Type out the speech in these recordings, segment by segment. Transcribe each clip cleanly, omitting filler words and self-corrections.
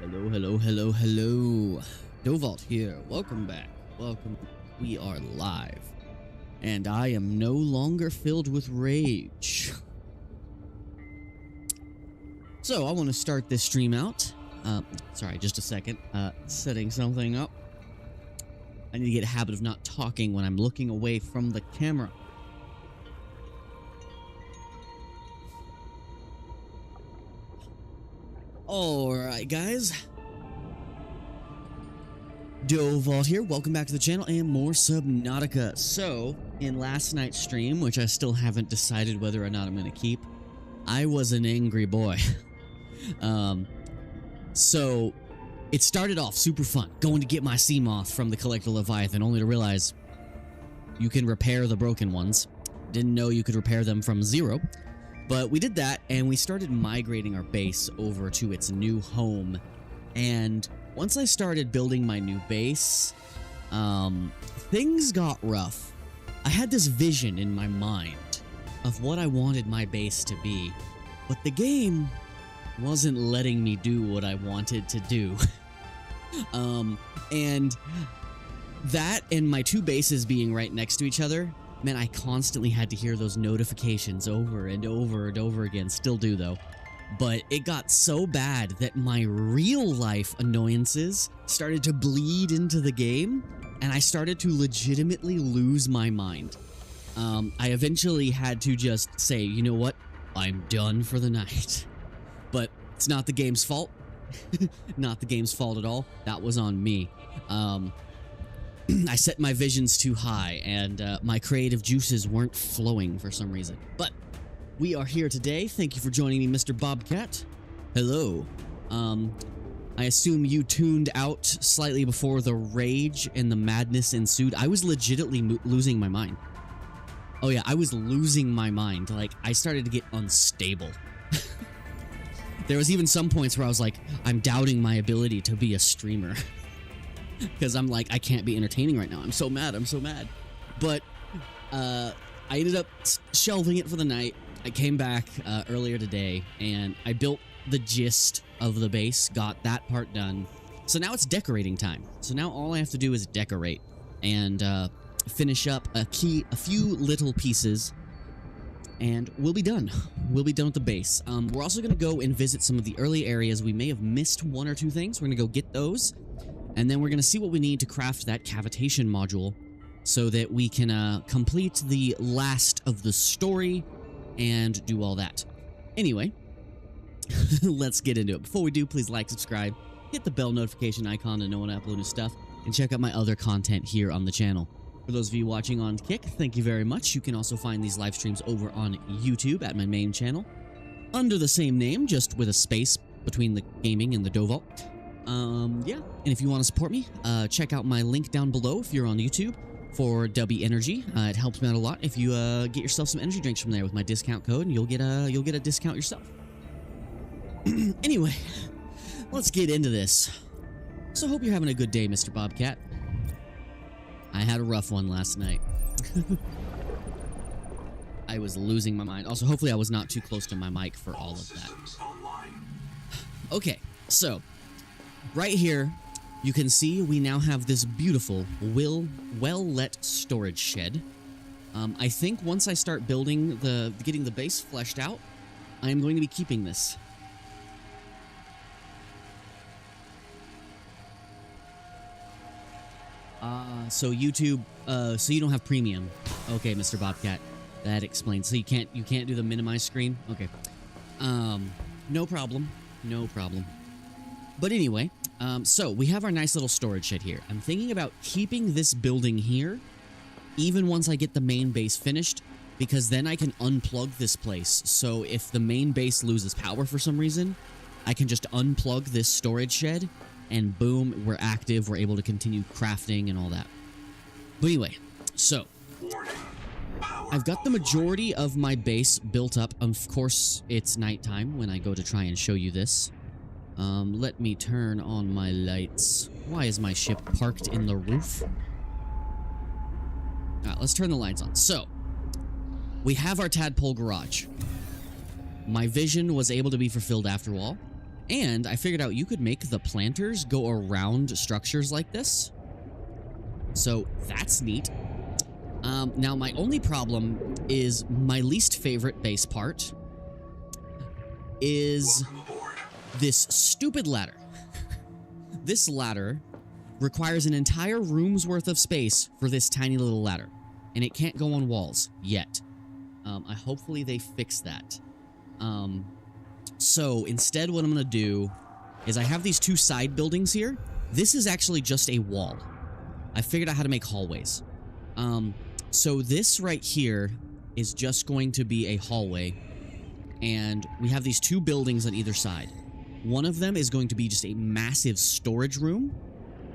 Hello, hello, hello, hello. Dovalt here. Welcome back. Welcome. We are live. And I am no longer filled with rage. So, I want to start this stream out. Sorry, just a second. Setting something up. I need to get a habit of not talking when I'm looking away from the camera. Alright, guys. Dovalt here. Welcome back to the channel and more Subnautica. So, in last night's stream, which I still haven't decided whether or not I'm going to keep, I was an angry boy. So, it started off super fun, going to get my sea moth from the Collector Leviathan, only to realize you can repair the broken ones. Didn't know you could repair them from zero. But we did that, and we started migrating our base over to its new home. And once I started building my new base, things got rough. I had this vision in my mind of what I wanted my base to be, but the game wasn't letting me do what I wanted to do. And that and my two bases being right next to each other meant I constantly had to hear those notifications over and over and over again. Still do, though. But it got so bad that my real life annoyances started to bleed into the game, and I started to legitimately lose my mind. I eventually had to just say, you know what? I'm done for the night. But it's not the game's fault. Not the game's fault at all. That was on me. I set my visions too high, and my creative juices weren't flowing for some reason. But we are here today. Thank you for joining me, Mr. Bobcat. Hello. I assume you tuned out slightly before the rage and the madness ensued. I was legitimately losing my mind. Oh yeah, I was losing my mind. Like, I started to get unstable. There was even some points where I was like, I'm doubting my ability to be a streamer. Because I'm like, I can't be entertaining right now. I'm so mad. I'm so mad. But I ended up shelving it for the night. I came back earlier today, and I built the gist of the base, got that part done. So now it's decorating time. So now all I have to do is decorate and finish up a few little pieces, and we'll be done. We'll be done with the base. We're also going to go and visit some of the early areas. We may have missed one or two things. We're going to go get those. And then we're going to see what we need to craft that cavitation module so that we can complete the last of the story and do all that. Anyway, let's get into it. Before we do, please like, subscribe, hit the bell notification icon to know when I upload new stuff, and check out my other content here on the channel. For those of you watching on Kick, thank you very much. You can also find these live streams over on YouTube at my main channel under the same name, just with a space between the gaming and the Dovalt. Yeah, and if you want to support me, check out my link down below if you're on YouTube for W Energy. It helps me out a lot if you get yourself some energy drinks from there with my discount code, and you'll get a discount yourself. Anyway, let's get into this. So hope you're having a good day, Mr. Bobcat. I had a rough one last night. I was losing my mind. Also, hopefully I was not too close to my mic for all of that. Okay, so right here, you can see we now have this beautiful, well-lit storage shed. I think once I start getting the base fleshed out, I am going to be keeping this. So YouTube, so you don't have premium. Okay, Mr. Bobcat, that explains. So you can't do the minimize screen? Okay. No problem. No problem. But anyway, so we have our nice little storage shed here. I'm thinking about keeping this building here, even once I get the main base finished, because then I can unplug this place. So if the main base loses power for some reason, I can just unplug this storage shed, and boom, we're active. We're able to continue crafting and all that. But anyway, so I've got the majority of my base built up. Of course, it's nighttime when I go to try and show you this. Let me turn on my lights. Why is my ship parked in the roof? Alright, let's turn the lights on. So, we have our tadpole garage. My vision was able to be fulfilled after all. And I figured out you could make the planters go around structures like this. So that's neat. Now, my only problem is my least favorite base part is this stupid ladder. This ladder requires an entire room's worth of space for this tiny little ladder, and it can't go on walls yet. Hopefully they fix that. So instead what I'm gonna do is I have these two side buildings here. This is actually just a wall. I figured out how to make hallways. So this right here is just going to be a hallway, and we have these two buildings on either side. One of them is going to be just a massive storage room,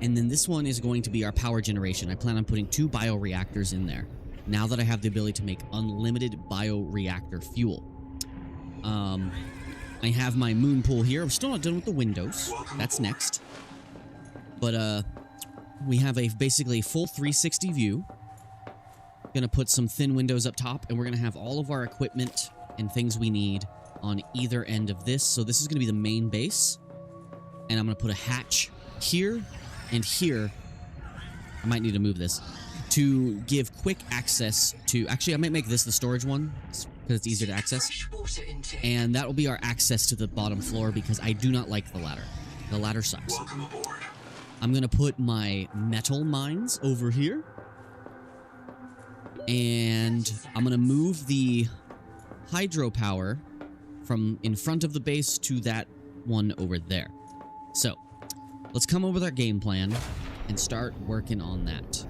and then this one is going to be our power generation. I plan on putting 2 bioreactors in there, now that I have the ability to make unlimited bioreactor fuel. I have my moon pool here. I'm still not done with the windows. That's next. But, we have basically full 360 view. Gonna put some thin windows up top, and we're gonna have all of our equipment and things we need on either end of this. So this is gonna be the main base, and I'm gonna put a hatch here and here. I might need to move this to give quick access to... Actually, I might make this the storage one because it's easier to access. And that will be our access to the bottom floor because I do not like the ladder. The ladder sucks. I'm gonna put my metal mines over here. And I'm gonna move the hydropower from in front of the base to that one over there. So, let's come over with our game plan and start working on that.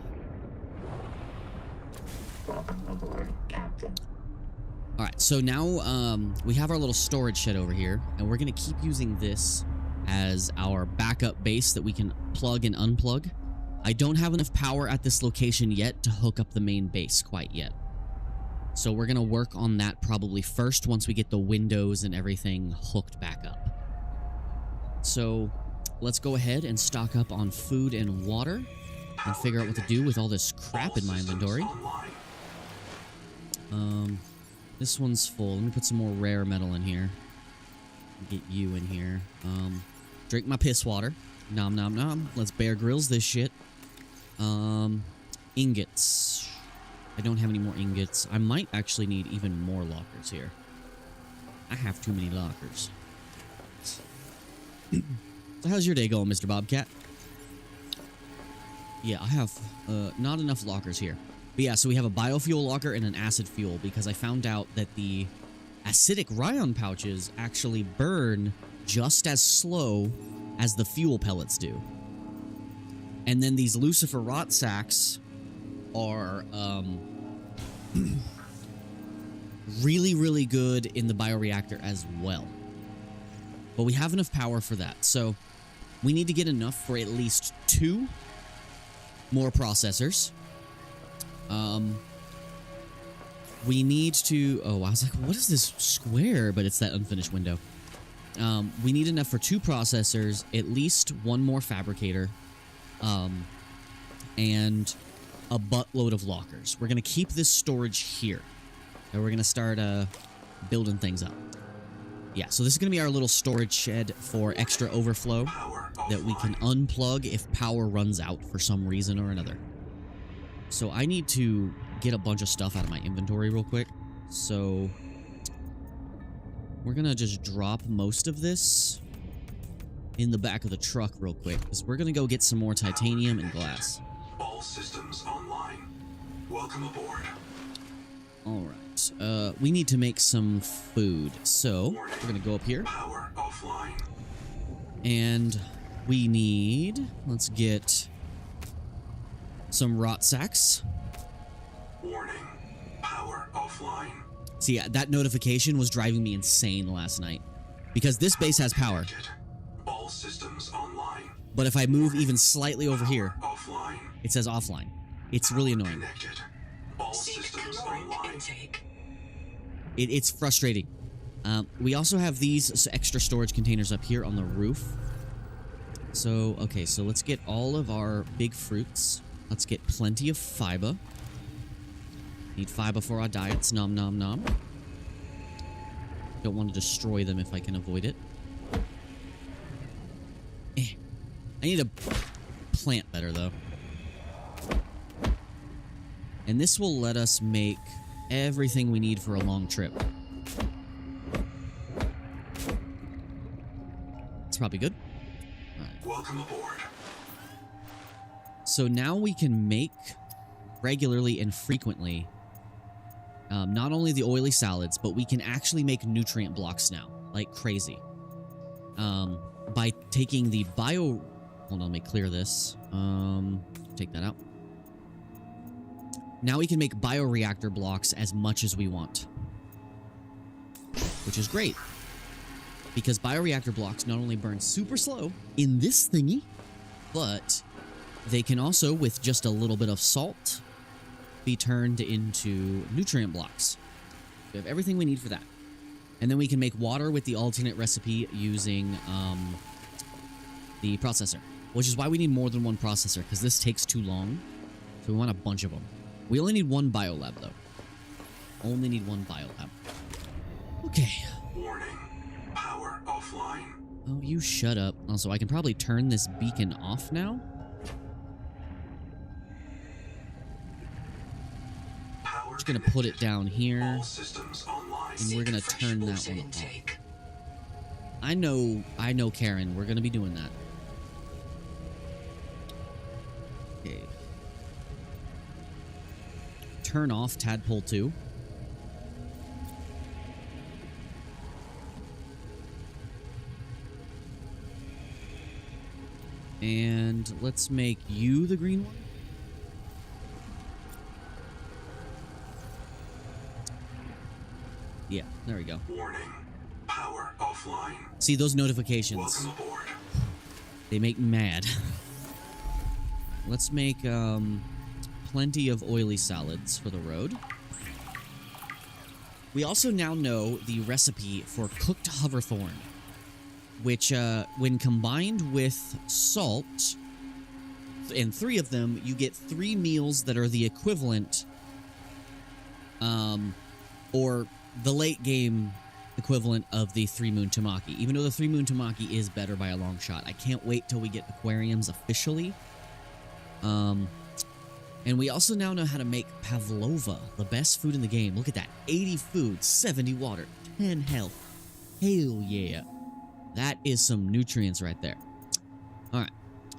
Alright, so now we have our little storage shed over here, and we're gonna keep using this as our backup base that we can plug and unplug. I don't have enough power at this location yet to hook up the main base quite yet. So we're gonna work on that probably first once we get the windows and everything hooked back up. So let's go ahead and stock up on food and water and figure out what to do with all this crap in my inventory. This one's full. Let me put some more rare metal in here. Get you in here. Drink my piss water. Nom nom nom. Let's Bear Grylls this shit. Ingots. I don't have any more ingots. I might actually need even more lockers here. I have too many lockers. So how's your day going, Mr. Bobcat? Yeah, I have not enough lockers here. But yeah, so we have a biofuel locker and an acid fuel because I found out that the acidic Ryon pouches actually burn just as slow as the fuel pellets do. And then these Lucifer rot sacks are really, really good in the bioreactor as well. But we have enough power for that. So we need to get enough for at least 2 more processors. We need to... Oh, I was like, what is this square? But it's that unfinished window. We need enough for 2 processors, at least 1 more fabricator, and a buttload of lockers. We're going to keep this storage here, and we're going to start building things up. Yeah, so this is going to be our little storage shed for extra overflow that we can unplug if power runs out for some reason or another. So I need to get a bunch of stuff out of my inventory real quick. So we're going to just drop most of this in the back of the truck real quick, because we're going to go get some more titanium and glass. All systems online. Welcome aboard. Alright, we need to make some food, so we're going to go up here. Power offline. And we need, let's get some rot sacks. Warning. Power offline. See, that notification was driving me insane last night, because this base has power. All systems online. But if I move even slightly over here, Offline. it says offline. It's really annoying. Connected. All systems online. It's frustrating. We also have these extra storage containers up here on the roof. So, okay, so let's get all of our big fruits. Let's get plenty of fiber. Need fiber for our diets. Nom nom nom. Don't want to destroy them if I can avoid it. I need to plant better, though. And this will let us make everything we need for a long trip. It's probably good. All right. Welcome aboard. So now we can make regularly and frequently not only the oily salads, but we can actually make nutrient blocks now, like crazy. By taking the bio... Hold on, let me clear this. Take that out. Now we can make bioreactor blocks as much as we want. Which is great. Because bioreactor blocks not only burn super slow in this thingy, but they can also, with just a little bit of salt, be turned into nutrient blocks. We have everything we need for that. And then we can make water with the alternate recipe using the processor. Which is why we need more than one processor, because this takes too long. So we want a bunch of them. We only need one biolab, though. Only need one biolab. Okay. Warning. Power offline. Oh, you shut up. Also, I can probably turn this beacon off now. Power Just gonna put it down here. All systems online. And we're gonna turn that one off. I know, Karen. We're gonna be doing that. Okay. Turn off Tadpole 2. And let's make you the green one. Yeah, there we go. Warning. Power offline. See those notifications? Welcome aboard. They make me mad. Let's make plenty of oily salads for the road. We also now know the recipe for cooked hoverthorn, which, when combined with salt, and 3 of them, you get 3 meals that are the equivalent, or the late game equivalent of the 3-moon tamaki. Even though the 3-moon tamaki is better by a long shot. I can't wait till we get aquariums officially. And we also now know how to make pavlova, the best food in the game. Look at that. 80 food, 70 water, 10 health. Hell yeah. That is some nutrients right there. Alright.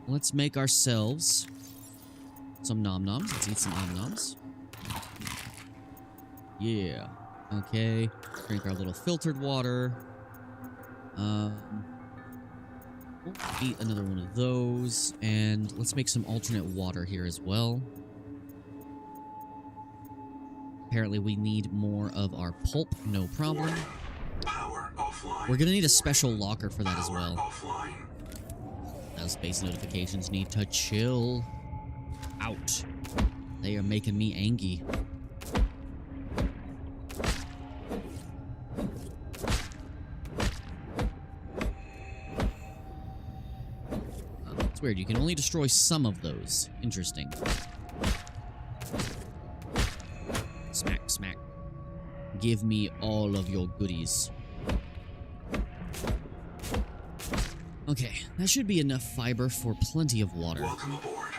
Let's make ourselves some nom-noms. Let's eat some nom-noms. Yeah. Okay. Drink our little filtered water. We'll eat another one of those. And let's make some alternate water here as well. Apparently we need more of our pulp. No problem. Power offline. We're gonna need a special locker for that as Power well. offline. Those space notifications need to chill out. They are making me angry. It's weird. You can only destroy some of those. Interesting. Smack, smack. Give me all of your goodies. Okay, that should be enough fiber for plenty of water. Welcome aboard.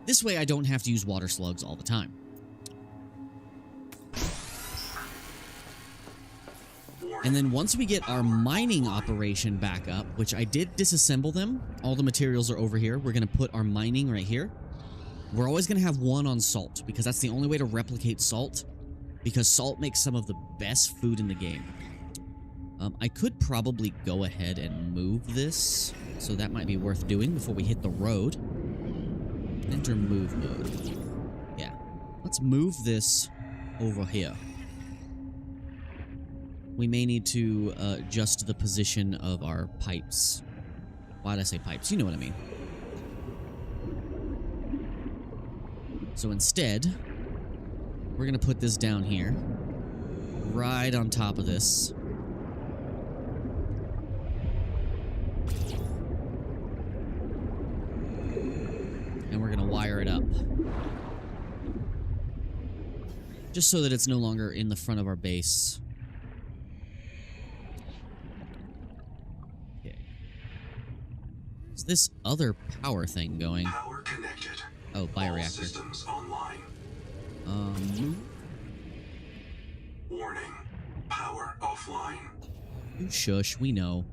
This way I don't have to use water slugs all the time. And then once we get our mining operation back up, which I did disassemble them, all the materials are over here. We're going to put our mining right here. We're always going to have one on salt, because that's the only way to replicate salt, because salt makes some of the best food in the game. I could probably go ahead and move this, so that might be worth doing before we hit the road. Enter move mode. Yeah. Let's move this over here. We may need to adjust the position of our pipes. Why did I say pipes? You know what I mean. So instead, we're going to put this down here, right on top of this. And we're going to wire it up. Just so that it's no longer in the front of our base. What's this other power thing going? Power connected. Oh, All bioreactor. systems online. Warning. Power offline. You shush. We know.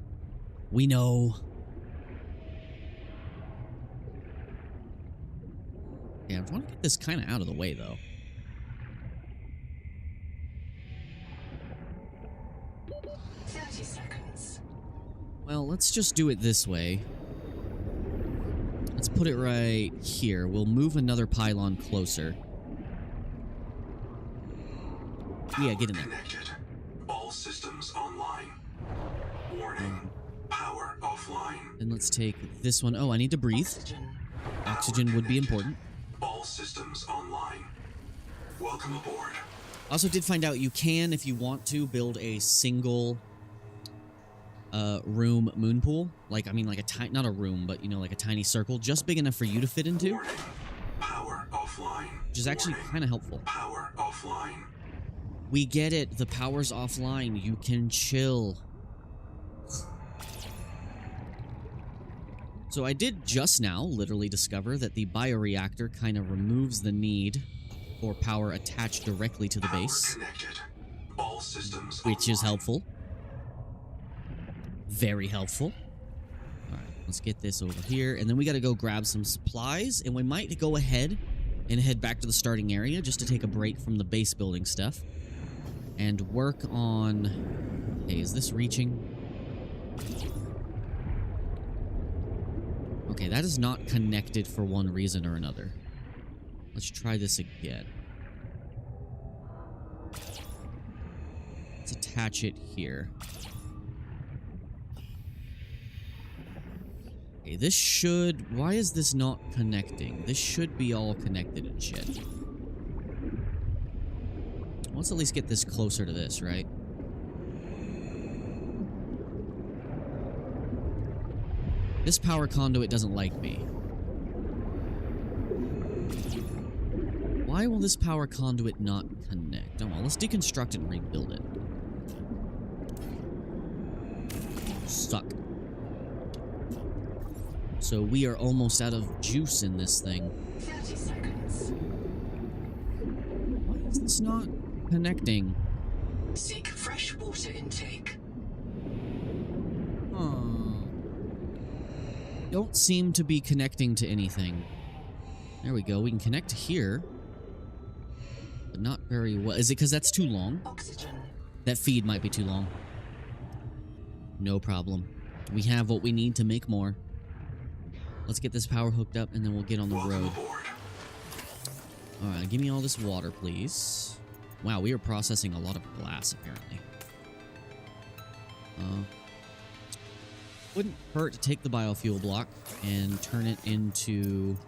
We know. Yeah, I'm trying to get this kind of out of the way, though. Well, let's just do it this way. Let's put it right here. We'll move another pylon closer. Yeah, get in there. Connected. All systems online. Warning. Power offline. And let's take this one. Oh, I need to breathe. Oxygen would be important. All systems online. Welcome aboard. Also did find out you can, if you want to, build a single room moon pool. Like, I mean, like a tiny, not a room, but, you know, like a tiny circle, just big enough for you to fit into. Warning. Power offline. Which is actually kind of helpful. Power offline. We get it. The power's offline. You can chill. So I did just now literally discover that the bioreactor kind of removes the need for power attached directly to the base. Connected. All systems Which is online. helpful. Very helpful. Alright, let's get this over here. And then we gotta go grab some supplies. And we might go ahead and head back to the starting area just to take a break from the base building stuff. And work on... Hey, is this reaching? Okay, that is not connected for one reason or another. Let's try this again. Let's attach it here. Okay, this should... Why is this not connecting? This should be all connected and shit. Let's at least get this closer to this, right? This power conduit doesn't like me. Why will this power conduit not connect? Oh well, let's deconstruct it and rebuild it. Stuck. So we are almost out of juice in this thing. 30 seconds. Why is this not connecting? Seek fresh water intake. Don't seem to be connecting to anything. There we go. We can connect here. But not very well. Is it because that's too long? Oxygen. That feed might be too long. No problem. We have what we need to make more. Let's get this power hooked up and then we'll get on the Welcome road. aboard. Alright, give me all this water, please. Wow, we are processing a lot of glass, apparently. Wouldn't hurt to take the biofuel block and turn it into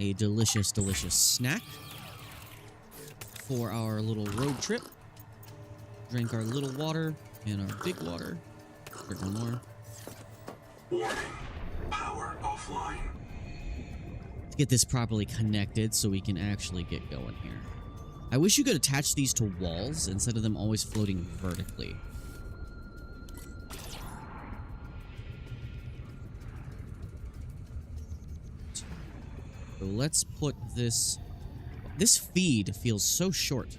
a delicious, delicious snack for our little road trip. Drink our little water and our big water. Drink one more. Warning. Power offline. To get this properly connected so we can actually get going here. I wish you could attach these to walls instead of them always floating vertically. So let's put this... This feed feels so short.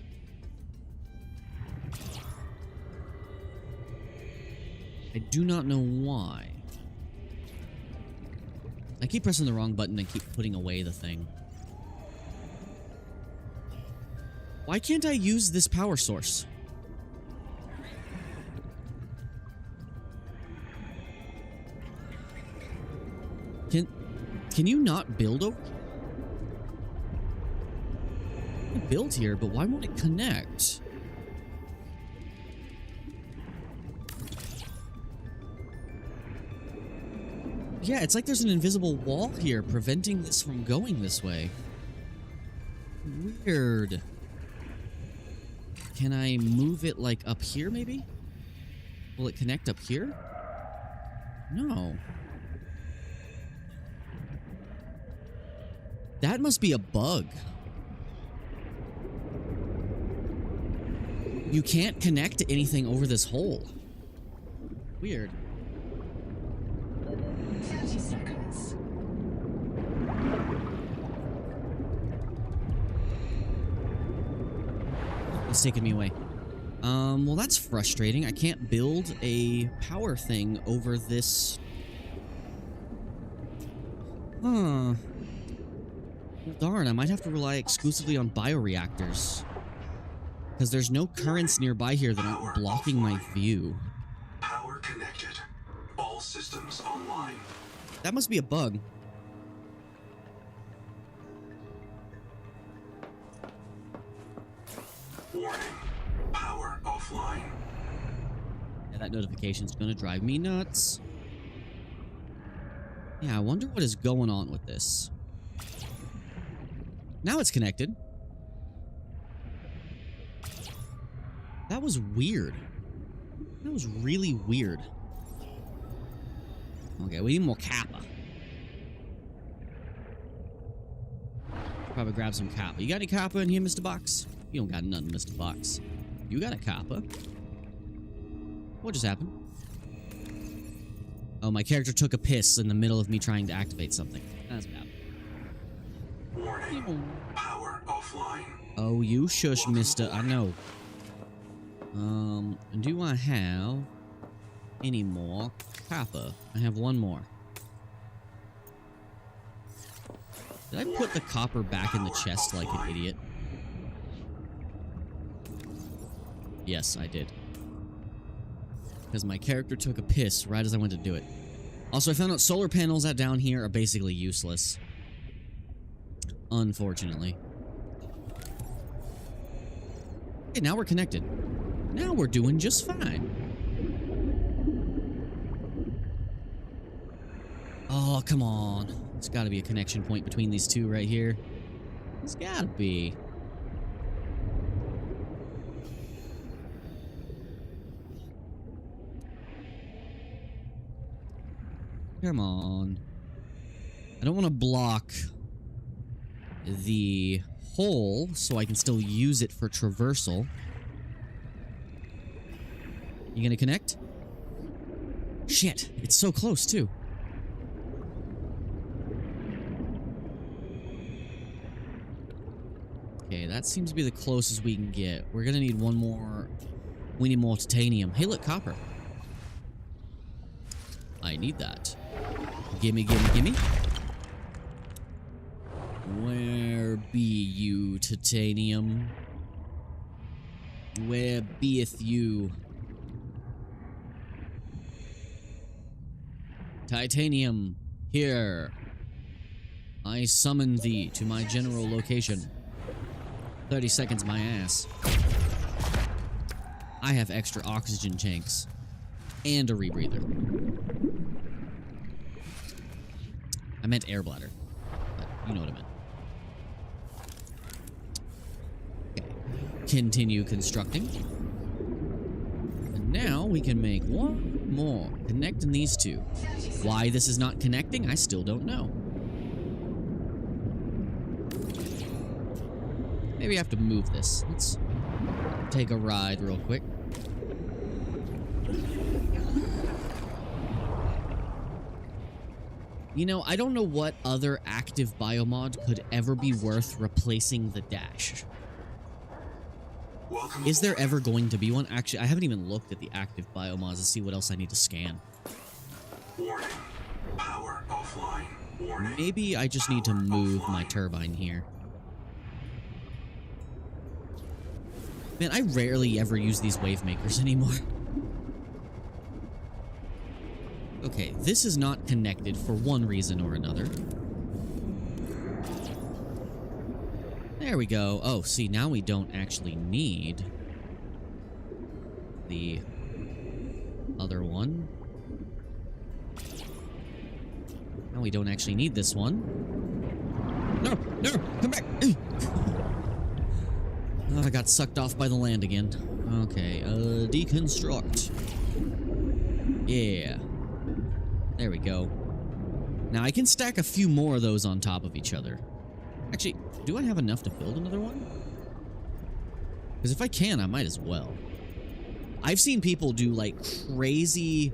I do not know why. I keep pressing the wrong button and keep putting away the thing. Why can't I use this power source? Can you not build over? I can build here, but why won't it connect? Yeah, it's like there's an invisible wall here preventing this from going this way. Weird. Can I move it, like, up here, maybe? Will it connect up here? No. That must be a bug. You can't connect to anything over this hole. Weird. 30 seconds. It's taking me away. Well, that's frustrating. I can't build a power thing over this. Huh. Well, darn, I might have to rely exclusively on bioreactors. Because there's no currents nearby here that aren't blocking my view. Power connected. All systems online. That must be a bug. Warning. Power offline. Yeah, that notification's gonna drive me nuts. Yeah, I wonder what is going on with this. Now it's connected. That was weird. That was really weird. Okay, we need more Kappa. Probably grab some Kappa. You got any Kappa in here, Mr. Box? You don't got nothing, Mr. Box. You got a Kappa. What just happened? Oh, my character took a piss in the middle of me trying to activate something. That's bad. Warning. Power offline. Oh, you shush, mister. I know. Do I have any more Kappa? I have one more. Did I put the copper back in the chest like an idiot? Yes, I did. Because my character took a piss right as I went to do it. Also, I found out solar panels out down here are basically useless. Unfortunately. Okay, now we're connected. Now we're doing just fine. Oh, come on. There's got to be a connection point between these two right here. There's got to be. Come on. I don't want to block the hole so I can still use it for traversal. You gonna connect? Shit, it's so close too. Okay, that seems to be the closest we can get. We're gonna need one more. We need more titanium. Hey, look, copper. I need that. Gimme, gimme, gimme. Where be you, titanium? Where beeth you? Titanium, here. I summon thee to my general location. 30 seconds, my ass. I have extra oxygen tanks. And a rebreather. I meant air bladder. But you know what I meant. Okay. Continue constructing. And now we can make one more. Connecting these two. Why this is not connecting, I still don't know. Maybe I have to move this. Let's take a ride real quick. You know, I don't know what other active biomod could ever be worth replacing the dash. Is there ever going to be one? Actually, I haven't even looked at the active biomods to see what else I need to scan. Warning. Power offline. Warning. Maybe I just need to move my turbine here. Man, I rarely ever use these wave makers anymore. Okay, this is not connected for one reason or another. There we go. Oh, see, now we don't actually need the other one. Now we don't actually need this one. No, no, come back. Oh, I got sucked off by the land again. Okay, deconstruct. Yeah. There we go. Now I can stack a few more of those on top of each other. Actually, do I have enough to build another one? Because if I can, I might as well. I've seen people do like crazy,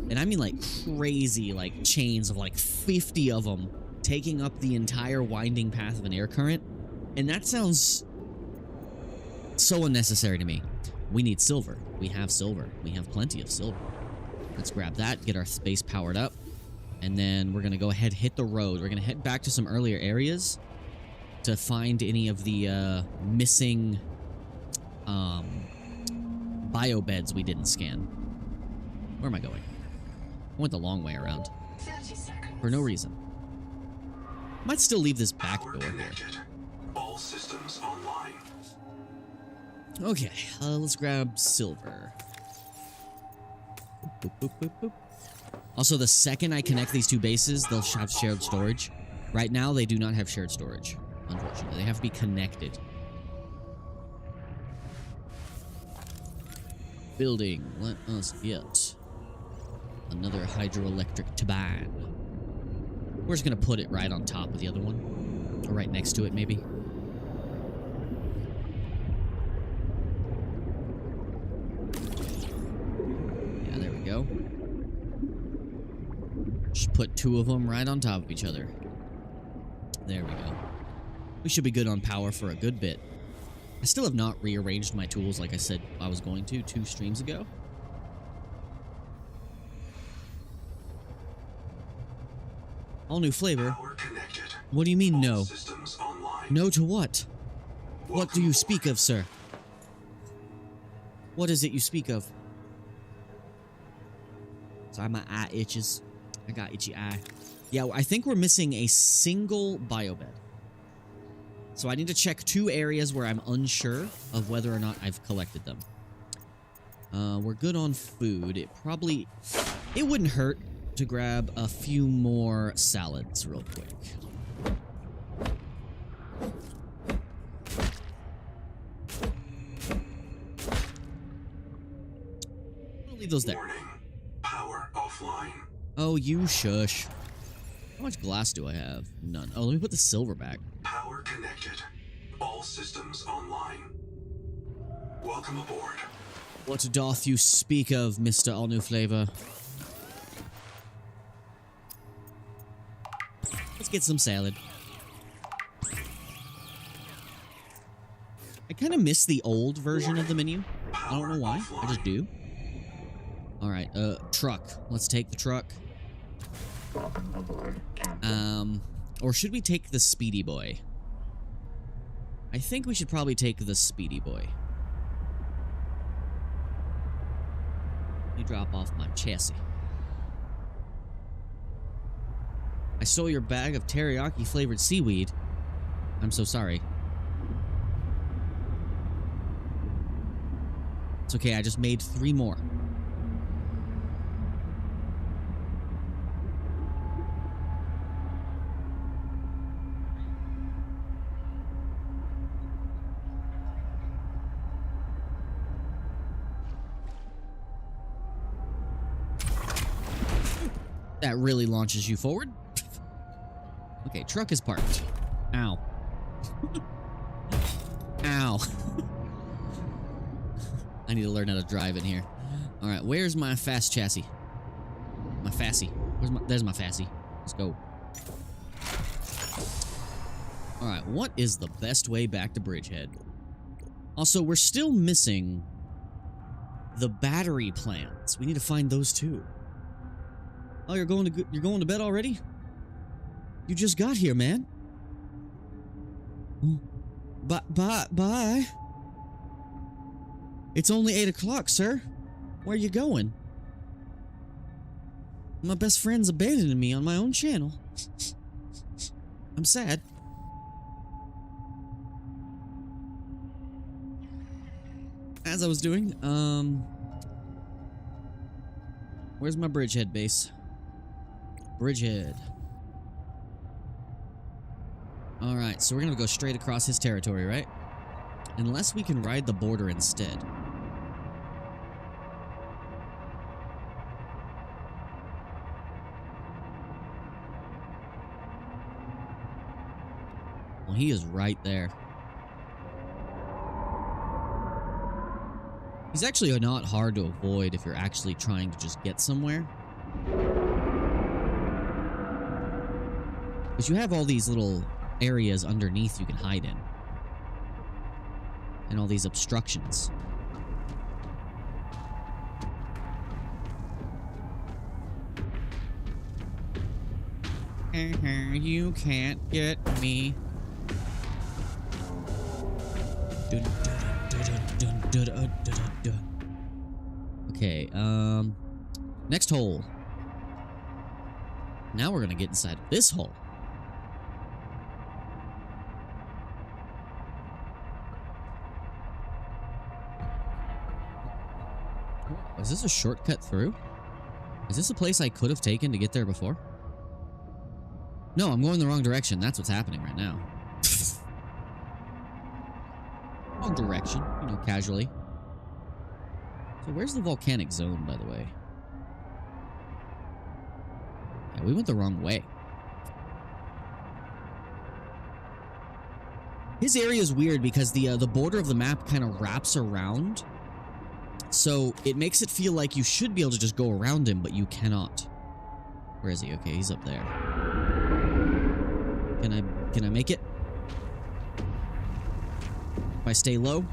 and I mean like crazy, like chains of like 50 of them taking up the entire winding path of an air current. And that sounds So unnecessary to me. We need silver. We have silver. We have plenty of silver. Let's grab that, get our space powered up, and then we're going to go ahead, hit the road. We're going to head back to some earlier areas to find any of the missing biobeds we didn't scan. Where am I going? I went the long way around. 30 seconds. For no reason. Might still leave this back Power door here. connected. All systems online. Okay, let's grab silver. Boop, boop, boop, boop. Also, the second I connect these two bases, they'll have shared storage. Right now, they do not have shared storage, unfortunately. They have to be connected. Building. Let us get another hydroelectric turbine. We're just going to put it right on top of the other one. Or right next to it, maybe. Yeah, there we go. Just put two of them right on top of each other. There we go. We should be good on power for a good bit. I still have not rearranged my tools like I said I was going to 2 streams ago. All new flavor? Power connected. What do you mean, All no? systems online. No to what? What do you speak of, sir? What is it you speak of? Sorry, my eye itches. I got itchy eye. Yeah, I think we're missing a single biobed. So I need to check 2 areas where I'm unsure of whether or not I've collected them. We're good on food. It wouldn't hurt to grab a few more salads real quick. I'll leave those there. Warning. Power offline. Oh, you shush. How much glass do I have? None. Oh, let me put the silver back. Power connected. All systems online. Welcome aboard. What doth you speak of, Mr. All New Flavor? Let's get some salad. I kind of miss the old version of the menu. I don't know why. I just do. Alright, truck. Let's take the truck. Or should we take the Speedy Boy? I think we should probably take the Speedy Boy. Let me drop off my chassis. I stole your bag of teriyaki flavored seaweed. I'm so sorry. It's okay, I just made 3 more. That really launches you forward. Okay, truck is parked. Ow. Ow. I need to learn how to drive in here. Alright, where's my fast chassis? My Fassy. There's my Fassy. Let's go. Alright, what is the best way back to Bridgehead? Also, we're still missing the battery plants. We need to find those too. Oh, you're going to bed already? You just got here, man. Bye. It's only 8 o'clock, sir. Where are you going? My best friend's abandoning me on my own channel. I'm sad. As I was doing, where's my Bridgehead base? Bridgehead. Alright, so we're gonna go straight across his territory, right? Unless we can ride the border instead. Well, he is right there. He's actually not hard to avoid if you're actually trying to just get somewhere. Because you have all these little areas underneath you can hide in. and all these obstructions. You can't get me. Okay, next hole. Now we're gonna get inside of this hole. Is this a shortcut through? Is this a place I could have taken to get there before? No, I'm going the wrong direction. That's what's happening right now. Wrong direction, you know, casually. So where's the volcanic zone, by the way? Yeah, we went the wrong way. His area is weird because the border of the map kind of wraps around. So it makes it feel like you should be able to just go around him, but you cannot. Where is he? Okay, he's up there. Can I make it? If I stay low?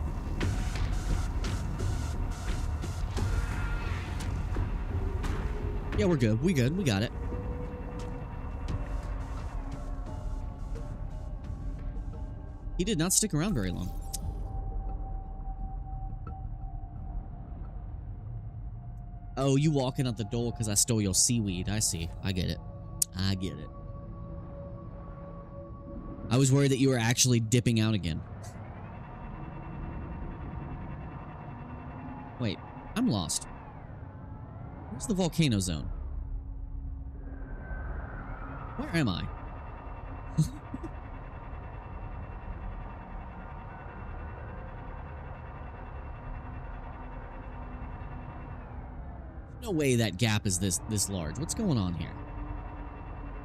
Yeah, we're good. We good. We got it. He did not stick around very long. Oh, you walking out the door because I stole your seaweed. I see. I get it. I get it. I was worried that you were actually dipping out again. Wait, I'm lost. Where's the volcano zone? Where am I? No way that gap is this large. What's going on here?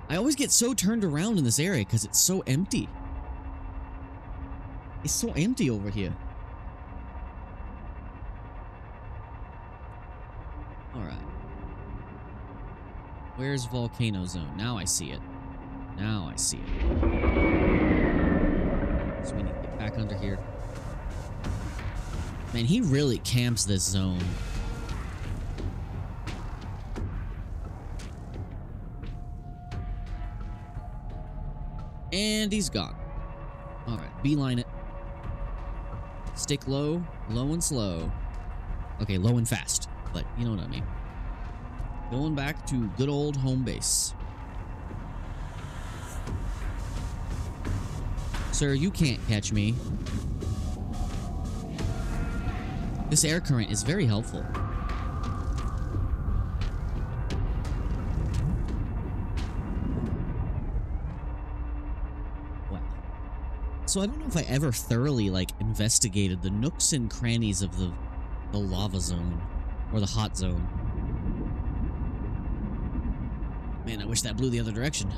I always get so turned around in this area because it's so empty. It's so empty over here. Alright. Where's volcano zone? Now I see it. Now I see it. So we need to get back under here. Man, he really camps this zone. And he's gone. Alright, beeline it. Stick low, low and slow. Okay, low and fast, but you know what I mean. Going back to good old home base. Sir, you can't catch me. This air current is very helpful. So I don't know if I ever thoroughly, investigated the nooks and crannies of the lava zone. Or the hot zone. Man, I wish that blew the other direction.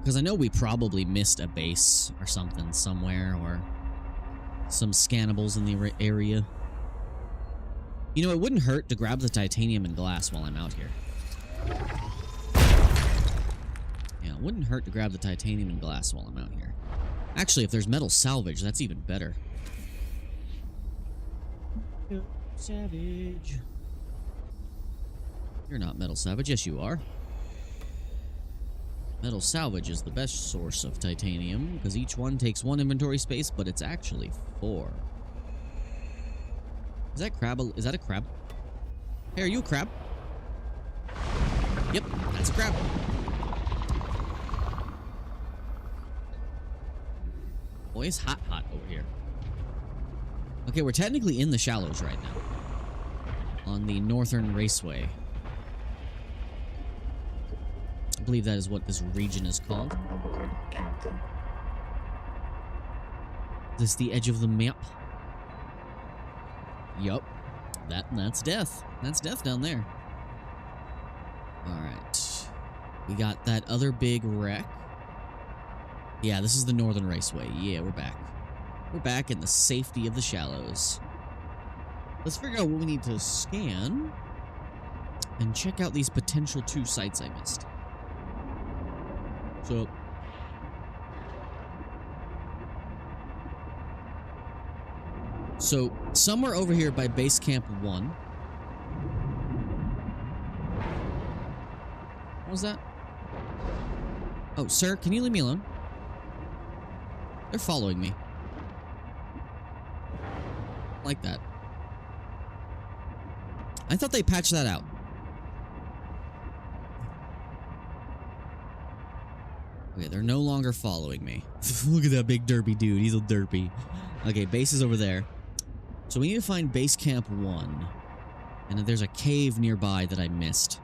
Because I know we probably missed a base or something somewhere, or some scannables in the area. You know, it wouldn't hurt to grab the titanium and glass while I'm out here. It wouldn't hurt to grab the titanium and glass while I'm out here. Actually, if there's metal salvage, that's even better. Savage. You're not metal salvage. Yes, you are. Metal salvage is the best source of titanium, because each one takes 1 inventory space, but it's actually 4. Is that crab? Is that a crab? Hey, are you a crab? Yep, that's a crab. Boy, it's hot over here. Okay, we're technically in the shallows right now. On the Northern Raceway. I believe that is what this region is called. Is this the edge of the map? Yup. That's death. That's death down there. Alright. We got that other big wreck. Yeah, this is the Northern Raceway. Yeah, we're back. We're back in the safety of the shallows. Let's figure out what we need to scan and check out these potential 2 sites I missed. So, So, somewhere over here by Base Camp 1. What was that? Oh, sir, can you leave me alone? They're following me. Like that. I thought they patched that out. Okay, they're no longer following me. Look at that big derpy dude. He's a derpy. Okay, base is over there. So we need to find Base Camp 1. And there's a cave nearby that I missed.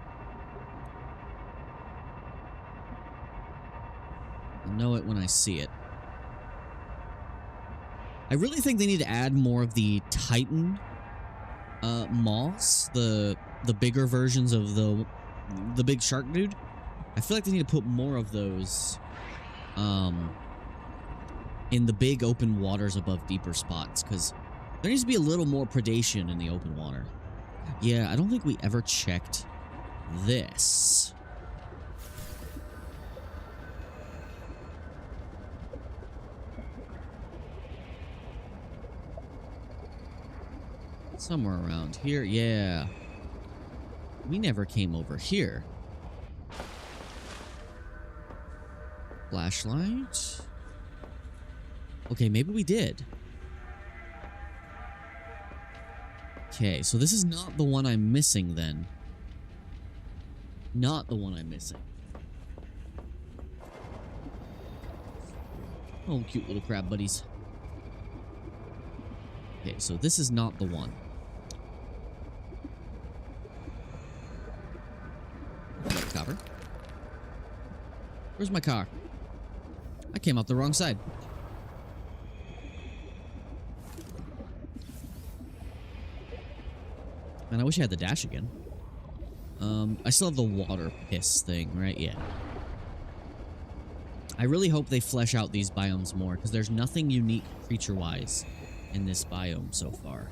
I'll know it when I see it. I really think they need to add more of the Titan moths, the bigger versions of the big shark dude. I feel like they need to put more of those in the big open waters above deeper spots, because there needs to be a little more predation in the open water. Yeah, I don't think we ever checked this. Somewhere around here, yeah. We never came over here. Flashlight. Okay, maybe we did. Okay, so this is not the one I'm missing then. Not the one I'm missing. Oh, cute little crab buddies. Okay, so this is not the one. Copper. Where's my car? I came out the wrong side. Man, I wish I had the dash again. I still have the water piss thing, right? Yeah. I really hope they flesh out these biomes more, because there's nothing unique creature-wise in this biome so far.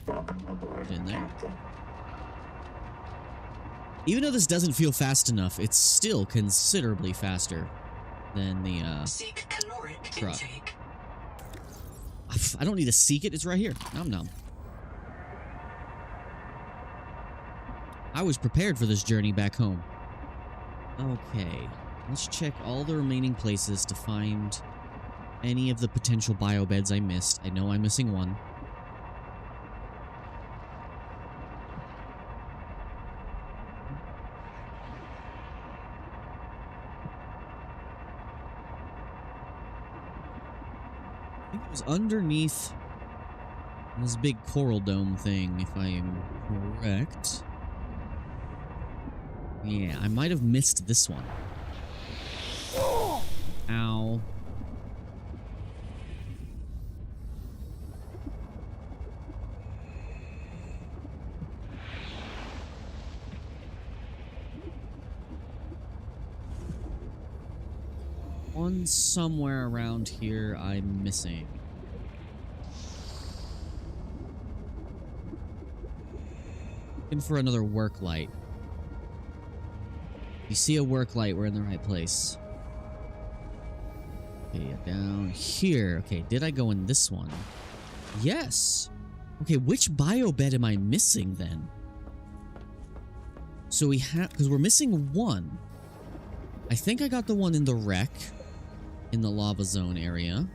Get in there. Even though this doesn't feel fast enough, it's still considerably faster than the Seek caloric truck. intake. I don't need to seek it, it's right here. Nom nom. I was prepared for this journey back home. Okay, let's check all the remaining places to find any of the potential biobeds I missed. I know I'm missing one. I think it was underneath this big coral dome thing, if I am correct. Yeah, I might have missed this one. Ow. One somewhere around here I'm missing. Looking for another work light. If you see a work light, we're in the right place. Okay, down here. Okay, did I go in this one? Yes. Okay, which biobed am I missing then? So we have, because we're missing one. I think I got the one in the wreck, in the lava zone area.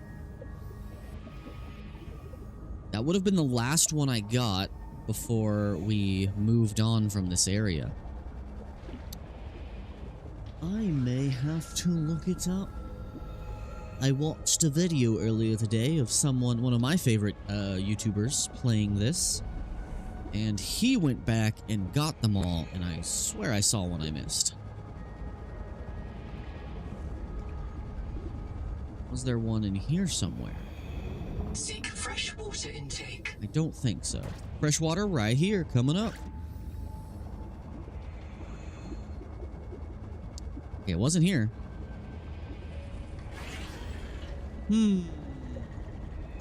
That would have been the last one I got before we moved on from this area. I may have to look it up. I watched a video earlier today of someone, one of my favorite YouTubers, playing this. And he went back and got them all, and I swear I saw one I missed. Was there one in here somewhere? Seek fresh water intake. I don't think so. Fresh water right here, coming up. Okay, it wasn't here.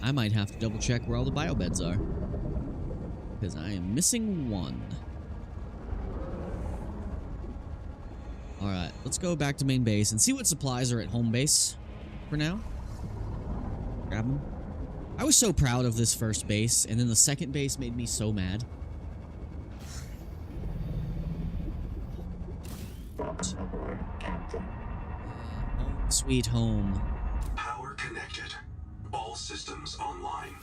I might have to double check where all the biobeds are, because I am missing one. Alright, let's go back to main base and see what supplies are at home base for now. Grab them. I was so proud of this first base, and then the second base made me so mad. Home sweet home. Power connected. All systems online.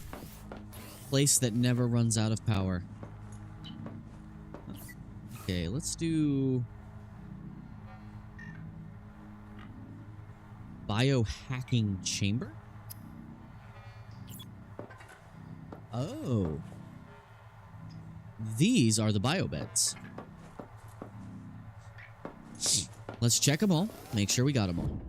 Place that never runs out of power. Okay, let's do biohacking chamber. Oh. These are the biobeds. Let's check them all. Make sure we got them all.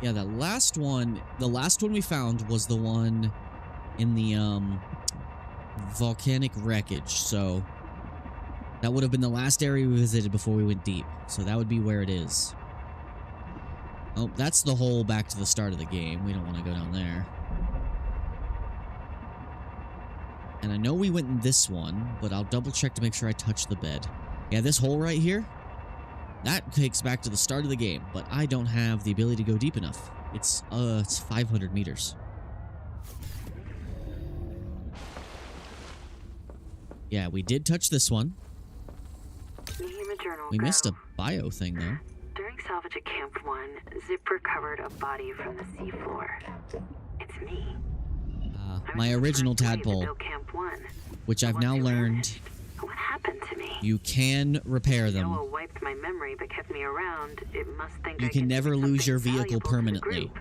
Yeah, the last one we found was the one in the volcanic wreckage, so that would have been the last area we visited before we went deep. So that would be where it is. Oh, that's the hole back to the start of the game. We don't want to go down there. And I know we went in this one, but I'll double check to make sure I touch the bed. Yeah, this hole right here, that takes back to the start of the game, but I don't have the ability to go deep enough. It's 500 meters. Yeah, we did touch this one. We missed a bio thing, though. During salvage at Camp 1, Zip recovered a body from the seafloor. It's me. My original tadpole, Camp 1. which I've now learned what happened to me? you can repair them. Noah wiped my memory but kept me around. It must think You I can never lose your vehicle valuable to the permanently. group.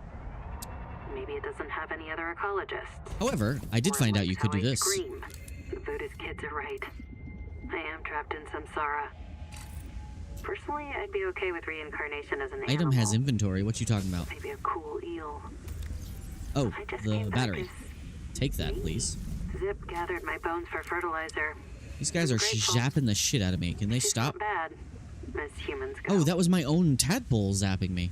Maybe it doesn't have any other ecologists. However, I did find out you could do this. Scream. The Buddhist kids are right. I am trapped in samsara. Personally, I'd be okay with reincarnation as an Item animal. has inventory. What you talking about? Maybe a cool eel. Oh, I just the came back battery. as Take that, please. Zip gathered my bones for fertilizer. These guys are Grateful. zapping the shit out of me. Can they She's stop? not bad, as humans go. Oh, that was my own tadpole zapping me.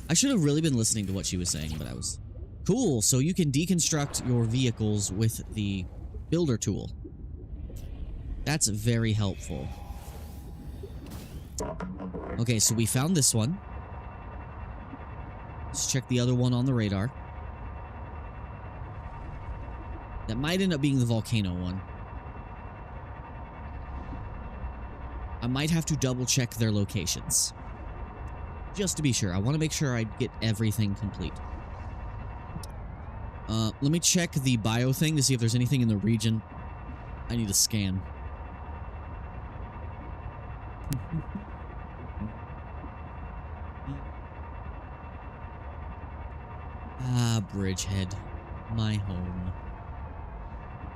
I should have really been listening to what she was saying, but I was... Cool, so you can deconstruct your vehicles with the builder tool. That's very helpful. Okay, so we found this one. Let's check the other one on the radar. That might end up being the volcano one. I might have to double check their locations. Just to be sure. I want to make sure I get everything complete. Let me check the bio thing to see if there's anything in the region I need to scan. Bridgehead. My home.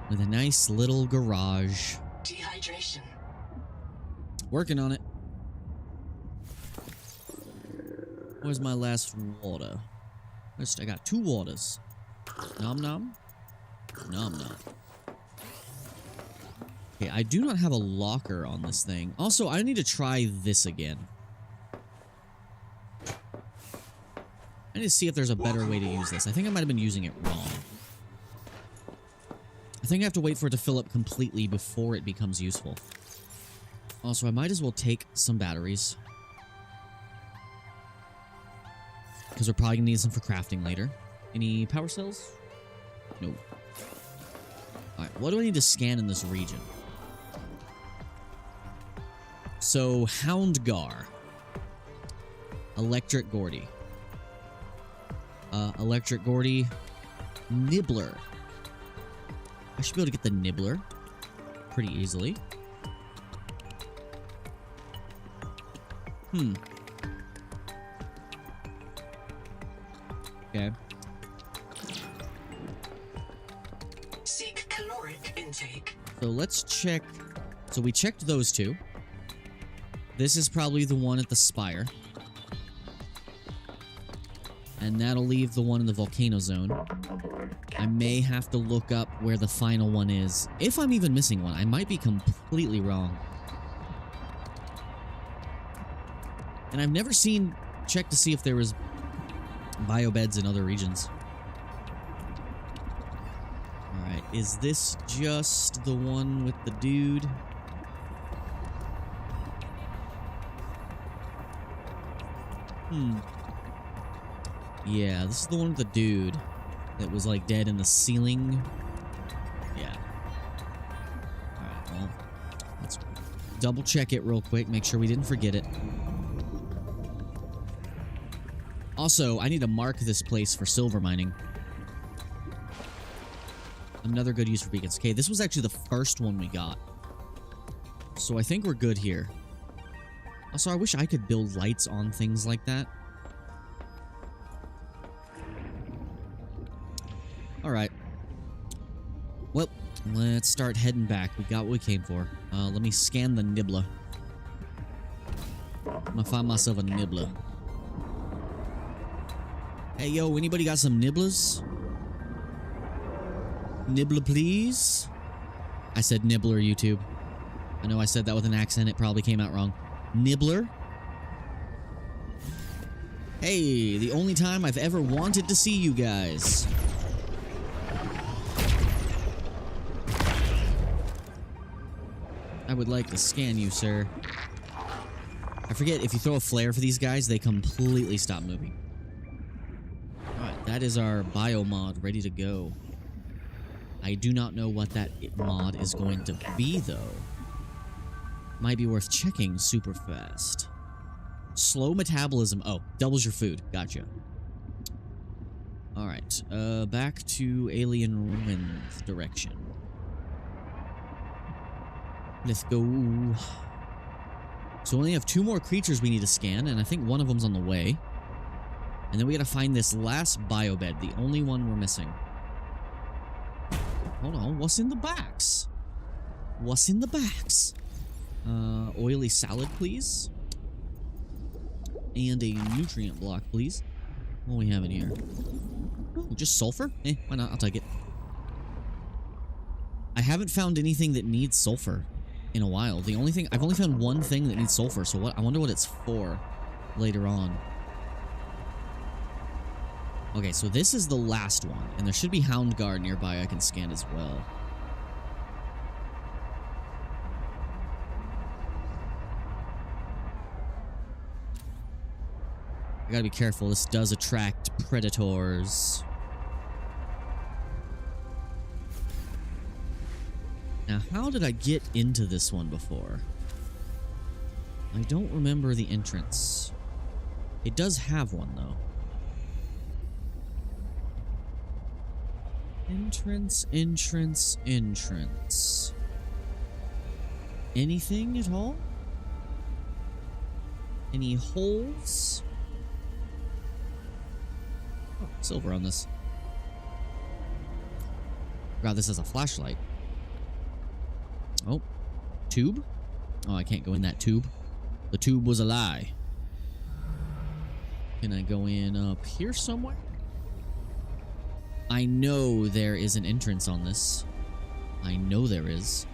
With a nice little garage. Dehydration. Working on it. Where's my last water? I got 2 waters. Nom nom. Nom nom. Okay, I do not have a locker on this thing. Also, I need to try this again. I need to see if there's a better way to use this. I think I might have been using it wrong. I think I have to wait for it to fill up completely before it becomes useful. Also, I might as well take some batteries. Because we're probably going to need some for crafting later. Any power cells? No. Alright, what do I need to scan in this region? So, Houndgar. Electric Gordy. Electric Gordy. Nibbler. I should be able to get the Nibbler pretty easily. Okay. Seek caloric intake. So let's check. So we checked those 2. This is probably the one at the spire. And that'll leave the one in the volcano zone. I may have to look up where the final one is. If I'm even missing one, I might be completely wrong. And I've never checked to see if there was biobeds in other regions. Alright. Is this just the one with the dude? Yeah, this is the one with the dude that was like dead in the ceiling. Yeah. Alright, well, let's double check it real quick, make sure we didn't forget it. Also, I need to mark this place for silver mining. Another good use for beacons. Okay, this was actually the first one we got. So I think we're good here. Also, I wish I could build lights on things like that. Alright. Well, let's start heading back. We got what we came for. Let me scan the nibbler. I'm gonna find myself a nibbler. Hey, yo, anybody got some nibblers? Nibbler, please? I said nibbler, YouTube. I know I said that with an accent. It probably came out wrong. Nibbler? Hey, the only time I've ever wanted to see you guys. I would like to scan you, sir. I forget, if you throw a flare for these guys, they completely stop moving. Alright, that is our bio mod ready to go. I do not know what that mod is going to be, though. Might be worth checking super fast. Slow metabolism. Oh, doubles your food. Gotcha. Alright, back to Alien Ruins direction. Let's go. So we only have 2 more creatures we need to scan, and I think one of them's on the way. And then we gotta find this last biobed, the only one we're missing. Hold on, what's in the box? What's in the box? Oily salad, please. And a nutrient block, please. What do we have in here? Oh, just sulfur? Eh, why not? I'll take it. I haven't found anything that needs sulfur in a while. The only thing, I've only found one thing that needs sulfur, so what? I wonder what it's for later on. Okay, so this is the last one, and there should be Hound Guard nearby I can scan as well. I gotta be careful, this does attract predators. Now, how did I get into this one before? I don't remember the entrance. It does have one, though. Entrance, entrance, entrance. Anything at all? Any holes? Oh, silver on this. God, this has a flashlight. Oh, tube? Oh, I can't go in that tube. The tube was a lie. Can I go in up here somewhere? I know there is an entrance on this. I know there is.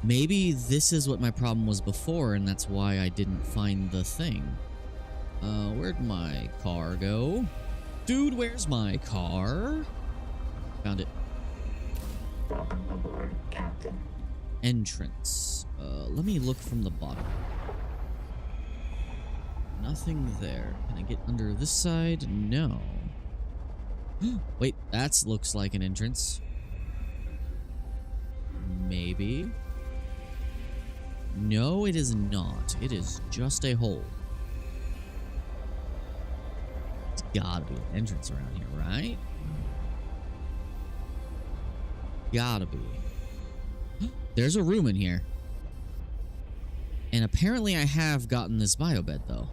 Maybe this is what my problem was before, and that's why I didn't find the thing. Where'd my car go? Dude, where's my car? Found it. Entrance. Let me look from the bottom. Nothing there. Can I get under this side? No. Wait, that looks like an entrance. Maybe. No, it is not. It is just a hole. It's gotta be an entrance around here, right? Gotta be. There's a room in here. And apparently I have gotten this biobed, though.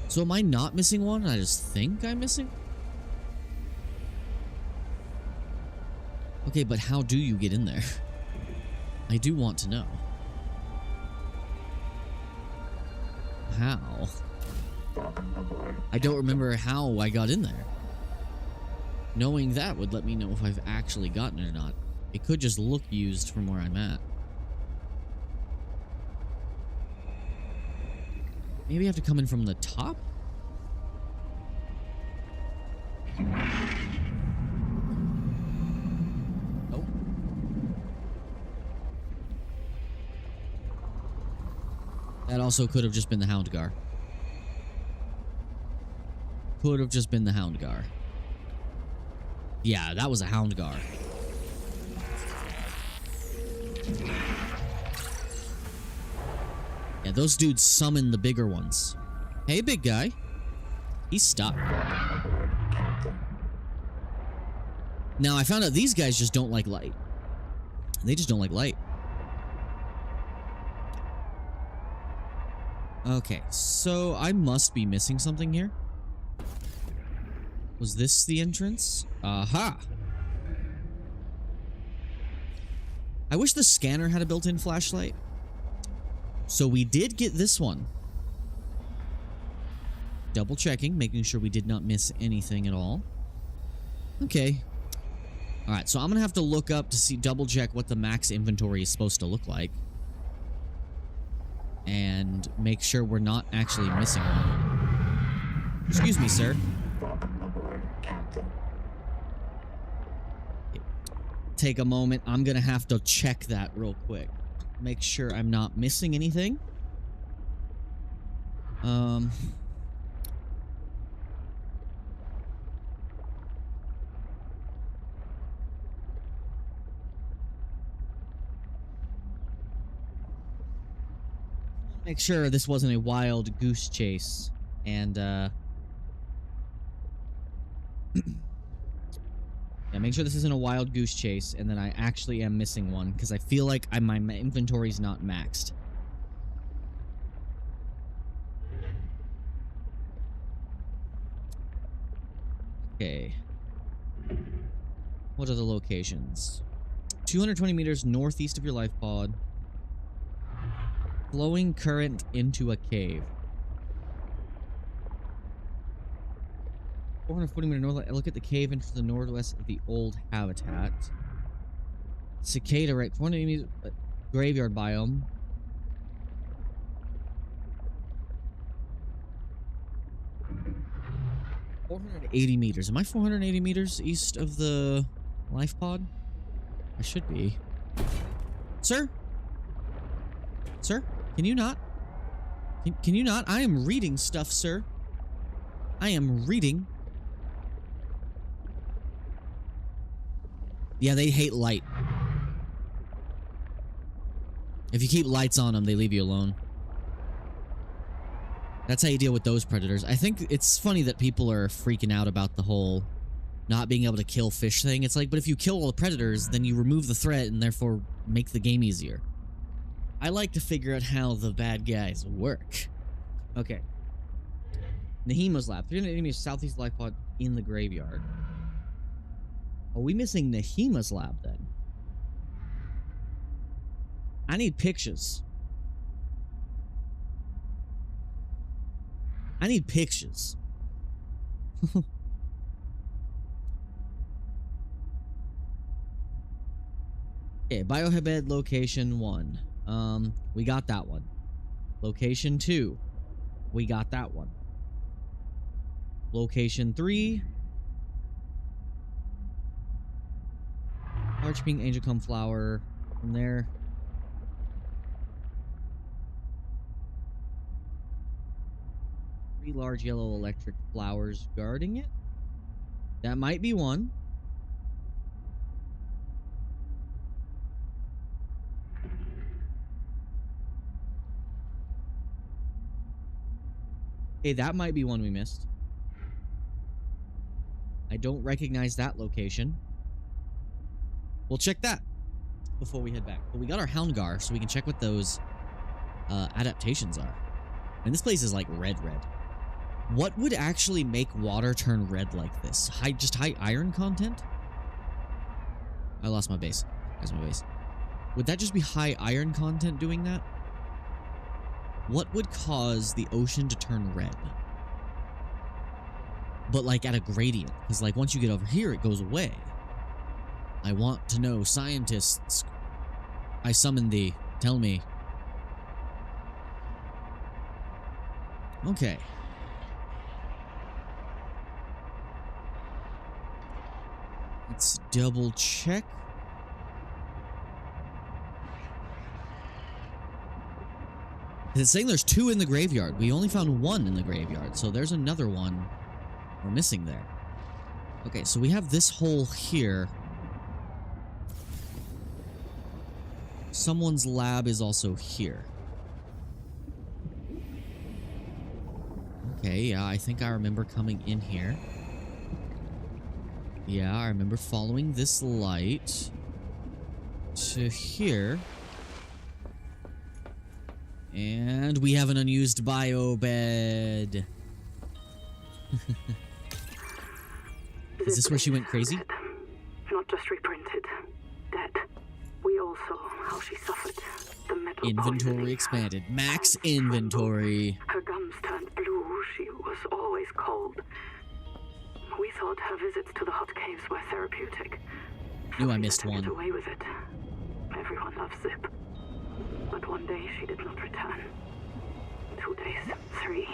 So am I not missing one? I just think I'm missing? Okay, but how do you get in there? I do want to know. How? I don't remember how I got in there. Knowing that would let me know if I've actually gotten it or not. It could just look used from where I'm at. Maybe I have to come in from the top? also could have just been the Houndgar. Could have just been the Houndgar. Yeah, that was a Houndgar. Yeah, those dudes summon the bigger ones. Hey, big guy. He's stuck. Now, I found out these guys just don't like light. They just don't like light. Okay, so I must be missing something here. Was this the entrance? Aha! I wish the scanner had a built-in flashlight. So we did get this one. Double checking, making sure we did not miss anything at all. Okay. Alright, so I'm gonna have to look up to see, double check what the max inventory is supposed to look like. And make sure we're not actually missing one. Excuse me, sir. Take a moment. I'm gonna have to check that real quick. Make sure I'm not missing anything. Make sure this wasn't a wild goose chase. And, yeah, make sure this isn't a wild goose chase, and that I actually am missing one, because I feel like my inventory's not maxed. Okay. What are the locations? 220 meters northeast of your life pod. Flowing current into a cave. 440 meter north. Look at the cave into the northwest of the old habitat. Cicada, right? 480 meters. Graveyard biome. $480 meters. Am I 480 meters east of the life pod? I should be. Sir? Sir? Can you not? Can you not? I am reading stuff, sir. I am reading. Yeah, they hate light. If you keep lights on them, they leave you alone. That's how you deal with those predators. I think it's funny that people are freaking out about the whole not being able to kill fish thing. It's like, but if you kill all the predators, then you remove the threat and therefore make the game easier. I like to figure out how the bad guys work. Okay. Nahima's lab. 380 meters southeast life pod in the graveyard. Are we missing Nahima's lab then? I need pictures. I need pictures. Okay, biohabed location 1. We got that one. Location 2. We got that one. Location 3. Large pink angel cum flower from there. Three large yellow electric flowers guarding it. That might be one. Okay, that might be one we missed. I don't recognize that location. We'll check that before we head back. But we got our Houndgar, so we can check what those adaptations are. And this place is like red. What would actually make water turn red like this? Just high iron content? I lost my base. There's my base. Would that just be high iron content doing that? What would cause the ocean to turn red? But like at a gradient. Because like once you get over here, it goes away. I want to know, scientists. I summon thee. Tell me. Okay. Let's double check. It's saying there's 2 in the graveyard. We only found 1 in the graveyard, so there's another one we're missing there. Okay, so we have this hole here. Someone's lab is also here. Okay, yeah, I think I remember coming in here. Yeah, I remember following this light to here. And we have an unused bio bed. Is this where she went crazy? Not just reprinted. Dead. We all saw how she suffered. The metal Inventory poisoning. expanded. Max inventory. Her gums turned blue. She was always cold. We thought her visits to the hot caves were therapeutic. Knew I We missed let her one. get away with it. Everyone loves Zip. But one day she did not return. 2 days, 3.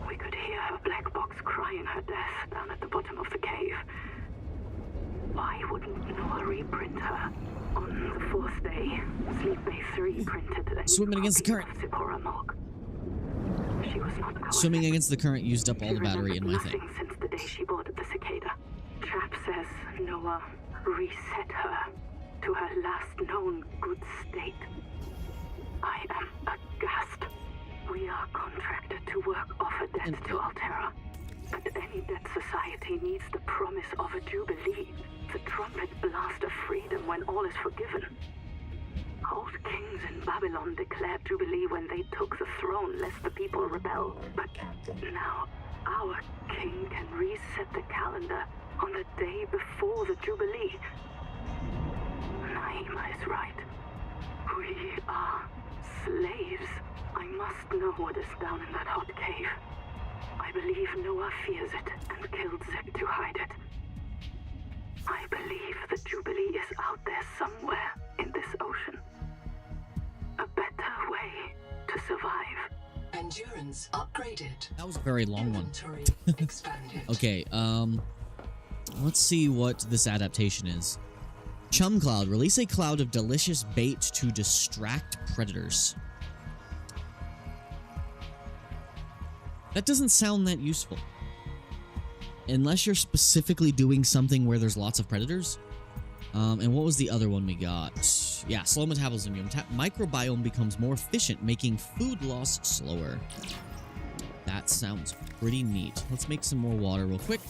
We could hear her black box crying her death down at the bottom of the cave. Why wouldn't Noah reprint her? On the 4th day, Sleep Bay 3 printed a new Swimming against the copy current. of Zipporah Mog. She was not our Swimming second. against the current used up all She the battery in my remembered thing. nothing since the day she boarded the Cicada. Trap says Noah reset her to her last known good state. I am aghast. We are contracted to work off a debt to Altera. But any debt society needs the promise of a jubilee. The trumpet blast of freedom when all is forgiven. Old kings in Babylon declared jubilee when they took the throne lest the people rebel. But now our king can reset the calendar on the day before the jubilee. Naima is right. We are slaves. I must know what is down in that hot cave. I believe Noah fears it and killed Zip to hide it. I believe the Jubilee is out there somewhere in this ocean. A better way to survive. Endurance upgraded. That was a very long one. Inventory expanded. Okay, let's see what this adaptation is. Chum Cloud. Release a cloud of delicious bait to distract predators. That doesn't sound that useful. Unless you're specifically doing something where there's lots of predators. And what was the other one we got? Yeah, slow metabolism. Your microbiome becomes more efficient, making food loss slower. That sounds pretty neat. Let's make some more water real quick.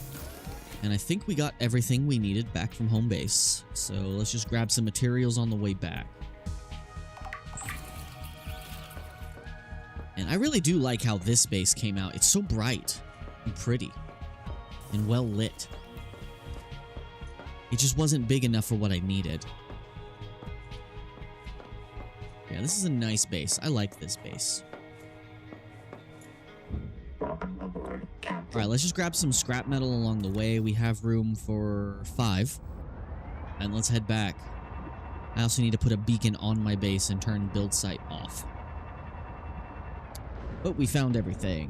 And I think we got everything we needed back from home base. So let's just grab some materials on the way back. And I really do like how this base came out. It's so bright and pretty and well lit. It just wasn't big enough for what I needed. Yeah, this is a nice base. I like this base. Alright, let's just grab some scrap metal along the way. We have room for 5. And let's head back. I also need to put a beacon on my base and turn build site off. But we found everything.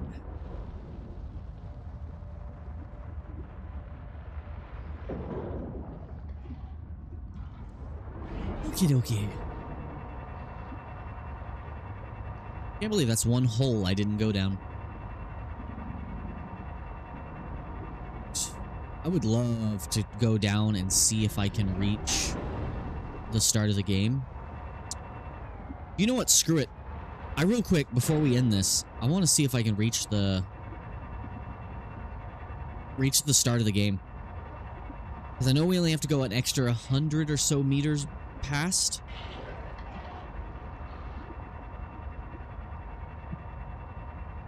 Okie dokie. Can't believe that's one hole I didn't go down. I would love to go down and see if I can reach the start of the game. You know what? Screw it. Real quick, before we end this, I want to see if I can reach the start of the game. Because I know we only have to go an extra 100 or so meters past.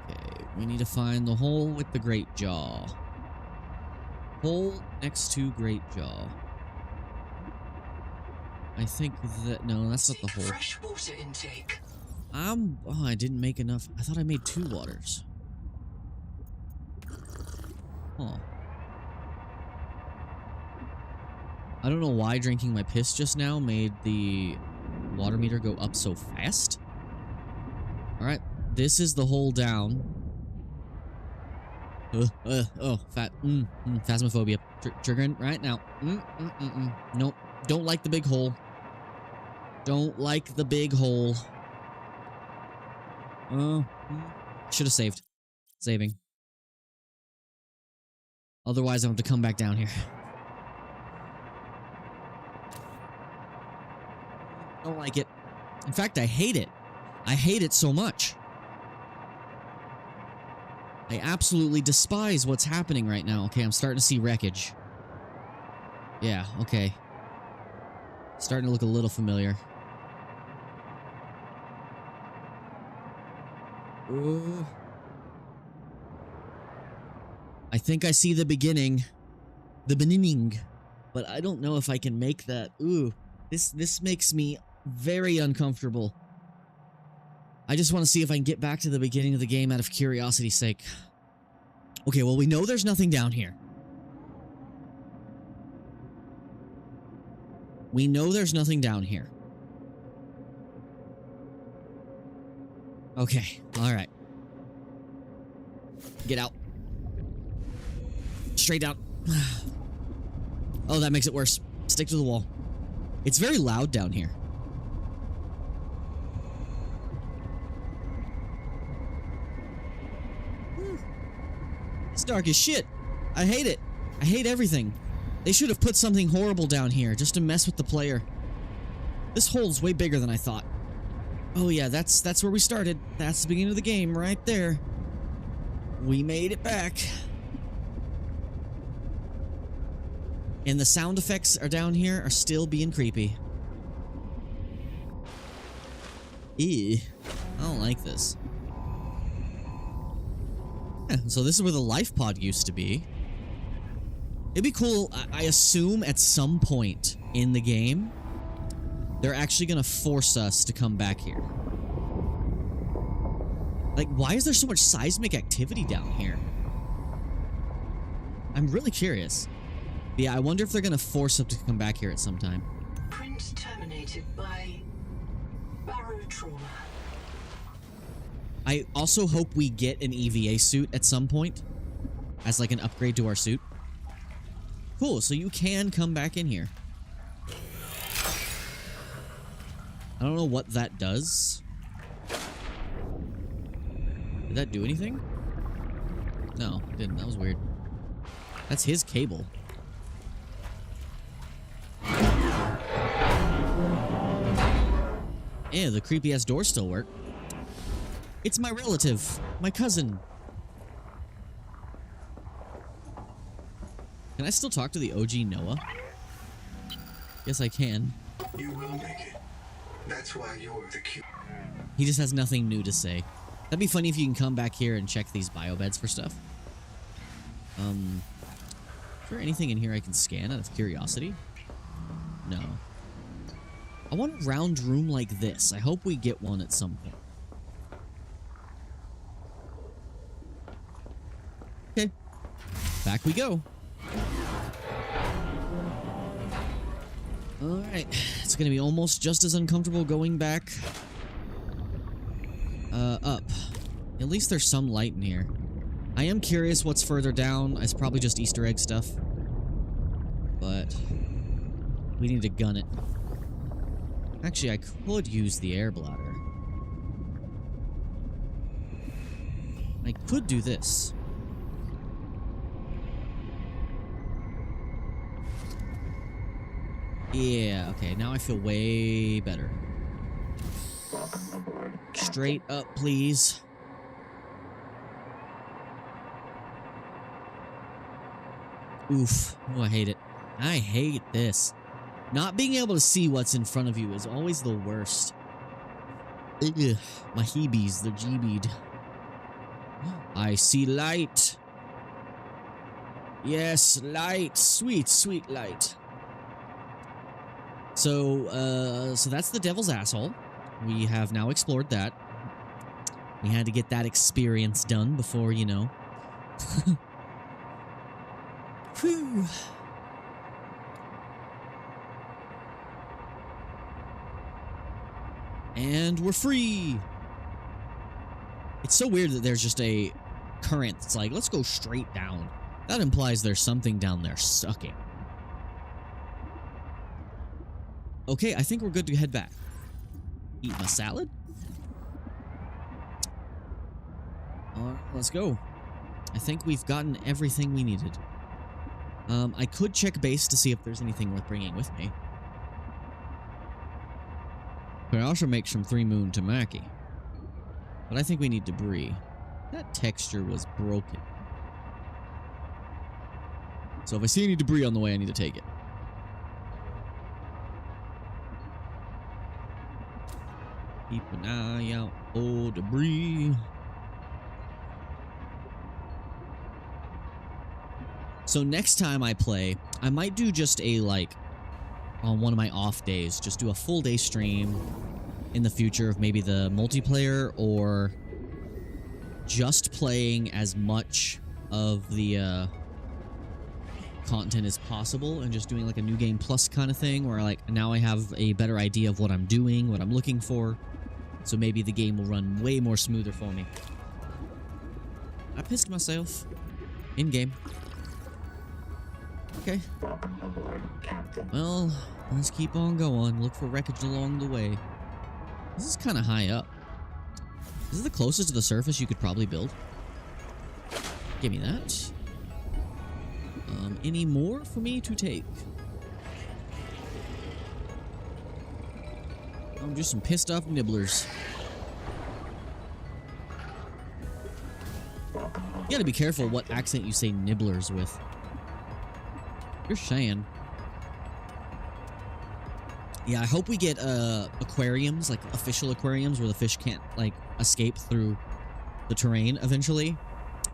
Okay, we need to find the hole with the great jaw. Hole next to great jaw. I think that... No, that's not the hole. Fresh water intake. Oh, I didn't make enough. I thought I made 2 waters. Huh. I don't know why drinking my piss just now made the water meter go up so fast. Alright, this is the hole down. Phasmophobia. Triggering right now. Nope. Don't like the big hole. Don't like the big hole. Oh, should have saved. Saving. Otherwise, I have to come back down here. Don't like it. In fact, I hate it. I hate it so much. I absolutely despise what's happening right now. Okay, I'm starting to see wreckage. Yeah, okay. Starting to look a little familiar. Ooh. I think I see the beginning. The beginning. But I don't know if I can make that. Ooh. This makes me very uncomfortable. I just want to see if I can get back to the beginning of the game out of curiosity's sake. Okay, well, we know there's nothing down here. We know there's nothing down here. Okay, alright. Get out. Straight out. Oh, that makes it worse. Stick to the wall. It's very loud down here. It's dark as shit. I hate it. I hate everything. They should have put something horrible down here just to mess with the player. This hole's way bigger than I thought. Oh yeah, that's where we started. That's the beginning of the game right there. We made it back. And the sound effects are down here are still being creepy. Ew. I don't like this. Yeah, so this is where the life pod used to be. It'd be cool, I assume at some point in the game, they're actually gonna force us to come back here. Like, why is there so much seismic activity down here? I'm really curious. Yeah, I wonder if they're gonna force us to come back here at some time. Print terminated by barotrauma. I also hope we get an EVA suit at some point as like an upgrade to our suit. Cool, so you can come back in here. I don't know what that does. Did that do anything? No, it didn't. That was weird. That's his cable. Yeah, the creepy ass doors still work. It's my relative, my cousin. Can I still talk to the OG Noah? Yes, I can. You will make it. That's why you're the cute. He just has nothing new to say. That'd be funny if you can come back here and check these biobeds for stuff. Is there anything in here I can scan out of curiosity? No. I want a round room like this. I hope we get one at some point. Okay. Back we go. Alright. It's gonna be almost just as uncomfortable going back. Up. At least there's some light in here. I am curious what's further down. It's probably just Easter egg stuff. But we need to gun it. Actually, I could use the air bladder. I could do this. Yeah, okay, now I feel way better. Straight up, please. Oof. Oh, I hate it. I hate this. Not being able to see what's in front of you is always the worst. Ugh, my heebies, they're GB'd. I see light. Yes, light. Sweet, sweet light. So that's the devil's asshole. We have now explored that. We had to get that experience done before, you know. Whew. And we're free! It's so weird that there's just a current that's like, let's go straight down. That implies there's something down there sucking. Okay, I think we're good to head back. Eat my salad? All right, let's go. I think we've gotten everything we needed. I could check base to see if there's anything worth bringing with me. Could also make some 3 moon tamaki. But I think we need debris. That texture was broken. So if I see any debris on the way, I need to take it. Keep an eye out for debris. So next time I play, I might do just a, like, on one of my off days, just do a full day stream in the future of maybe the multiplayer, or just playing as much of the content as possible and just doing like a new game plus kind of thing, where like now I have a better idea of what I'm doing, what I'm looking for, so maybe the game will run way more smoother for me. I pissed myself in game. Okay. Well, let's keep on going. Look for wreckage along the way. This is kind of high up. This is the closest to the surface you could probably build. Give me that. Any more for me to take? I'm just some pissed off nibblers. You gotta be careful what accent you say nibblers with. You're saying. Yeah, I hope we get aquariums, like official aquariums where the fish can't like escape through the terrain eventually.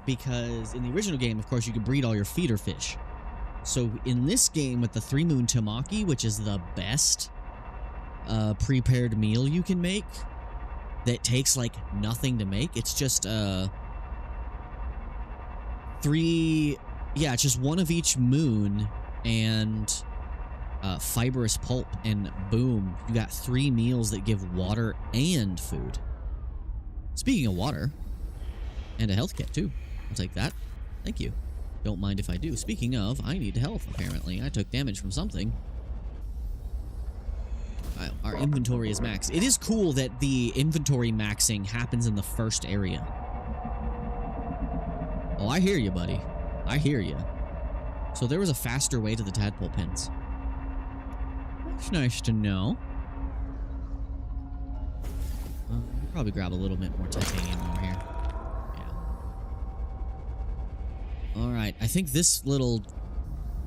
Because in the original game, of course, you could breed all your feeder fish. So in this game with the 3 moon tamaki, which is the best prepared meal you can make, that takes like nothing to make. It's just it's just one of each moon and fibrous pulp, and boom, you got 3 meals that give water and food. Speaking of water, and a health kit too. I'll take that. Thank you. Don't mind if I do. Speaking of, I need health, apparently. I took damage from something. Our inventory is maxed. It is cool that the inventory maxing happens in the first area. Oh, I hear you, buddy. I hear you. So there was a faster way to the tadpole pins. That's nice to know. We'll probably grab a little bit more titanium over here. Alright, I think this little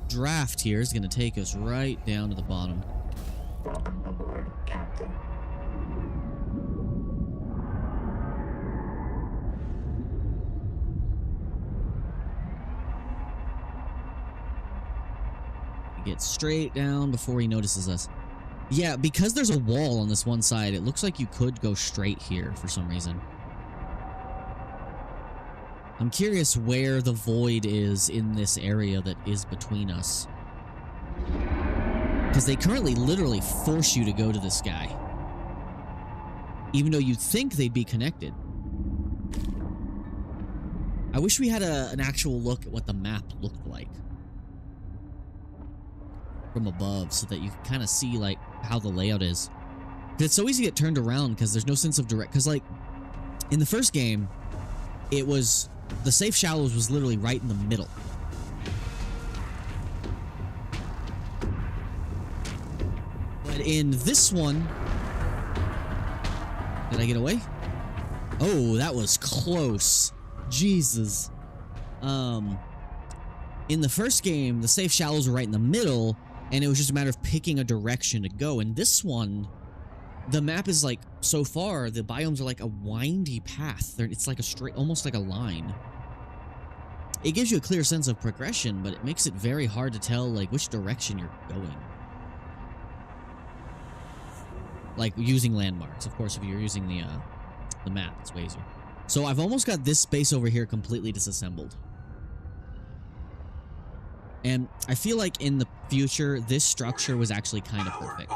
draft here is going to take us right down to the bottom. Get straight down before he notices us. Yeah, because there's a wall on this one side, it looks like you could go straight here for some reason. I'm curious where the void is in this area that is between us. Because they currently literally force you to go to this guy. Even though you'd think they'd be connected. I wish we had an actual look at what the map looked like from above, so that you can kind of see like how the layout is. But it's so easy to get turned around because there's no sense of direct. Because like in the first game, it was... the safe shallows was literally right in the middle. But in this one... did I get away? Oh, that was close. Jesus. In the first game, the safe shallows were right in the middle, and it was just a matter of picking a direction to go. In this one, the map is like, so far, the biomes are like a windy path. It's like a straight, almost like a line. It gives you a clear sense of progression, but it makes it very hard to tell, like, which direction you're going. Like, using landmarks. Of course, if you're using the map, it's way easier. So I've almost got this space over here completely disassembled. And I feel like in the future, this structure was actually kind of perfect.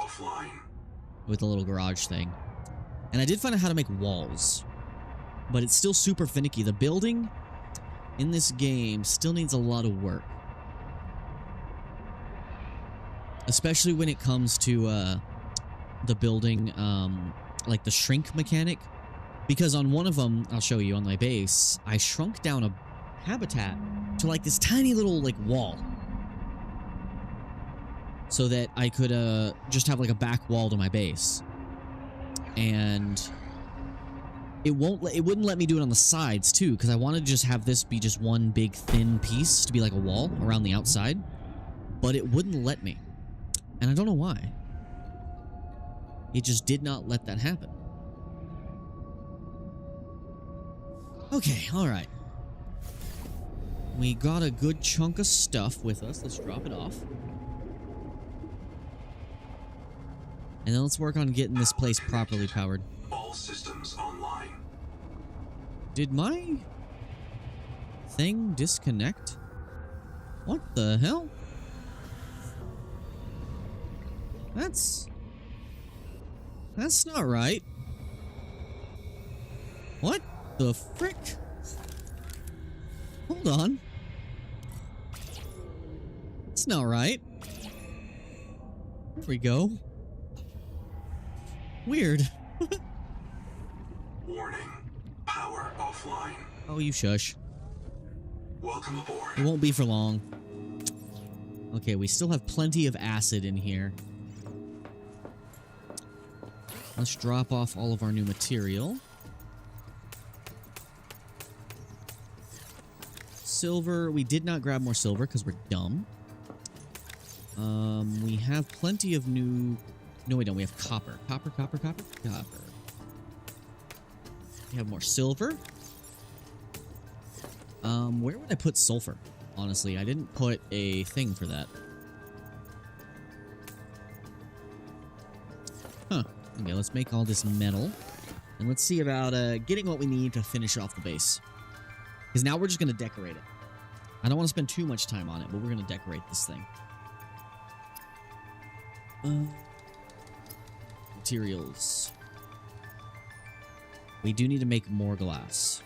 With the little garage thing. And I did find out how to make walls. But it's still super finicky. The building in this game still needs a lot of work. Especially when it comes to the building, like the shrink mechanic. Because on one of them, I'll show you on my base, I shrunk down a habitat to like this tiny little like wall. So that I could just have like a back wall to my base. And it wouldn't let me do it on the sides too, because I wanted to just have this be just one big thin piece to be like a wall around the outside. But it wouldn't let me. And I don't know why. It just did not let that happen. Okay, alright. We got a good chunk of stuff with us. Let's drop it off. And then let's work on getting this place properly powered. All systems online. Did my thing disconnect? What the hell? That's not right. What the frick? Hold on. That's not right. There we go. Weird. Warning. Power offline. Oh, you shush. Welcome aboard. It won't be for long. Okay, we still have plenty of acid in here. Let's drop off all of our new material. Silver. We did not grab more silver because we're dumb. We have plenty of new... No, we don't. We have copper. Copper. We have more silver. Where would I put sulfur? Honestly, I didn't put a thing for that. Huh. Okay, let's make all this metal. And let's see about getting what we need to finish off the base. Because now we're just going to decorate it. I don't want to spend too much time on it, but we're going to decorate this thing. Materials. We do need to make more glass.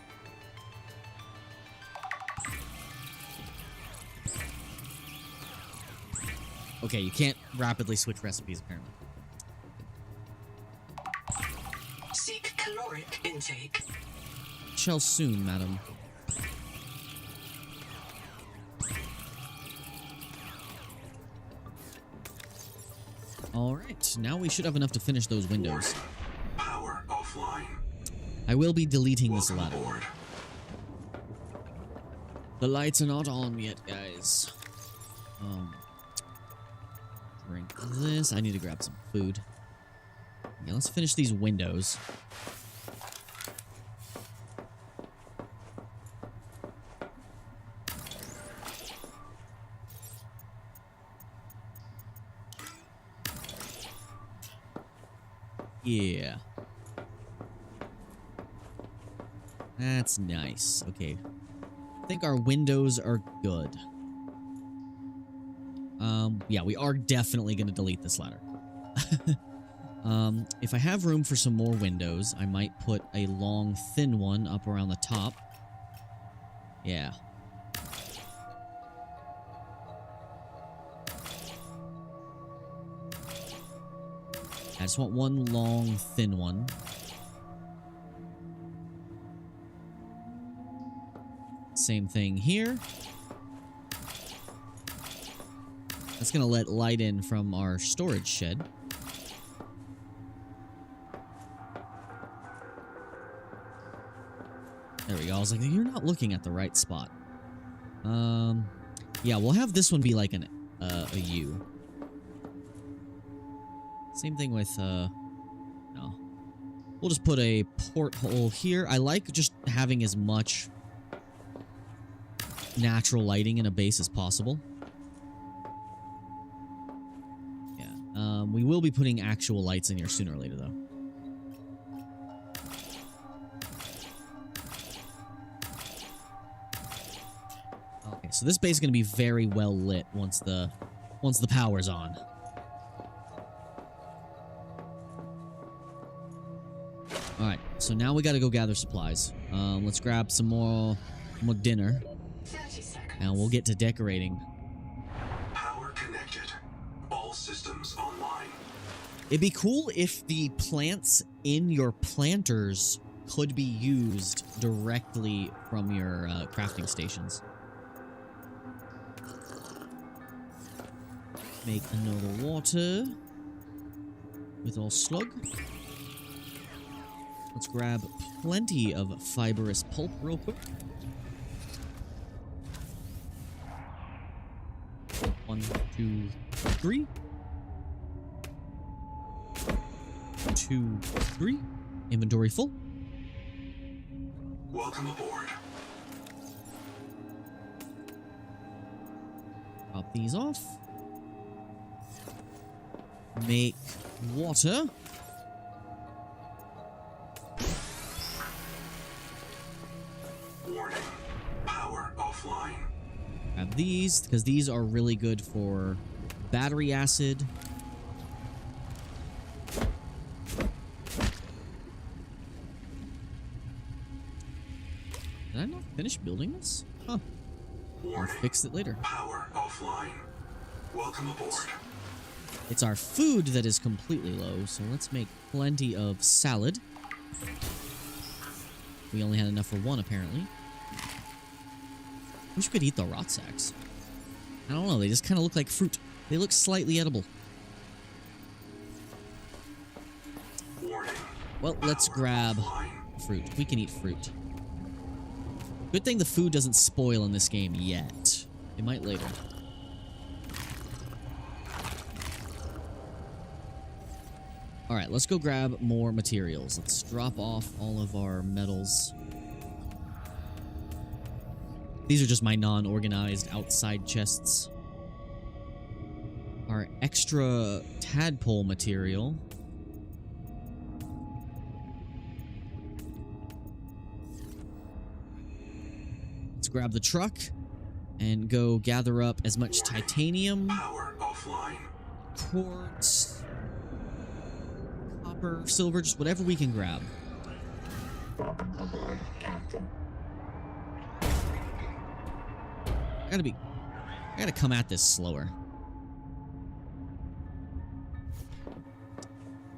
Okay, you can't rapidly switch recipes, apparently. Seek caloric intake. Shall soon, madam. Alright, now we should have enough to finish those windows. Power offline. I will be deleting this Welcome ladder. aboard. The lights are not on yet, guys. Drink this. I need to grab some food. Okay, let's finish these windows. Yeah. That's nice. Okay. I think our windows are good. Yeah, we are definitely going to delete this ladder. If I have room for some more windows, I might put a long, thin one up around the top. Yeah. I just want one long, thin one. Same thing here. That's gonna let light in from our storage shed. There we go. I was like, you're not looking at the right spot. Yeah, we'll have this one be like a U. Same thing with, no. We'll just put a porthole here. I like just having as much natural lighting in a base as possible. Yeah. We will be putting actual lights in here sooner or later, though. Okay, so this base is going to be very well lit once the power's on. Alright, so now we gotta go gather supplies. Let's grab some more dinner. 30 seconds. And we'll get to decorating. Power connected. All systems online. It'd be cool if the plants in your planters could be used directly from your crafting stations. Make another water with our slug. Let's grab plenty of fibrous pulp real quick. 1, 2, 3. 2, 3. Inventory full. Welcome aboard. Pop these off. Make water. Warning. Power offline. Grab these, because these are really good for battery acid. Did I not finish building this? Huh. I'll Warning. fix it later. Power offline. Welcome aboard. It's our food that is completely low, so let's make plenty of salad. We only had enough for one, apparently. Wish we could eat the rot sacks. I don't know, they just kind of look like fruit. They look slightly edible. Warning. Well, let's grab fruit. We can eat fruit. Good thing the food doesn't spoil in this game yet. It might later. Alright, let's go grab more materials. Let's drop off all of our metals. These are just my non-organized outside chests. Our extra tadpole material. Let's grab the truck and go gather up as much titanium, Power offline. quartz, copper, silver, just whatever we can grab. I gotta come at this slower.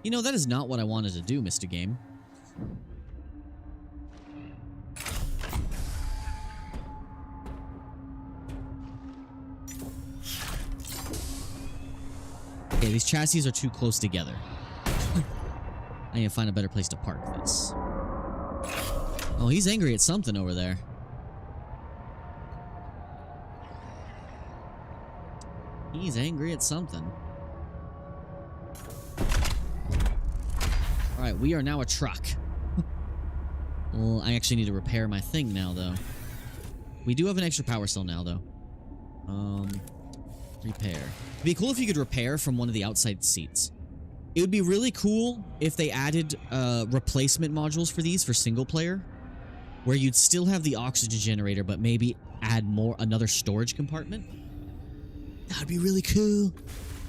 You know, that is not what I wanted to do, Mr. Game. Okay, these chassis are too close together. I need to find a better place to park this. Oh, he's angry at something over there. He's angry at something. Alright, we are now a truck. Well, I actually need to repair my thing now, though. We do have an extra power cell now, though. Repair. It'd be cool if you could repair from one of the outside seats. It would be really cool if they added replacement modules for these for single player, where you'd still have the oxygen generator, but maybe add another storage compartment. That'd be really cool.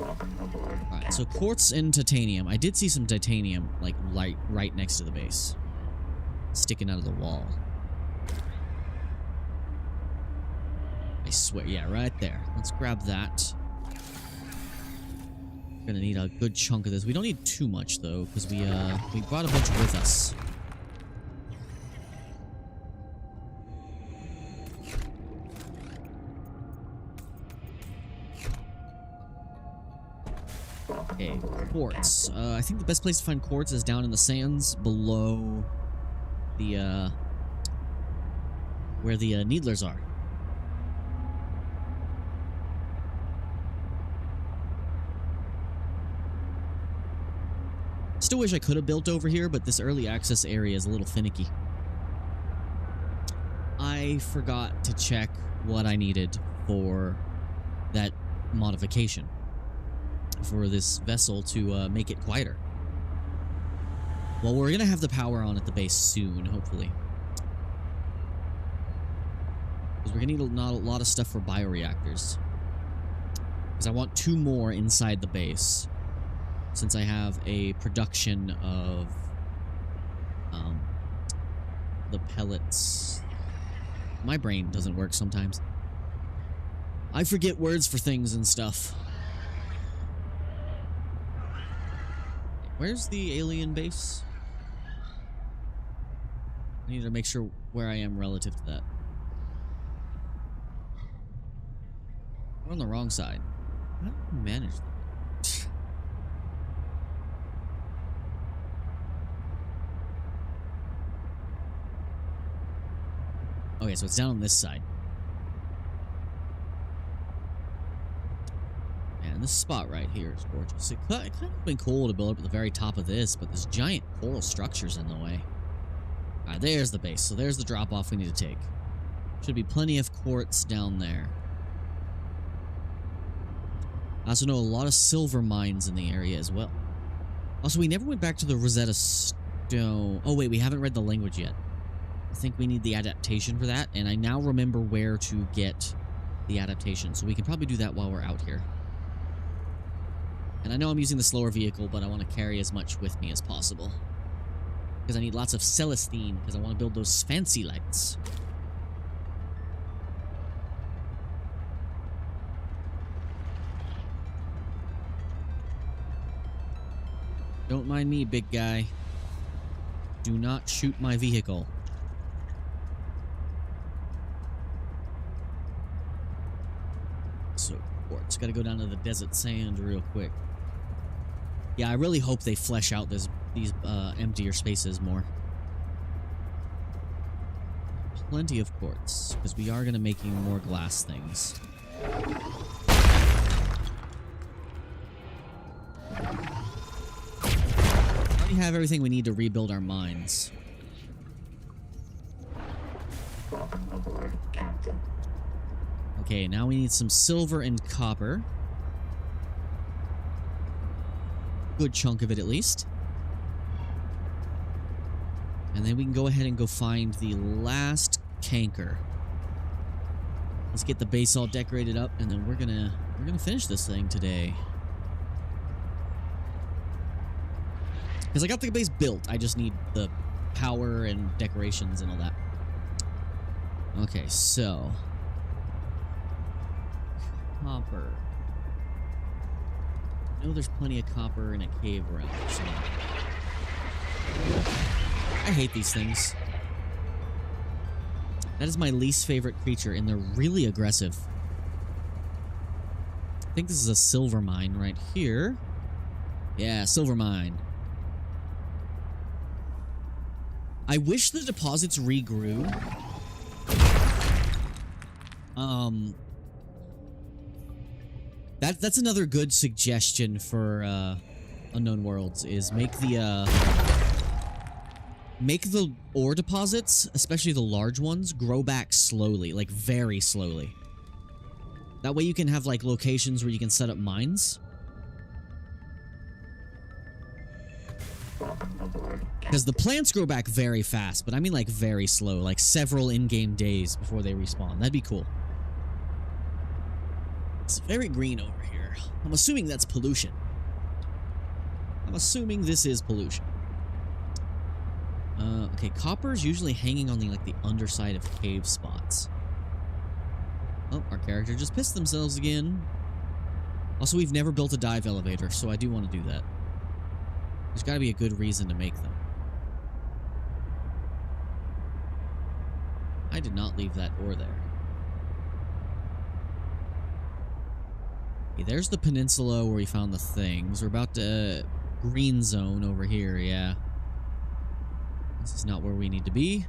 Alright, so quartz and titanium. I did see some titanium, like, right next to the base. Sticking out of the wall. I swear, yeah, right there. Let's grab that. We're gonna need a good chunk of this. We don't need too much, though, because we brought a bunch with us. Okay, quartz. I think the best place to find quartz is down in the sands below the, where the needlers are. Still wish I could have built over here, but this early access area is a little finicky. I forgot to check what I needed for that modification. For this vessel to make it quieter. Well, we're gonna have the power on at the base soon, hopefully. Because we're gonna need a lot of stuff for bioreactors. Because I want 2 more inside the base. Since I have a production of the pellets. My brain doesn't work sometimes. I forget words for things and stuff. Where's the alien base? I need to make sure where I am relative to that. We're on the wrong side. How do we manage that? Okay, so it's down on this side. Man, this spot right here is gorgeous. It kind of would have been cool to build up at the very top of this, but this giant coral structure's in the way. Alright, there's the base. So there's the drop-off we need to take. Should be plenty of quartz down there. I also know a lot of silver mines in the area as well. Also, we never went back to the Rosetta Stone. Oh, wait, we haven't read the language yet. I think we need the adaptation for that, and I now remember where to get the adaptation, so we can probably do that while we're out here. And I know I'm using the slower vehicle, but I want to carry as much with me as possible. Because I need lots of Celestine, because I want to build those fancy lights. Don't mind me, big guy. Do not shoot my vehicle. So, quartz. Gotta go down to the desert sand real quick. Yeah, I really hope they flesh out these emptier spaces more. Plenty of quartz, because we are gonna making more glass things. We have everything we need to rebuild our mines. Welcome aboard, Captain. Okay, now we need some silver and copper. Good chunk of it, at least. And then we can go ahead and go find the last canker. Let's get the base all decorated up, and then we're gonna finish this thing today. Because I got the base built, I just need the power and decorations and all that. Okay, so copper. I know there's plenty of copper in a cave around here somewhere. I hate these things. That is my least favorite creature, and they're really aggressive. I think this is a silver mine right here. Yeah, silver mine. I wish the deposits regrew. That's another good suggestion for Unknown Worlds is make the ore deposits, especially the large ones, grow back slowly, like very slowly. That way you can have like locations where you can set up mines. Because the plants grow back very fast, but I mean like very slow, like several in-game days before they respawn. That'd be cool. It's very green over here. I'm assuming that's pollution. I'm assuming this is pollution. Okay, copper's usually hanging on the underside of cave spots. Oh, our character just pissed themselves again. Also, we've never built a dive elevator, so I do want to do that. There's got to be a good reason to make them. I did not leave that ore there. Okay, there's the peninsula where we found the things. We're about to green zone over here, yeah. This is not where we need to be.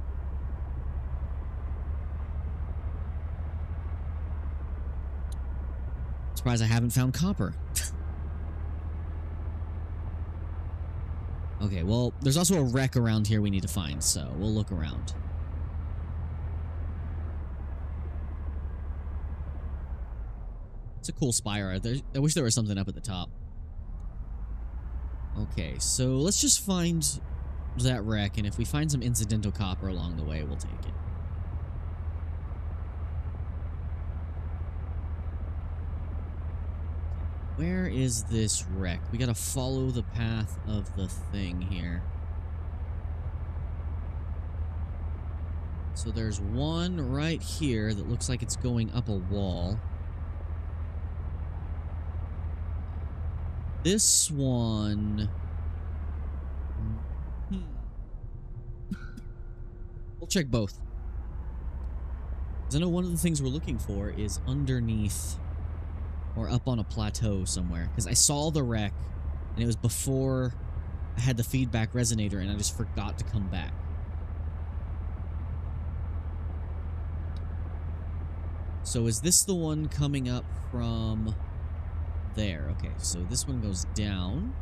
Surprised I haven't found copper. Okay, well, there's also a wreck around here we need to find, so we'll look around. It's a cool spire. I wish there was something up at the top. Okay, so let's just find that wreck, and if we find some incidental copper along the way, we'll take it. Where is this wreck? We gotta follow the path of the thing here. So there's one right here that looks like it's going up a wall. This one... We'll check both. Because I know one of the things we're looking for is underneath or up on a plateau somewhere. Because I saw the wreck, and it was before I had the feedback resonator, and I just forgot to come back. So is this the one coming up from there? Okay, so this one goes down.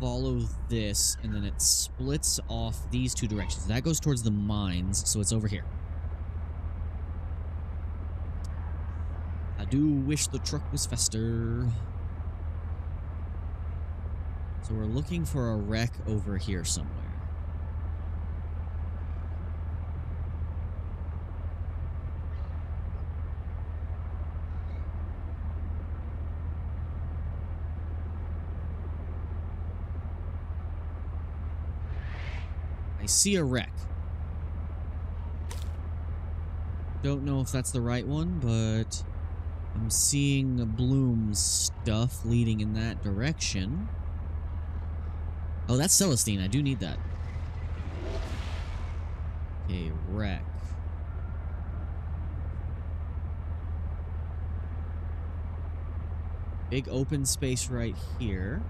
Follow this, and then it splits off these two directions. That goes towards the mines, so it's over here. I do wish the truck was faster. So we're looking for a wreck over here somewhere. I see a wreck. Don't know if that's the right one, but I'm seeing Bloom's stuff leading in that direction. Oh, that's Celestine. I do need that. Okay, wreck. Big open space right here.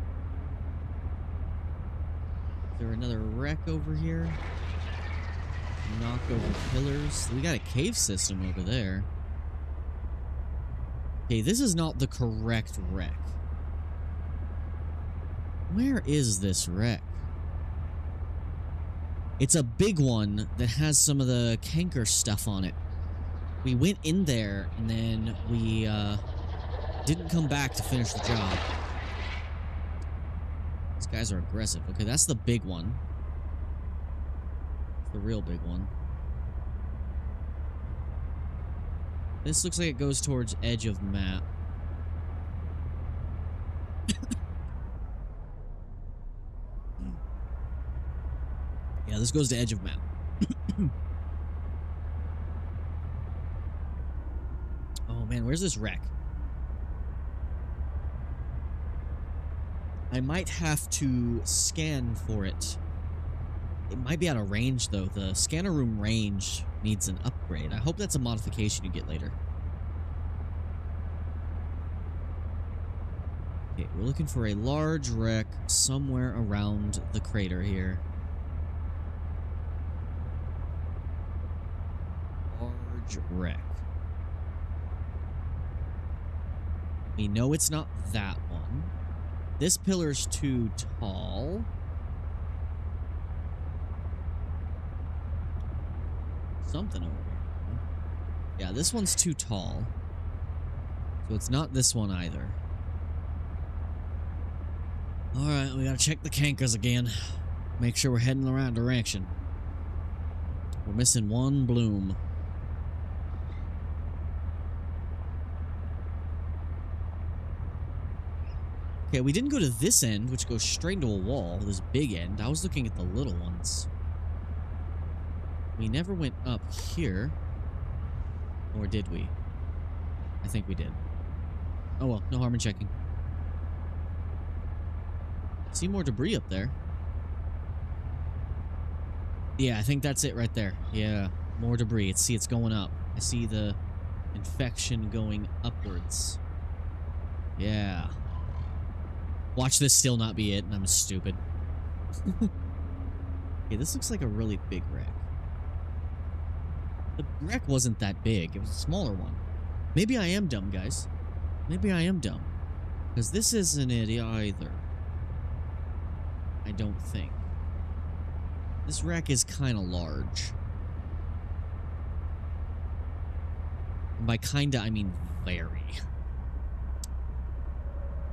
Is there another wreck over here? Knocked over pillars. We got a cave system over there. Okay, this is not the correct wreck. Where is this wreck? It's a big one that has some of the canker stuff on it. We went in there, and then we didn't come back to finish the job. These guys are aggressive. Okay, that's the big one. It's the real big one. This looks like it goes towards edge of map. Yeah, this goes to edge of map. Oh man, where's this wreck? I might have to scan for it. It might be out of range, though. The scanner room range needs an upgrade. I hope that's a modification you get later. Okay, we're looking for a large wreck somewhere around the crater here. Large wreck. We know it's not that one. This pillar's too tall. Something over here. Yeah, this one's too tall. So it's not this one either. Alright, we gotta check the cankers again. Make sure we're heading in the right direction. We're missing one bloom. Okay, we didn't go to this end, which goes straight into a wall, this big end. I was looking at the little ones. We never went up here. Or did we? I think we did. Oh well, no harm in checking. See more debris up there. Yeah, I think that's it right there. Yeah, more debris. See, it's going up. I see the infection going upwards. Yeah. Watch this still not be it, and I'm stupid. Okay, this looks like a really big wreck. The wreck wasn't that big. It was a smaller one. Maybe I am dumb, guys. Maybe I am dumb. Because this isn't it either. I don't think. This wreck is kind of large. And by kinda, I mean very.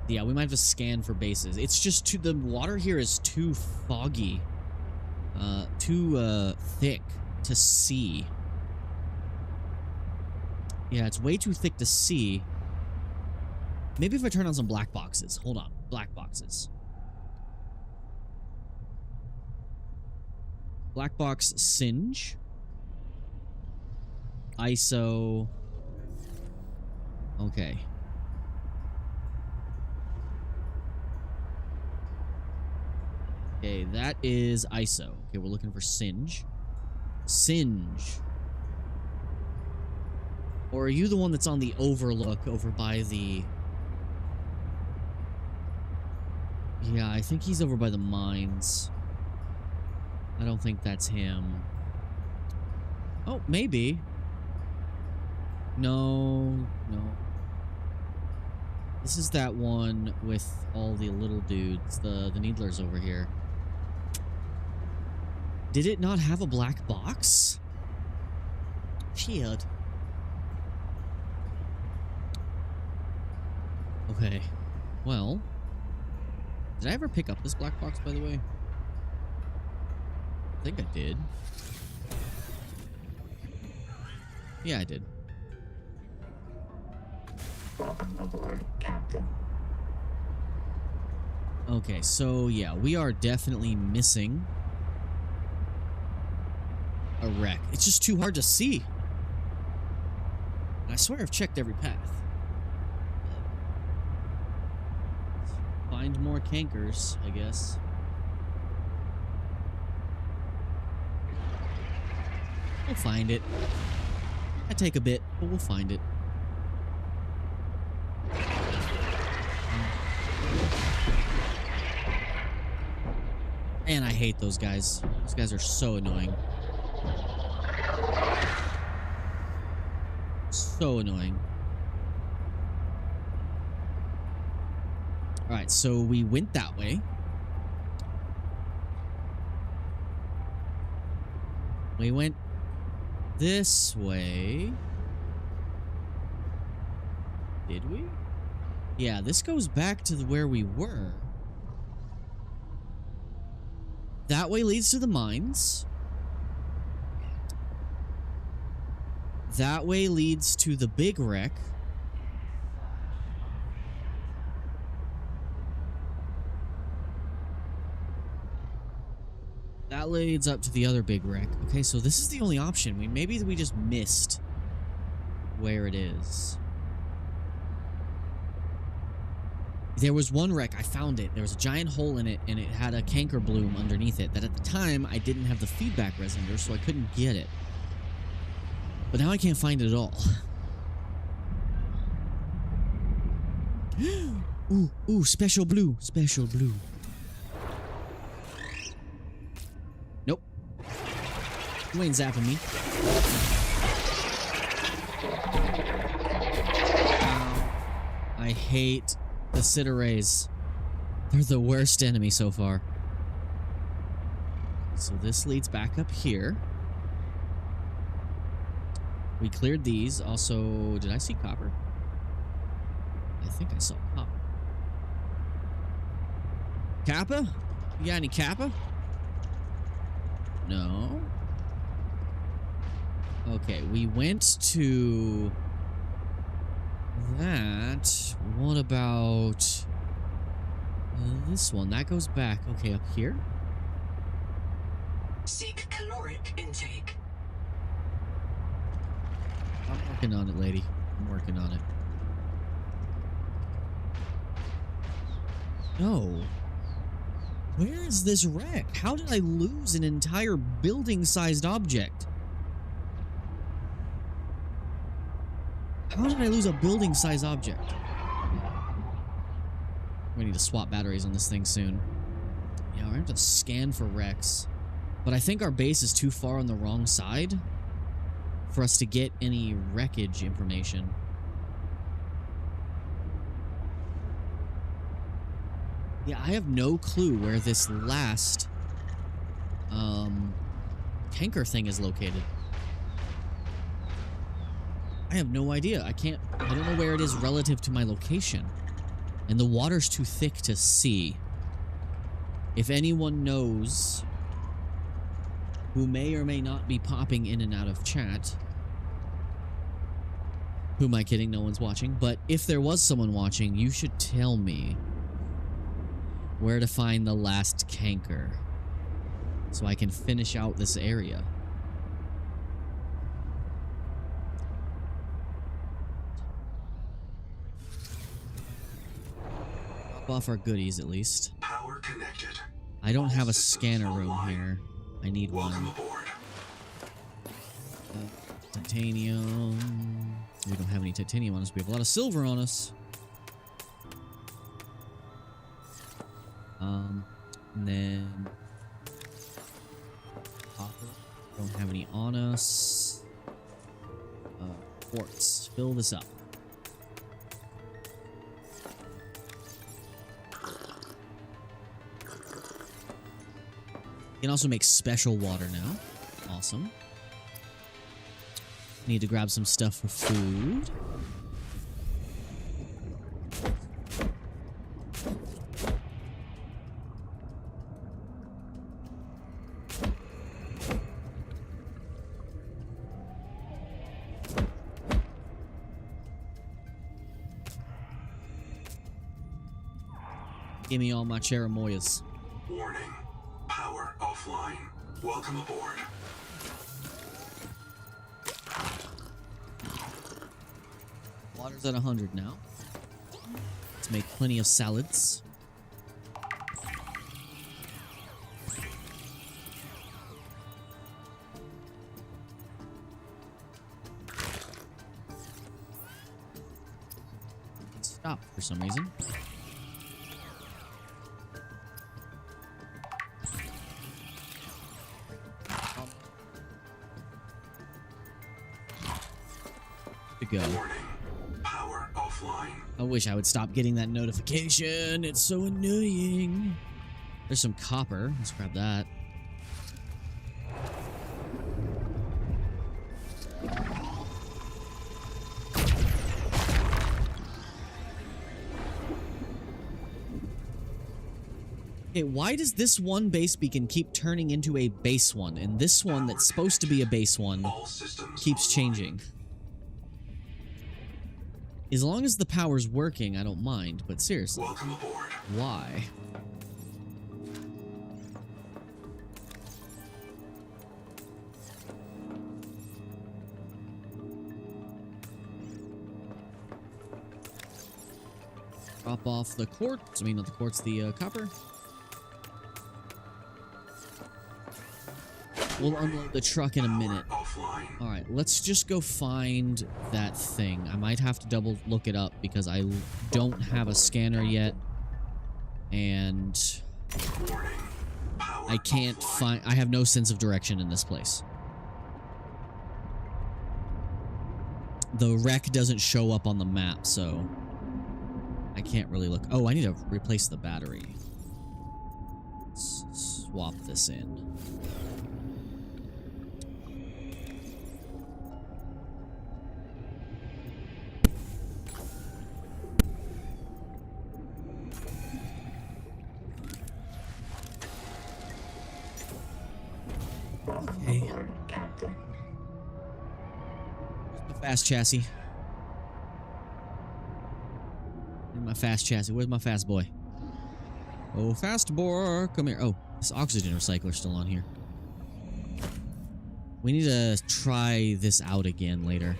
Yeah, we might have to scan for bases. It's just too... The water here is too foggy. Too thick to see. Yeah, it's way too thick to see. Maybe if I turn on some black boxes. Hold on. Black boxes. Black box singe. ISO. Okay. Okay, that is ISO. Okay, we're looking for singe. Singe. Or are you the one that's on the overlook over by the... Yeah, I think he's over by the mines. I don't think that's him. Oh, maybe. No. This is that one with all the little dudes, the needlers over here. Did it not have a black box? Shit. Okay. Well, did I ever pick up this black box, by the way? I think I did. Yeah, I did. Welcome aboard, Captain. Okay, so yeah, we are definitely missing a wreck. It's just too hard to see. And I swear I've checked every path. Find more cankers, I guess. We'll find it. Might take a bit, but we'll find it. Man, I hate those guys. Those guys are so annoying. So annoying. Alright, so we went that way. We went this way. Did we? Yeah, this goes back to where we were. That way leads to the mines. That way leads to the big wreck. That leads up to the other big wreck. Okay, so this is the only option. Maybe we just missed where it is. There was one wreck. I found it. There was a giant hole in it, and it had a canker bloom underneath it that at the time I didn't have the feedback resonator, so I couldn't get it. But now I can't find it at all. Ooh, special blue. Special blue. Nope. You ain't zapping me. I hate the Citarays. They're the worst enemy so far. So this leads back up here. We cleared these. Also, did I see copper? I think I saw copper. Kappa? You got any Kappa? No. Okay, we went to that. What about this one? That goes back. Okay, up here. Seek caloric intake. I'm working on it, lady. I'm working on it. No. Where is this wreck? How did I lose an entire building-sized object? How did I lose a building-sized object? We need to swap batteries on this thing soon. Yeah, we're gonna have to scan for wrecks. But I think our base is too far on the wrong side for us to get any wreckage information. Yeah, I have no clue where this last tanker thing is located. I have no idea. I don't know where it is relative to my location. And the water's too thick to see. If anyone knows who may or may not be popping in and out of chat. Who am I kidding? No one's watching. But if there was someone watching, you should tell me where to find the last canker so I can finish out this area. Drop off our goodies at least. Power connected. I don't have a Systems scanner room online. here. I need Welcome one. aboard. Titanium. We don't have any titanium on us. We have a lot of silver on us. And then copper. Don't have any on us. Quartz. Fill this up. You can also make special water now. Awesome. Need to grab some stuff for food. Give me all my cherimoyas. Warning. Power offline. Welcome aboard. Water's at 100 now. Let's make plenty of salads. Stop for some reason. Go. Warning. Power offline. I wish I would stop getting that notification. It's so annoying. There's some copper. Let's grab that. Okay, why does this one base beacon keep turning into a base one, and this one that's supposed to be a base one keeps changing? As long as the power's working, I don't mind, but seriously. Welcome aboard. Why? Drop off the quartz. I mean, not the quartz, the copper. We'll unload the truck in a minute. Alright, let's just go find that thing. I might have to double look it up because I don't have a scanner yet. And I can't find... I have no sense of direction in this place. The wreck doesn't show up on the map, so I can't really look. Oh, I need to replace the battery. Let's swap this in. Okay. Where's my fast chassis? Where's my fast chassis? Where's my fast boy? Oh, fast boy, come here. Oh, this oxygen recycler's still on here. We need to try this out again later.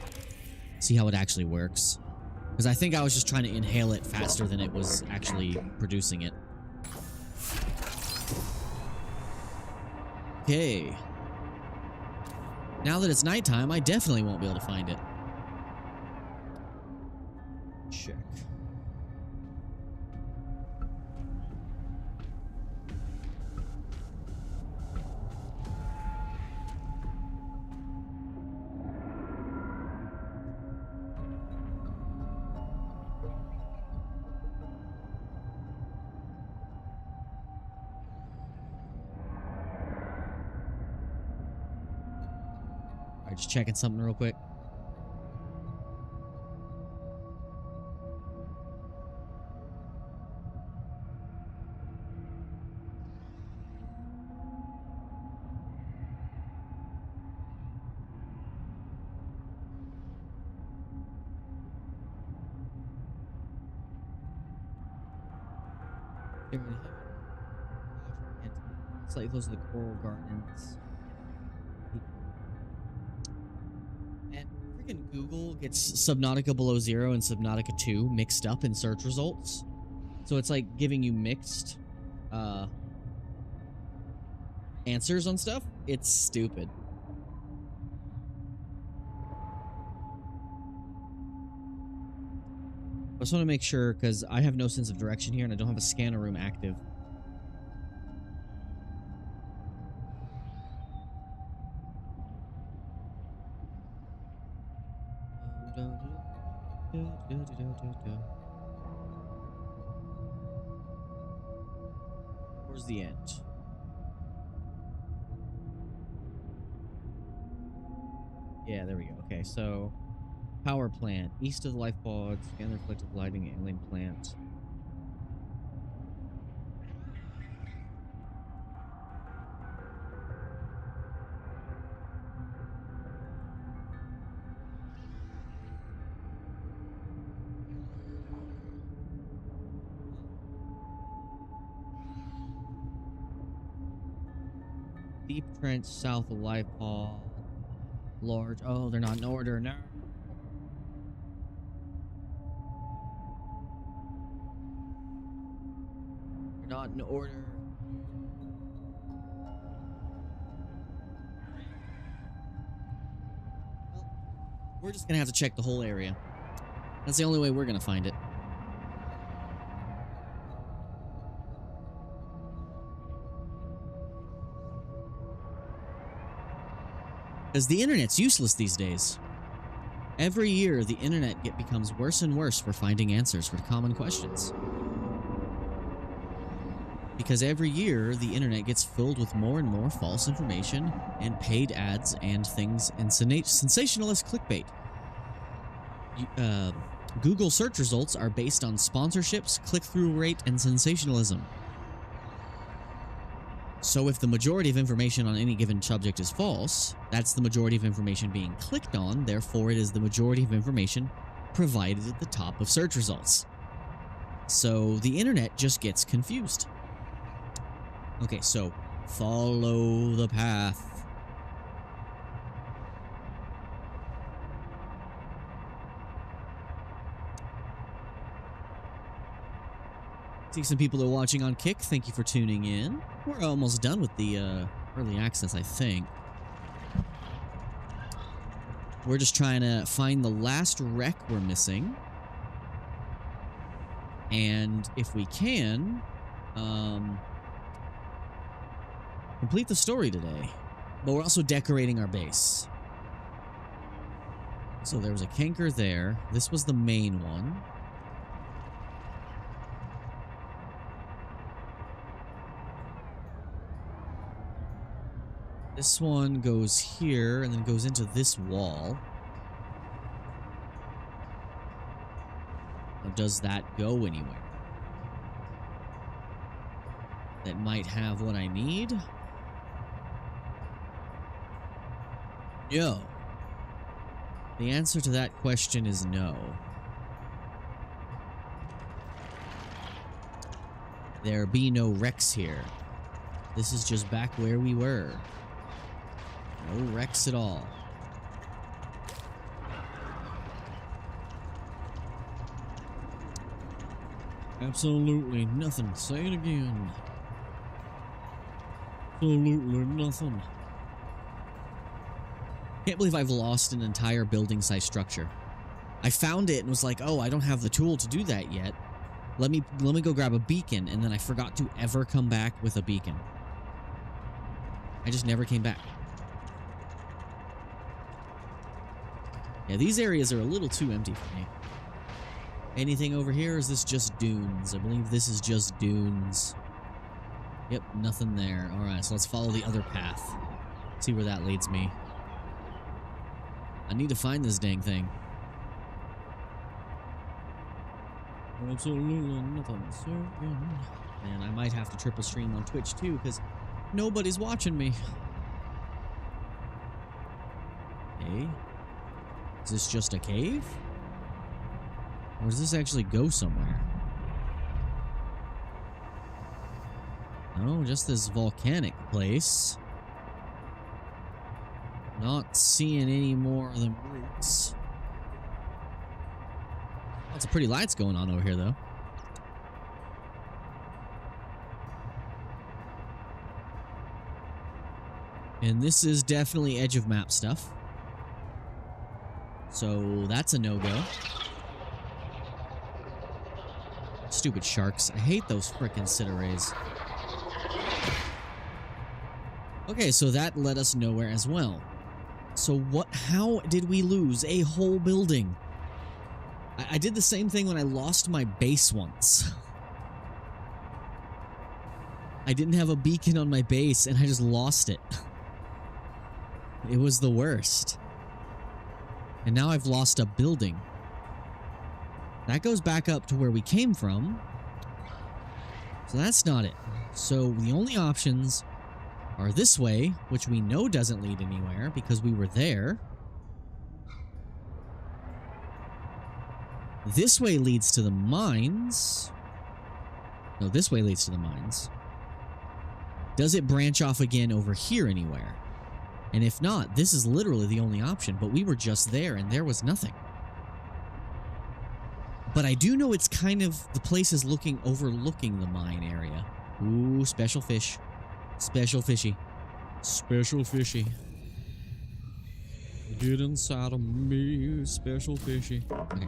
See how it actually works. Because I think I was just trying to inhale it faster than it was actually producing it. Okay. Now that it's nighttime, I definitely won't be able to find it. Check. Alright, just checking something real quick. Slightly close to the coral gardens. And freaking Google gets Subnautica Below Zero and Subnautica 2 mixed up in search results. So it's like giving you mixed answers on stuff. It's stupid. just want to make sure, because I have no sense of direction here, and I don't have a scanner room active. Where's the end? Yeah, there we go. Okay, so power plant east of the life pods, scan the reflective lighting alien plant. Deep trench south of life pod. Large. Oh, they're not in order. No. They're not in order. Well, we're just gonna have to check the whole area. That's the only way we're gonna find it. Because the internet's useless these days. Every year, the internet becomes worse and worse for finding answers for common questions. Because every year, the internet gets filled with more and more false information and paid ads and things and sensationalist clickbait. Google search results are based on sponsorships, click-through rate, and sensationalism. So if the majority of information on any given subject is false, that's the majority of information being clicked on, therefore it is the majority of information provided at the top of search results. So the internet just gets confused. Okay, so follow the path. See some people are watching on Kick. Thank you for tuning in. We're almost done with the early access, I think. We're just trying to find the last wreck we're missing. And if we can, complete the story today. But we're also decorating our base. So there was a canker there. This was the main one. This one goes here and then goes into this wall. Now, does that go anywhere? That might have what I need? No. The answer to that question is no. There be no wrecks here. This is just back where we were. No wrecks at all. Absolutely nothing. Say it again. Absolutely nothing. Can't believe I've lost an entire building-sized structure. I found it and was like, oh, I don't have the tool to do that yet. Let me go grab a beacon, and then I forgot to ever come back with a beacon. I just never came back. Yeah, these areas are a little too empty for me. Anything over here, or is this just dunes? I believe this is just dunes. Yep, nothing there. Alright, so let's follow the other path. See where that leads me. I need to find this dang thing. Absolutely nothing. Man, I might have to triple stream on Twitch too, because nobody's watching me. Okay. Is this just a cave? Or does this actually go somewhere? No, just this volcanic place. Not seeing any more of the roots. Lots of pretty lights going on over here, though. And this is definitely edge of map stuff. So that's a no-go. Stupid sharks. I hate those frickin' Citarays. Okay, so that led us nowhere as well. So how did we lose a whole building? I did the same thing when I lost my base once. I didn't have a beacon on my base and I just lost it. It was the worst. And now I've lost a building. That goes back up to where we came from. So that's not it. So the only options are this way, which we know doesn't lead anywhere because we were there. This way leads to the mines. No, this way leads to the mines. Does it branch off again over here anywhere? And if not, this is literally the only option, but we were just there and there was nothing. But I do know it's kind of, the place is overlooking the mine area. Ooh, special fish. Special fishy. Special fishy. Get inside of me, special fishy. Okay.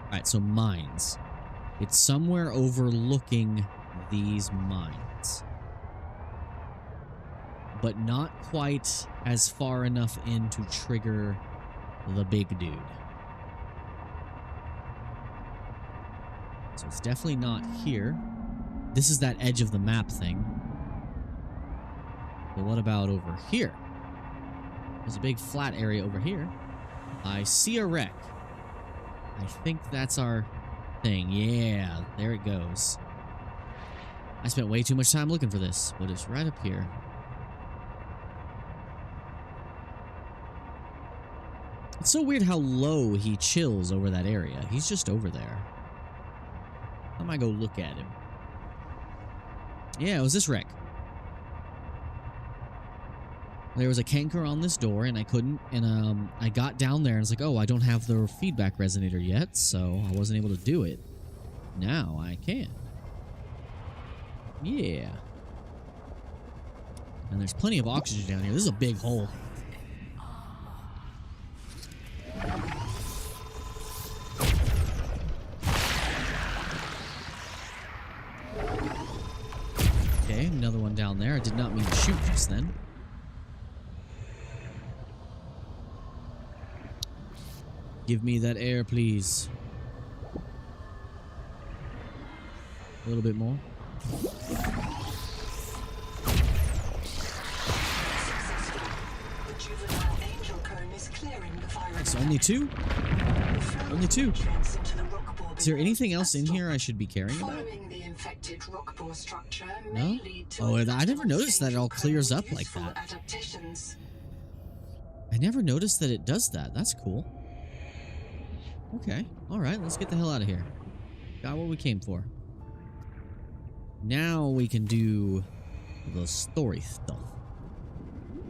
Alright, so mines. It's somewhere overlooking these mines. But not quite as far enough in to trigger the big dude. So it's definitely not here. This is that edge of the map thing. But what about over here? There's a big flat area over here. I see a wreck. I think that's our thing. Yeah, there it goes. I spent way too much time looking for this, but it's right up here. It's so weird how low he chills over that area. He's just over there. I might go look at him. Yeah, it was this wreck. There was a canker on this door, and I couldn't, and I got down there, and it's like, oh, I don't have the feedback resonator yet, so I wasn't able to do it. Now I can. Yeah. And there's plenty of oxygen down here. This is a big hole. Okay, another one down there. I did not mean to shoot just then. Give me that air, please. A little bit more. It's only two? Only two. Is there anything else in here I should be caring about? No? Oh, I never noticed that it all clears up like that. I never noticed that it does that. That's cool. Okay. Alright, let's get the hell out of here. Got what we came for. Now we can do the story stuff.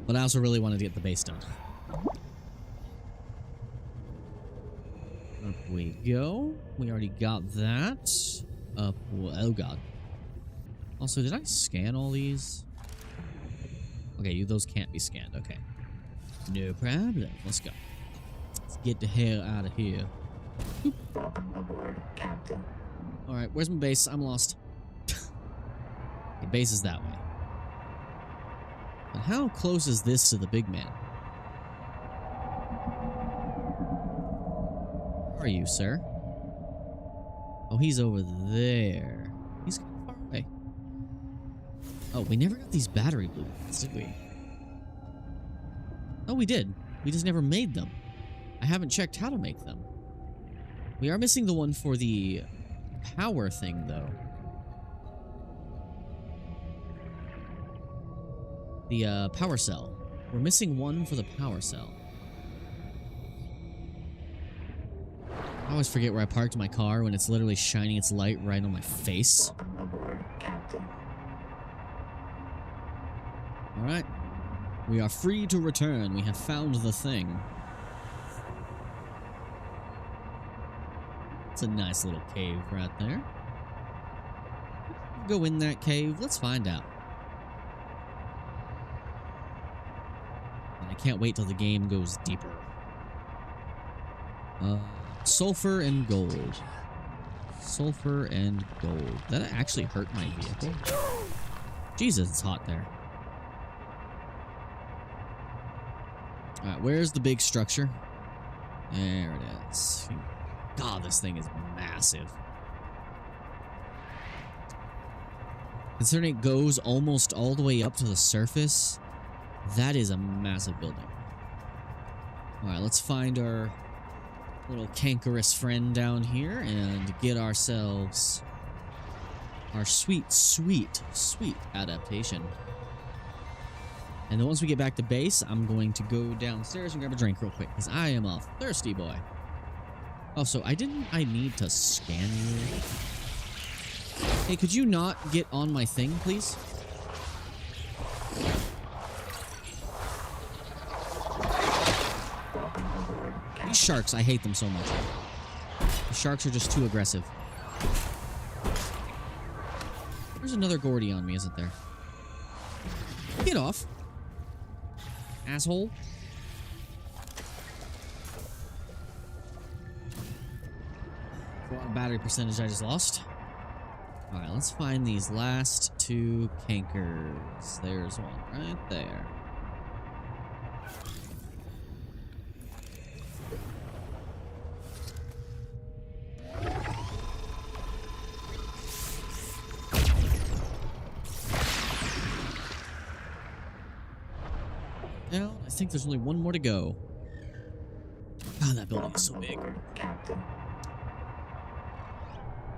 But I also really wanted to get the base done. Up we go. We already got that. Up. Oh, God. Also, did I scan all these? Okay, those can't be scanned. Okay. No problem. Let's go. Let's get the hell out of here. Alright, where's my base? I'm lost. The base is that way. But how close is this to the big man? Where are you, sir? Oh, he's over there. He's kind of far away. Oh, we never got these battery blueprints, did we? Oh, we did. We just never made them. I haven't checked how to make them. We are missing the one for the power thing, though. The power cell. We're missing one for the power cell. I always forget where I parked my car when it's literally shining its light right on my face. Alright. We are free to return. We have found the thing. It's a nice little cave right there. Go in that cave. Let's find out. I can't wait till the game goes deeper. Sulfur and gold. Sulfur and gold. That actually hurt my vehicle. Jesus, it's hot there. Alright, where's the big structure? There it is. God, this thing is massive. Considering it goes almost all the way up to the surface, that is a massive building. Alright, let's find our little cankerous friend down here and get ourselves our sweet, sweet, sweet adaptation. And then once we get back to base, I'm going to go downstairs and grab a drink real quick, because I am a thirsty boy. Oh, so I need to scan you. Hey, could you not get on my thing, please? These sharks, I hate them so much. The sharks are just too aggressive. There's another Gordy on me, isn't there? Get off. Asshole. What battery percentage I just lost. Alright, let's find these last two cankers. There's one right there. Now, I think there's only one more to go. God, that building is so big.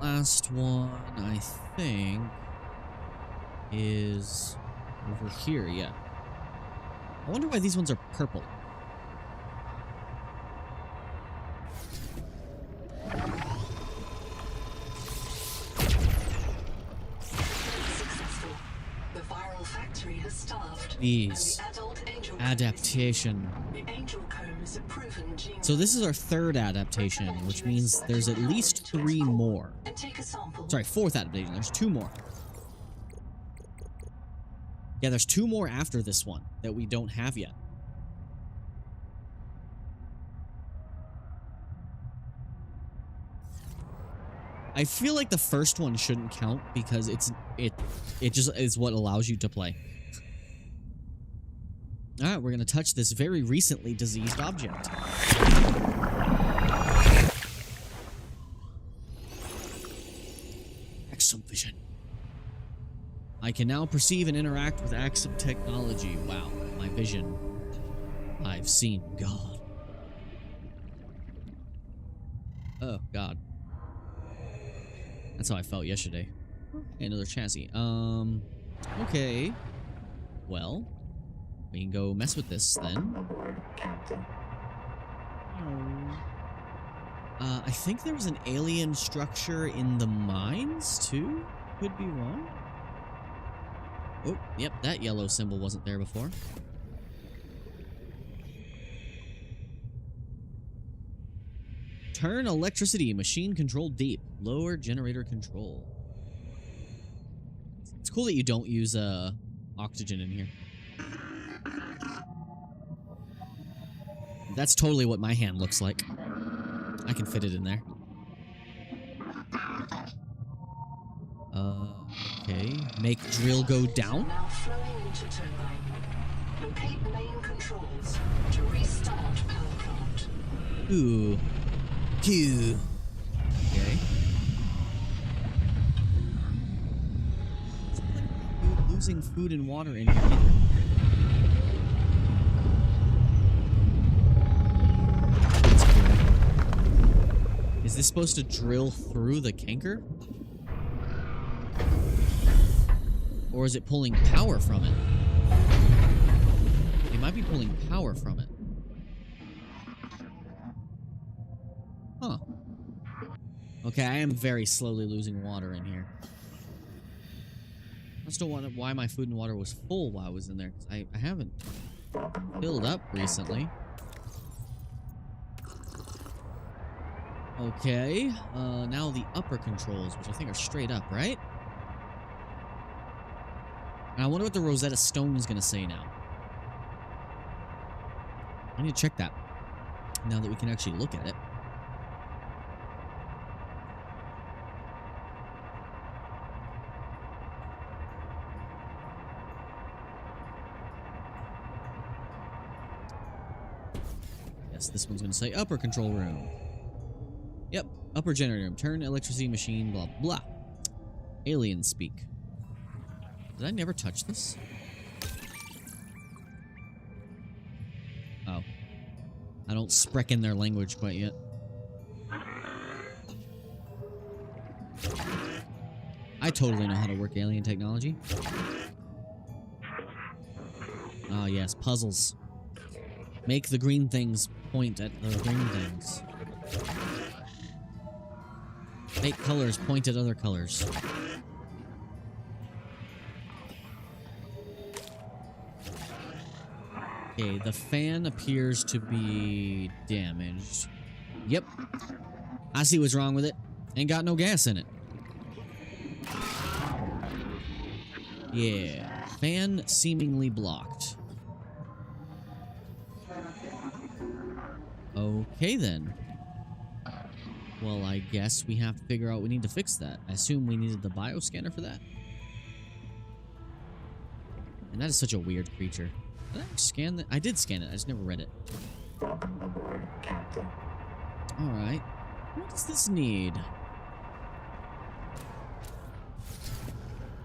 Last one, I think, is over here, yeah. I wonder why these ones are purple. Successful. The viral factory has starved. These. And the adult angel Adaptation. The angel comb is a proven gene. So this is our third adaptation, which means there's at least 3 more. And take a sample. Sorry, 4th adaptation. There's 2 more. Yeah, there's 2 more after this one that we don't have yet. I feel like the first one shouldn't count because it just is what allows you to play. All right, we're going to touch this very recently diseased object. Exum vision. I can now perceive and interact with Axum technology. Wow, my vision. I've seen God. Oh, God. That's how I felt yesterday. Okay, another chassis. Okay. Well, we can go mess with this then. I think there was an alien structure in the mines, too? Could be wrong. Oh, yep, that yellow symbol wasn't there before. Turn electricity, machine control deep. Lower generator control. It's cool that you don't use oxygen in here. That's totally what my hand looks like. I can fit it in there. Okay. Make drill go down. Now flowing into turbine. Locate main controls to restart power plant. Ooh. Q. Okay. Losing food and water in here. That's cool. Is this supposed to drill through the canker? Or is it pulling power from it? It might be pulling power from it. Huh. Okay, I am very slowly losing water in here. I still wonder why my food and water was full while I was in there, because I haven't filled up recently. Okay, now the upper controls, which I think are straight up, right? And I wonder what the Rosetta Stone is going to say now. I need to check that now that we can actually look at it. Yes, this one's going to say upper control room. Yep, upper generator room. Turn electricity machine, blah, blah. Alien speak. Did I never touch this? Oh. I don't sprechen their language quite yet. I totally know how to work alien technology. Ah, yes, puzzles. Make the green things point at the green things. Make colors point at other colors. Okay, the fan appears to be damaged. Yep. I see what's wrong with it. Ain't got no gas in it. Yeah. Fan seemingly blocked. Okay, then. Well, I guess we have to figure out we need to fix that. I assume we needed the bioscanner for that. And that is such a weird creature. Did I scan that? I did scan it. I just never read it. Alright. What does this need?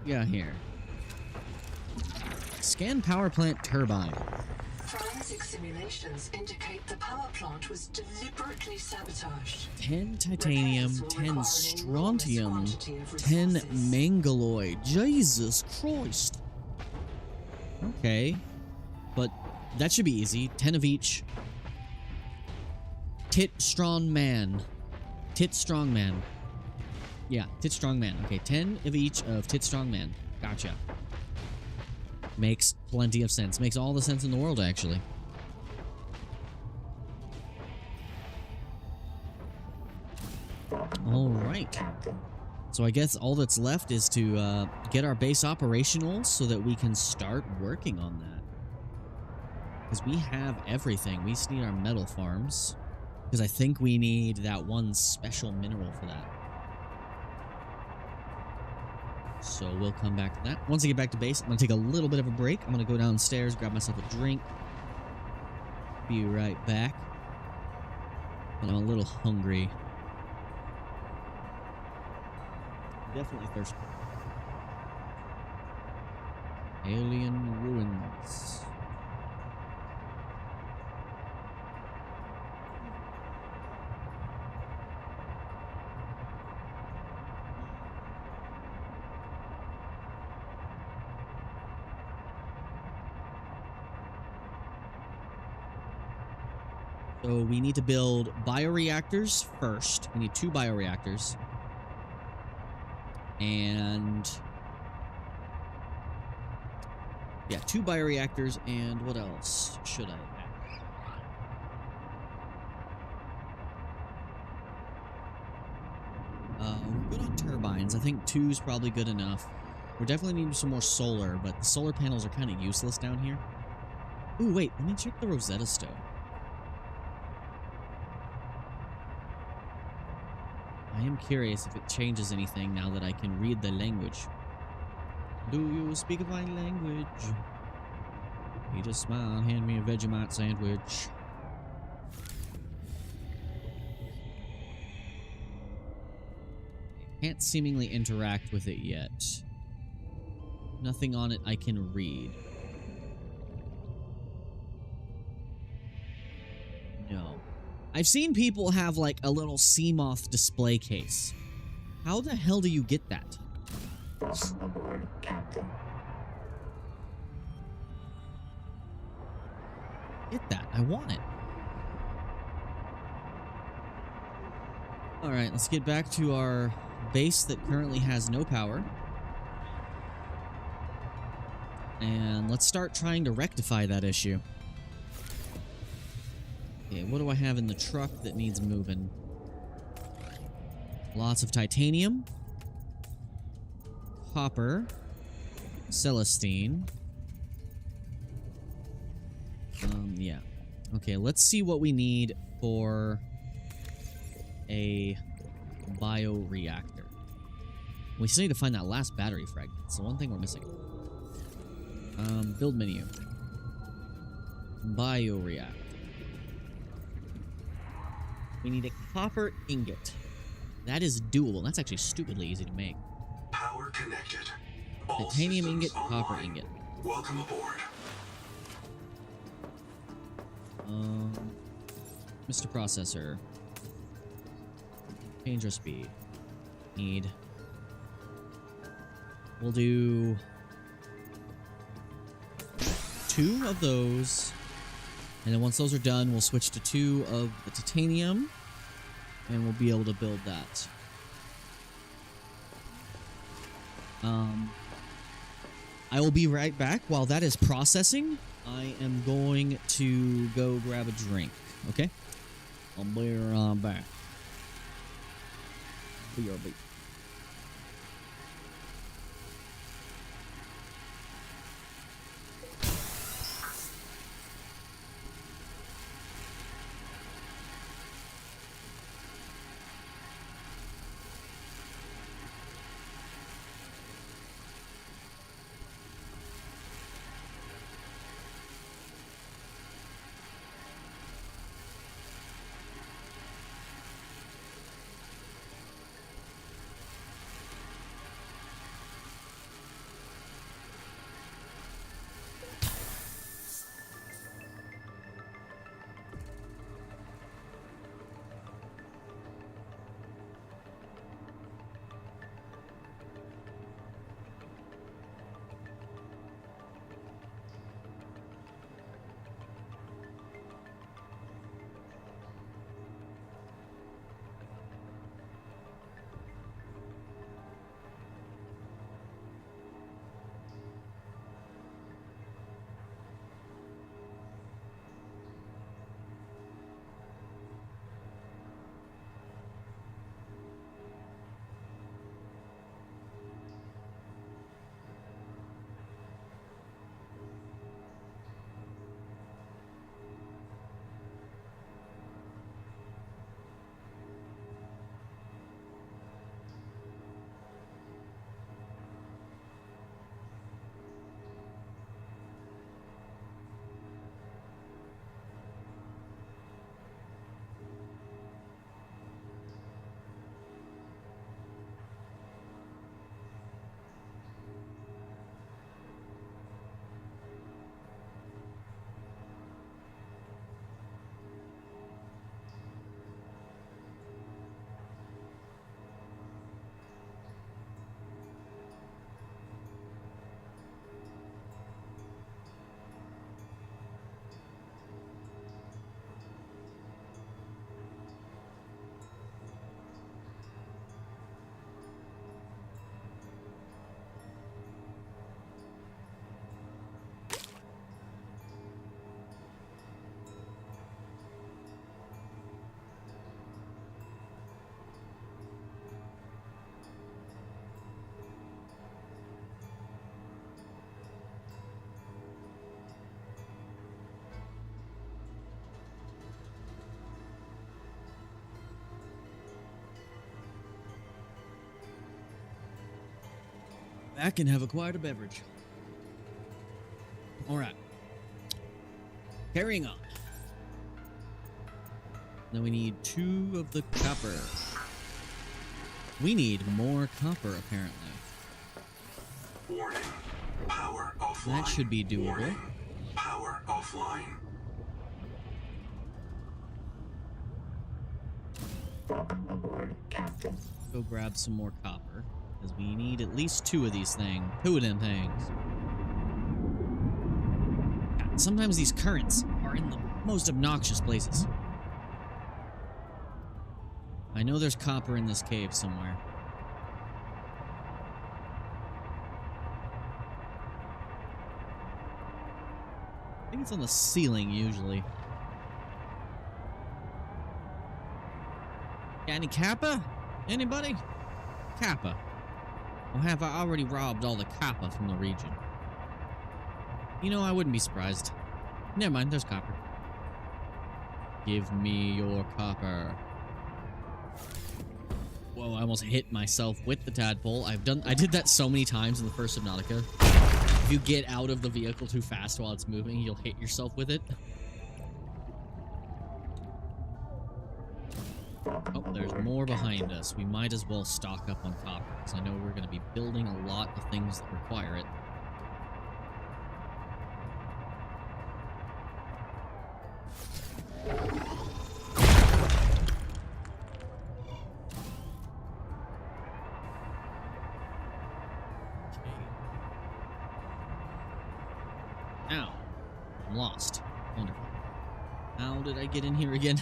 Yeah, here. Scan power plant turbine. Forensic simulations indicate the power plant was deliberately sabotaged. 10 titanium, Repairs will 10 require an strontium, enormous quantity of 10 resources. mangaloid. Jesus Christ. Okay. But that should be easy. 10 of each. Tit strong man. Tit strong man. Yeah, tit strong man. Okay, 10 of each of tit strong man. Gotcha. Makes plenty of sense. Makes all the sense in the world, actually. Alright. So I guess all that's left is to get our base operational so that we can start working on that. Because we have everything. We just need our metal farms. Because I think we need that one special mineral for that. So we'll come back to that. Once I get back to base, I'm going to take a little bit of a break. I'm going to go downstairs, grab myself a drink. Be right back. But I'm a little hungry. Definitely thirsty. Alien ruins. So we need to build bioreactors first. We need 2 bioreactors. And yeah, 2 bioreactors, and what else should I have? We're good on turbines. I think 2 is probably good enough. We're definitely needing some more solar, but the solar panels are kind of useless down here. Ooh, wait, let me check the Rosetta Stone. I am curious if it changes anything now that I can read the language. Do you speak my language? He just smiled and handed me a Vegemite sandwich. Can't seemingly interact with it yet. Nothing on it I can read. No. I've seen people have like a little Seamoth display case. How the hell do you get that? Get that. I want it. Alright, let's get back to our base that currently has no power. And let's start trying to rectify that issue. Okay, what do I have in the truck that needs moving? Lots of titanium. Copper. Celestine. Yeah. Okay, let's see what we need for a bioreactor. We still need to find that last battery fragment. It's the one thing we're missing. Build menu. Bioreactor. We need a copper ingot. That is doable. That's actually stupidly easy to make. Power connected. All Titanium systems ingot, copper online. ingot. Welcome aboard. Mr. Processor. Change our speed. Need. We'll do 2 of those. And then once those are done, we'll switch to 2 of the titanium. And we'll be able to build that. I will be right back. While that is processing, I am going to go grab a drink. Okay? I'll be right back. BRB. Back and have acquired a beverage. All right. Carrying on. Now we need 2 of the copper. We need more copper, apparently. Warning. Power offline. That should be doable. Warning. Power offline. Welcome aboard, Captain. Go grab some more copper, because we need at least 2 of these things. 2 of them things. God, sometimes these currents are in the most obnoxious places. I know there's copper in this cave somewhere. I think it's on the ceiling, usually. Got any Kappa? Anybody? Kappa. Or have I already robbed all the Kappa from the region? You know, I wouldn't be surprised. Never mind, there's copper. Give me your copper. Whoa, I almost hit myself with the tadpole. I did that so many times in the first Subnautica. If you get out of the vehicle too fast while it's moving, you'll hit yourself with it. Oh, there's more behind us. We might as well stock up on copper, because I know we're going to be building a lot of things that require it. Ow. I'm lost. Wonderful. How did I get in here again?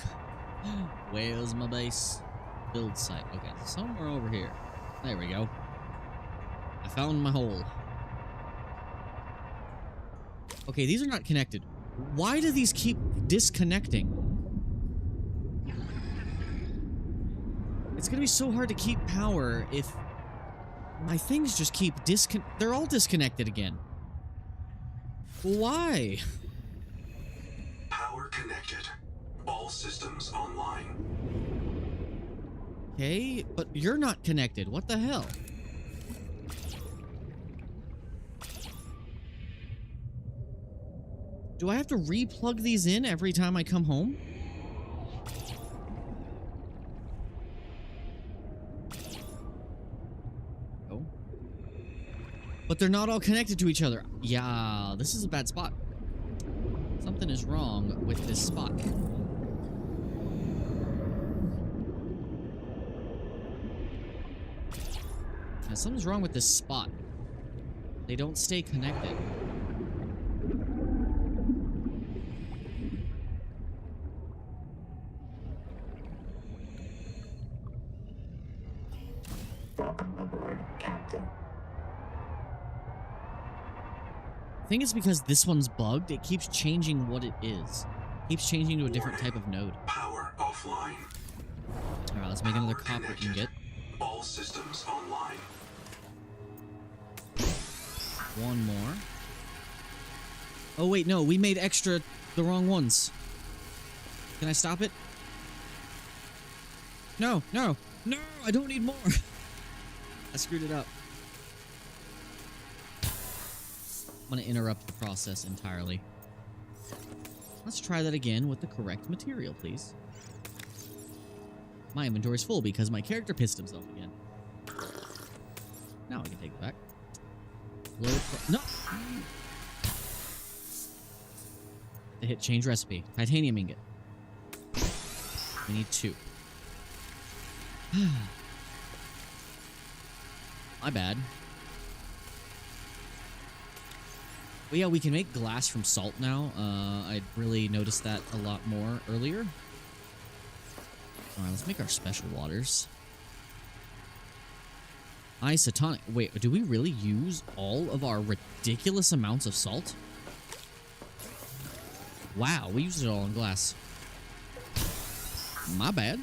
Where's my base? Build site. Okay, somewhere over here. There we go. I found my hole. Okay, these are not connected. Why do these keep disconnecting? It's gonna be so hard to keep power if my things just keep they're all disconnected again. Why? Power connected. All systems online. Okay, but you're not connected. What the hell? Do I have to re-plug these in every time I come home? Oh. But they're not all connected to each other. Yeah, this is a bad spot. Something is wrong with this spot. Yeah, something's wrong with this spot. They don't stay connected. Welcome aboard, Captain. I think it's because this one's bugged. It keeps changing what it is. It keeps changing to a different type of node. Power offline. Alright, let's make another Power copper connected. ingot. All systems online. One more. Oh, wait, no. We made the wrong ones. Can I stop it? No, no, no! I don't need more! I screwed it up. I'm gonna interrupt the process entirely. Let's try that again with the correct material, please. My inventory's full because my character pissed himself again. Now I can take it back. No! To hit change recipe. Titanium ingot. We need 2. My bad. But yeah, we can make glass from salt now. I'd really noticed that a lot more earlier. Alright, let's make our special waters. Isotonic. Wait, do we really use all of our ridiculous amounts of salt? Wow, we used it all in glass. My bad.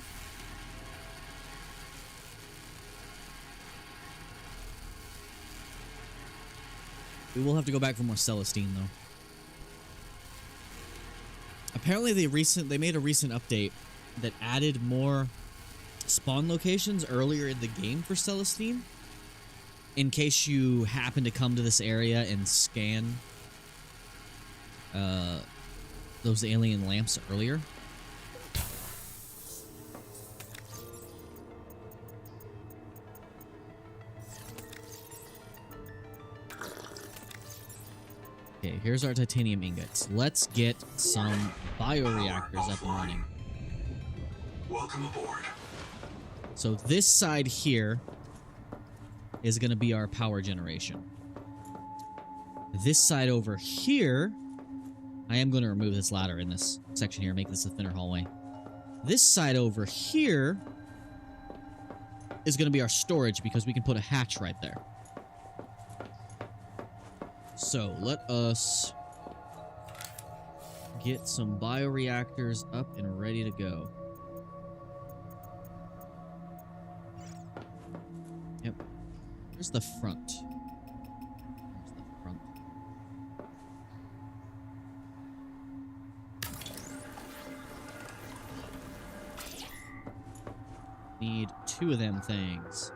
We will have to go back for more Celestine, though. Apparently, they made a recent update that added more spawn locations earlier in the game for Celestine. In case you happen to come to this area and scan those alien lamps earlier. Okay, here's our titanium ingots. Let's get some bioreactors up and running. Welcome aboard. So this side here is going to be our power generation. This side over here, I am going to remove this ladder in this section here, make this a thinner hallway. This side over here is going to be our storage because we can put a hatch right there. So let us get some bioreactors up and ready to go. Yep. Where's the front? Where's the front? Need 2 of them things.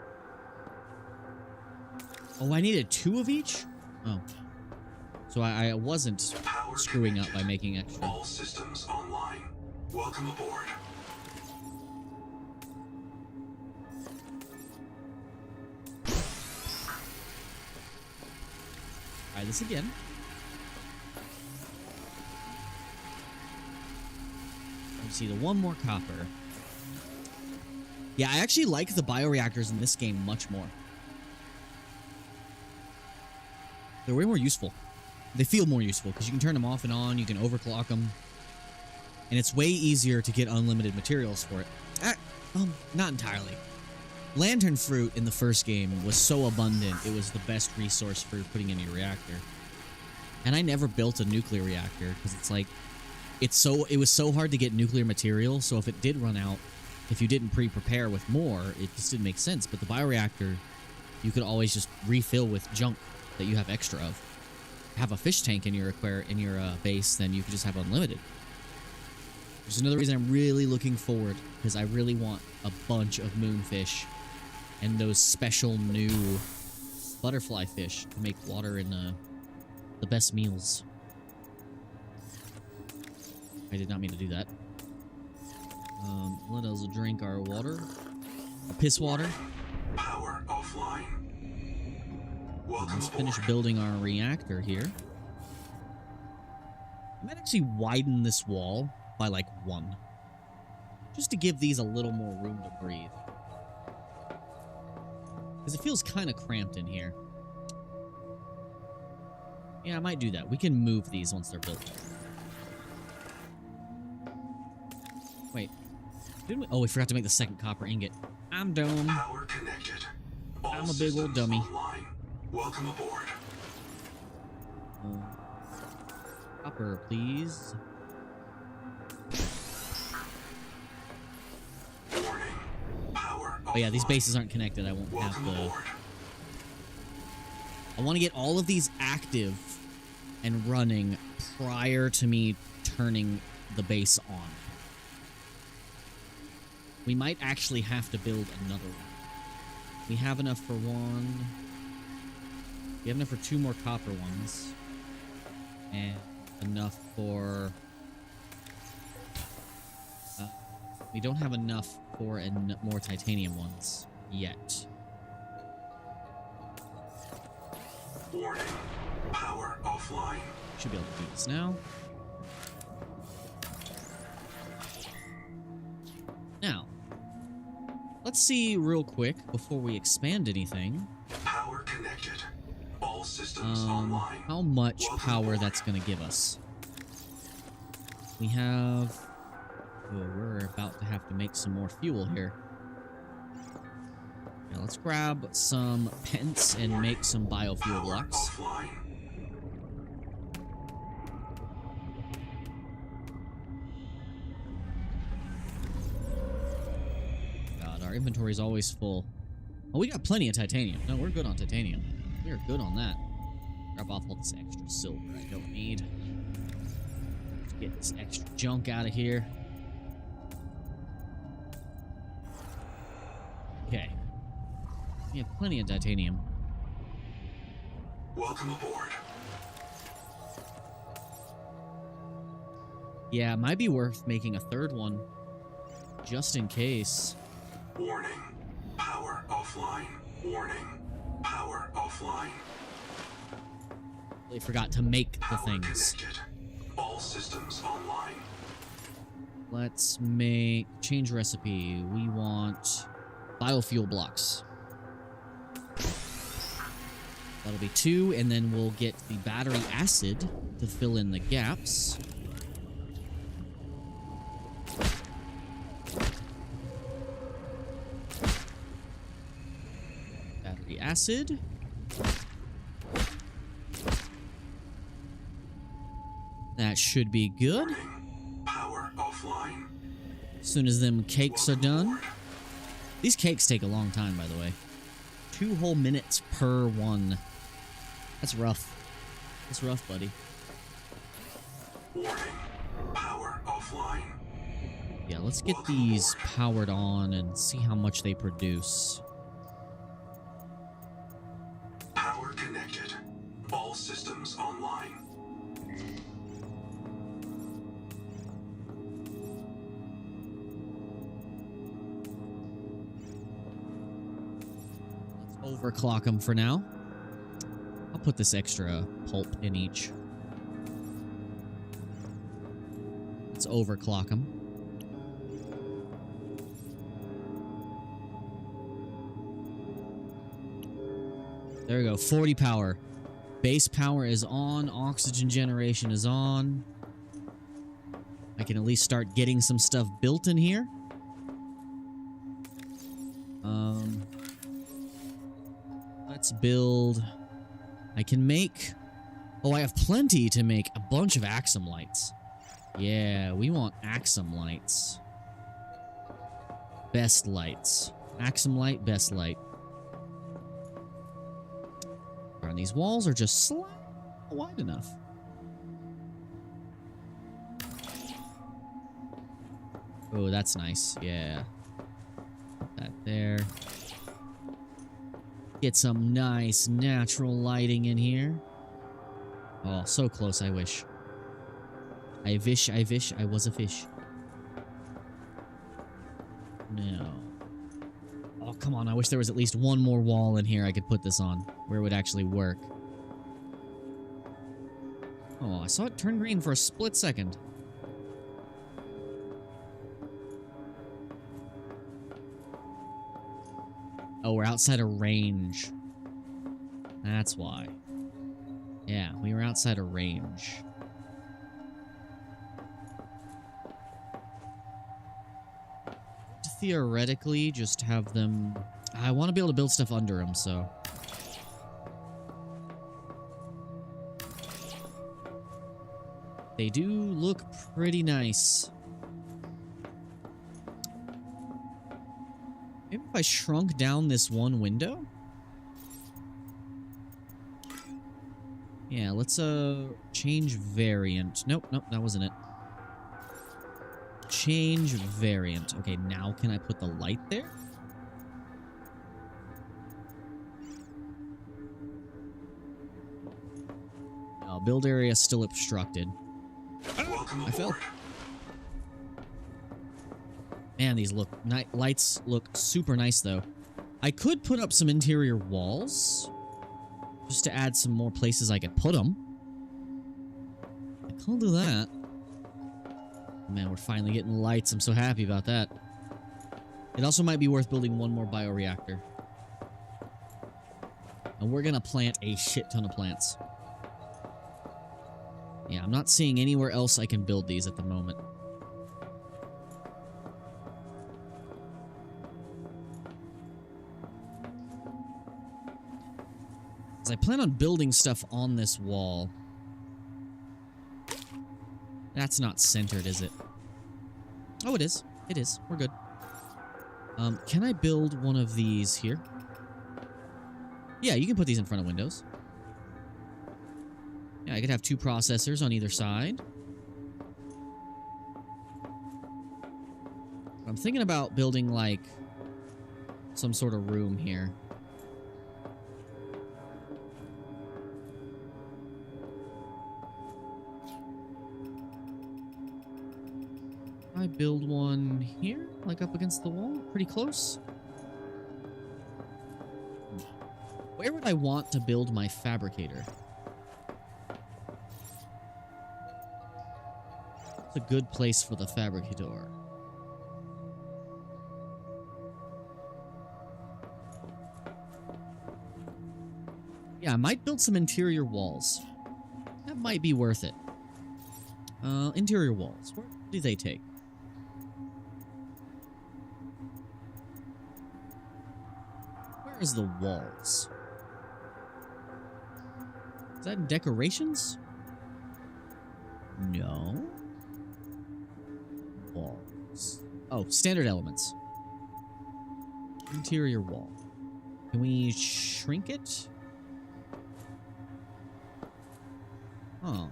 Oh, I needed 2 of each? Oh. So I wasn't Power screwing up connected. by making extra. All systems online. Welcome aboard. Try this again. Let's see, the 1 more copper. Yeah, I actually like the bioreactors in this game much more. They're way more useful. They feel more useful because you can turn them off and on, you can overclock them. And it's way easier to get unlimited materials for it. Not entirely. Lantern fruit in the first game was so abundant, it was the best resource for putting in your reactor. And I never built a nuclear reactor because it's like, it was so hard to get nuclear material, so if it did run out, if you didn't pre-prepare with more, it just didn't make sense. But the bioreactor, you could always just refill with junk that you have extra of. Have a fish tank in your base, then you could just have unlimited. There's another reason I'm really looking forward, because I really want a bunch of moonfish and those special new butterfly fish to make water in the best meals. I did not mean to do that. Let us drink our water. Piss water. Power offline. Welcome Let's aboard. finish building our reactor here. I might actually widen this wall by like 1. Just to give these a little more room to breathe. Because it feels kind of cramped in here. Yeah, I might do that. We can move these once they're built. Wait. Didn't we? Oh, we forgot to make the second copper ingot. I'm dumb. Power connected. All I'm a big old systems dummy. Online. Welcome aboard. Copper, please. Warning. Power Oh yeah, these offline. bases aren't connected. I won't Welcome have the... aboard. I want to get all of these active and running prior to me turning the base on. We might actually have to build another one. We have enough for 1. We have enough for 2 more copper ones. And enough for... we don't have enough for more titanium ones yet. Warning. Power offline. Should be able to do this now. Now, let's see real quick before we expand anything. Power connected. All systems online. How much Welcome power aboard. that's going to give us. We have... oh, we're about to have to make some more fuel here. Now let's grab some pents and make some biofuel Power blocks. offline. God, our inventory is always full. Oh, we got plenty of titanium. No, we're good on titanium. We are good on that. Grab off all this extra silver I don't need. Let's get this extra junk out of here. Okay. We have plenty of titanium. Welcome aboard. Yeah, it might be worth making a 3rd one. Just in case. Warning. Power offline. Warning. Power offline. They forgot to make the Power things. connected. All systems online. Let's make... change recipe. We want biofuel blocks. That'll be 2, and then we'll get the battery acid to fill in the gaps. Battery acid. That should be good. Warning. Power offline. As soon as them cakes are done. These cakes take a long time, by the way. 2 whole minutes per one. That's rough. That's rough, buddy. Warning. Power offline. Yeah, let's get these powered on and see how much they produce. Power connected. All systems online. Let's overclock them for now. I'll put this extra pulp in each. Let's overclock them. There we go, 40 power. Base power is on, oxygen generation is on. I can at least start getting some stuff built in here. Let's build. I can make. Oh, I have plenty to make a bunch of Axum lights. Yeah, we want Axum lights. Best lights. Axum light, best light. And these walls are just slightly wide enough. Oh, that's nice. Yeah. Put that there. Get some nice natural lighting in here. Oh, so close, I wish. I wish I was a fish. No. Oh, come on. I wish there was at least one more wall in here I could put this on, where it would actually work. Oh, I saw it turn green for a split second. Oh, we're outside of range. That's why. Yeah, we were outside of range. Theoretically, just have them... I want to be able to build stuff under them, so... They do look pretty nice. Maybe if I shrunk down this one window? Yeah, let's change variant. Nope, that wasn't it. Change variant. Okay, now can I put the light there? No, build area still obstructed. Welcome I fell. aboard. Man, these lights look super nice, though. I could put up some interior walls, just to add some more places I could put them. I could do that. Man, we're finally getting lights. I'm so happy about that. It also might be worth building one more bioreactor. And we're gonna plant a shit ton of plants. Yeah, I'm not seeing anywhere else I can build these at the moment. I plan on building stuff on this wall. That's not centered, is it? Oh, it is. It is. We're good. Can I build one of these here? Yeah, you can put these in front of windows. Yeah, I could have two processors on either side. I'm thinking about building, like, some sort of room here. I build one here, like up against the wall, pretty close. Where would I want to build my fabricator? It's a good place for the fabricator. Yeah, I might build some interior walls. That might be worth it. Interior walls. Where do they take? Where is the walls? Is that in decorations? No. Walls. Oh, standard elements. Interior wall. Can we shrink it? Oh.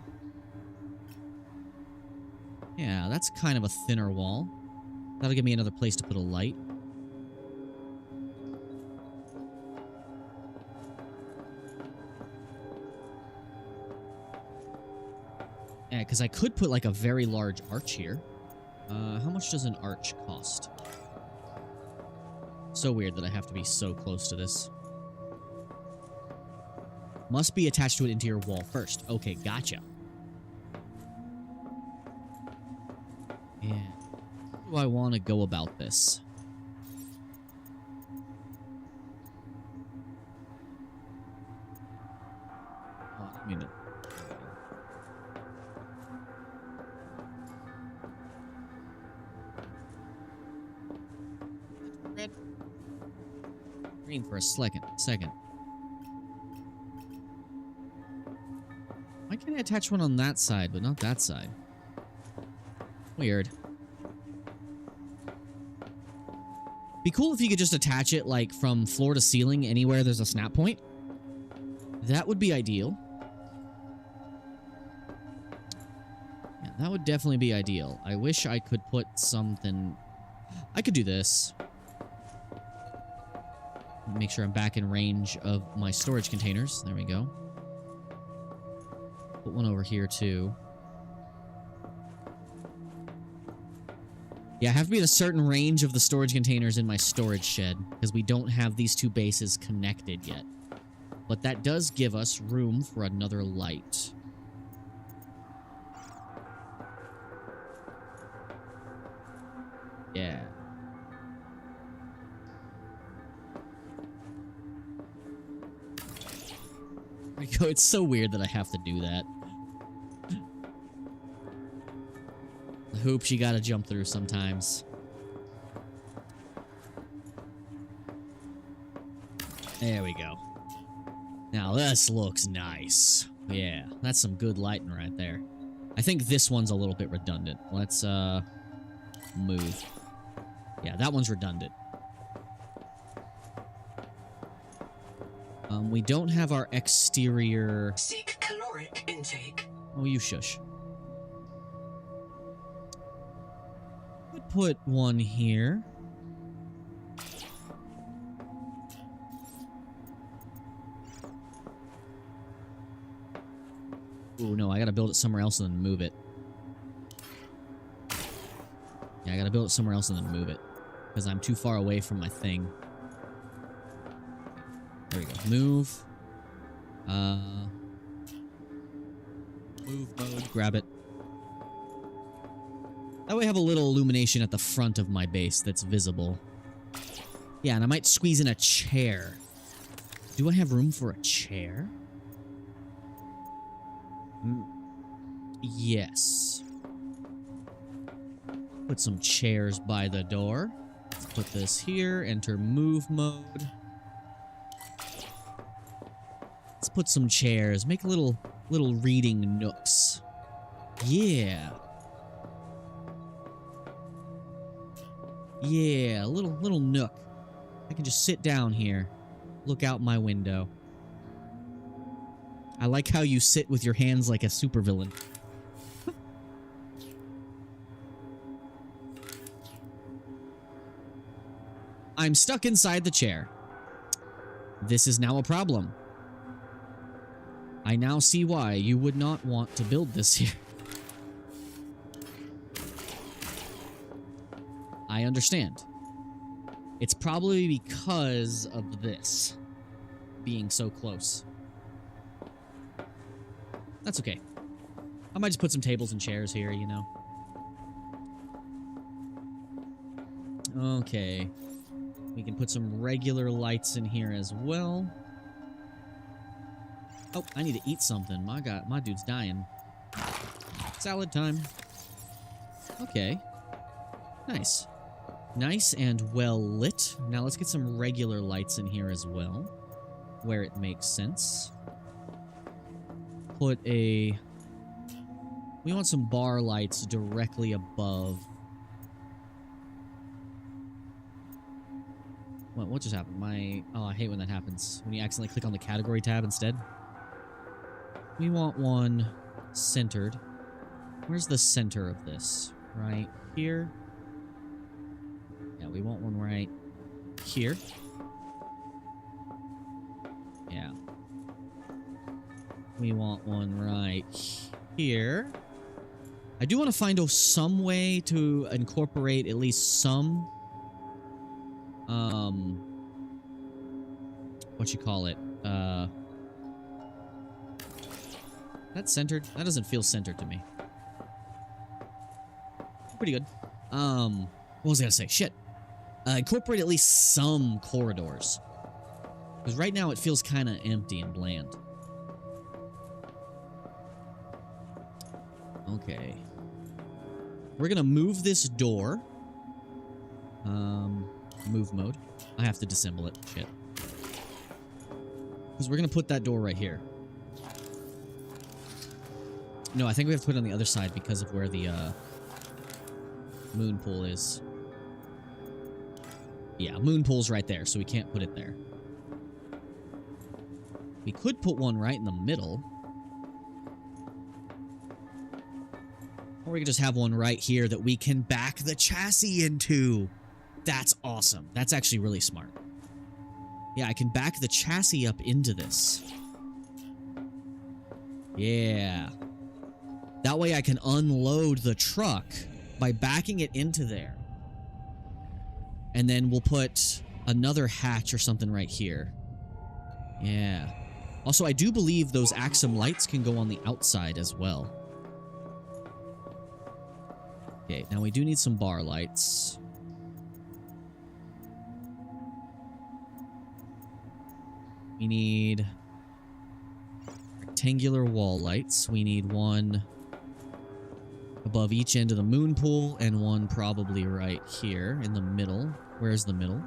Yeah, that's kind of a thinner wall. That'll give me another place to put a light. Yeah, because I could put like a very large arch here. How much does an arch cost? So weird that I have to be so close to this. Must be attached to an interior wall first. Okay, gotcha. Yeah. How do I want to go about this? Oh, I mean, red. Green for a second. Why can't I attach one on that side, but not that side? Weird. Be cool if you could just attach it, like, from floor to ceiling anywhere there's a snap point. That would be ideal. Yeah, that would definitely be ideal. I wish I could put something... I could do this. Make sure I'm back in range of my storage containers. There we go. Put one over here, too. Yeah, I have to be in a certain range of the storage containers in my storage shed, because we don't have these two bases connected yet. But that does give us room for another light. Yeah. There we go. It's so weird that I have to do that. The hoops you gotta jump through sometimes. There we go. Now this looks nice. Yeah, that's some good lighting right there. I think this one's a little bit redundant. Let's, move. Yeah, that one's redundant. We don't have our exterior... Seek caloric intake. Oh, you shush. Could put one here. Ooh, no, I gotta build it somewhere else and then move it. Yeah, I gotta build it somewhere else and then move it. Because I'm too far away from my thing. There we go. Move. Move mode. Grab it. That way I have a little illumination at the front of my base that's visible. Yeah, and I might squeeze in a chair. Do I have room for a chair? Yes. Put some chairs by the door. Let's put this here. Enter move mode. Let's put some chairs. Make little reading nooks. Yeah. Yeah, a little nook. I can just sit down here. Look out my window. I like how you sit with your hands like a supervillain. I'm stuck inside the chair. This is now a problem. I now see why you would not want to build this here. I understand. It's probably because of this being so close. That's okay. I might just put some tables and chairs here, you know. Okay. We can put some regular lights in here as well. Oh, I need to eat something. My God, my dude's dying. Salad time. Okay. Nice. Nice and well lit. Now let's get some regular lights in here as well, where it makes sense. Put a... We want some bar lights directly above. What just happened? Oh, I hate when that happens. When you accidentally click on the category tab instead. We want one centered. Where's the center of this? Right here. Yeah, we want one right here. Yeah. We want one right here. I do want to find some way to incorporate at least some, what you call it? That's centered? That doesn't feel centered to me. Pretty good. What was I gonna say? Shit. Incorporate at least some corridors. Because right now it feels kind of empty and bland. Okay. We're gonna move this door. Move mode. I have to disassemble it. Shit. Because we're gonna put that door right here. No, I think we have to put it on the other side because of where the moon pool is. Yeah, moon pool's right there, so we can't put it there. We could put one right in the middle. Or we could just have one right here that we can back the chassis into. That's awesome. That's actually really smart. Yeah, I can back the chassis up into this. Yeah. That way I can unload the truck by backing it into there. And then we'll put another hatch or something right here. Yeah. Also, I do believe those Axum lights can go on the outside as well. Okay, now we do need some bar lights. We need rectangular wall lights. We need one above each end of the moon pool and one probably right here in the middle. Where's the middle?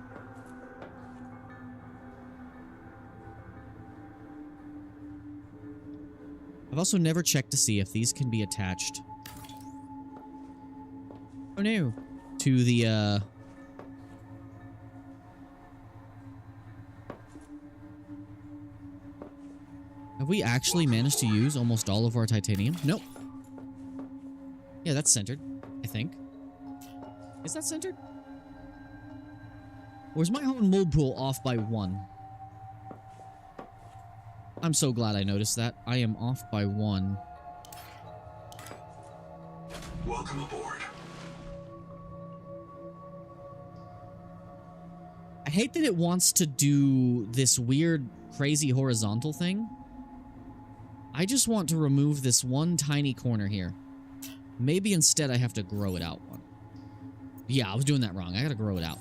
I've also never checked to see if these can be attached. Oh no. To the, Have we actually managed to use almost all of our titanium? Nope. Yeah, that's centered, I think. Is that centered? Or is my own mold pool off by 1? I'm so glad I noticed that. I am off by 1. Welcome aboard. I hate that it wants to do this weird, crazy horizontal thing. I just want to remove this one tiny corner here. Maybe instead I have to grow it out one. Yeah, I was doing that wrong. I gotta grow it out.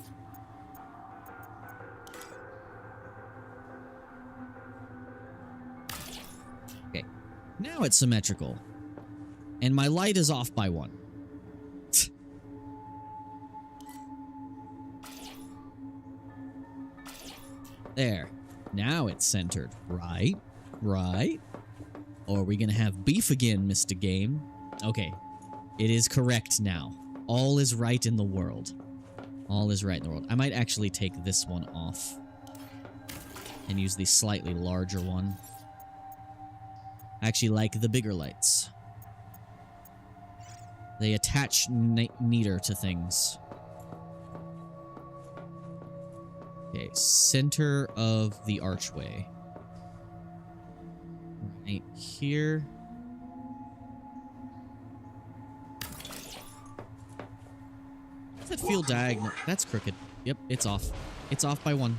Okay. Now it's symmetrical. And my light is off by 1. There. Now it's centered. Right? Right? Or are we gonna have beef again, Mr. Game? Okay. It is correct now. All is right in the world. All is right in the world. I might actually take this one off. And use the slightly larger one. I actually like the bigger lights. They attach neater to things. Okay, center of the archway. Right here. Does that feel diagonal? That's crooked. Yep, it's off. It's off by 1.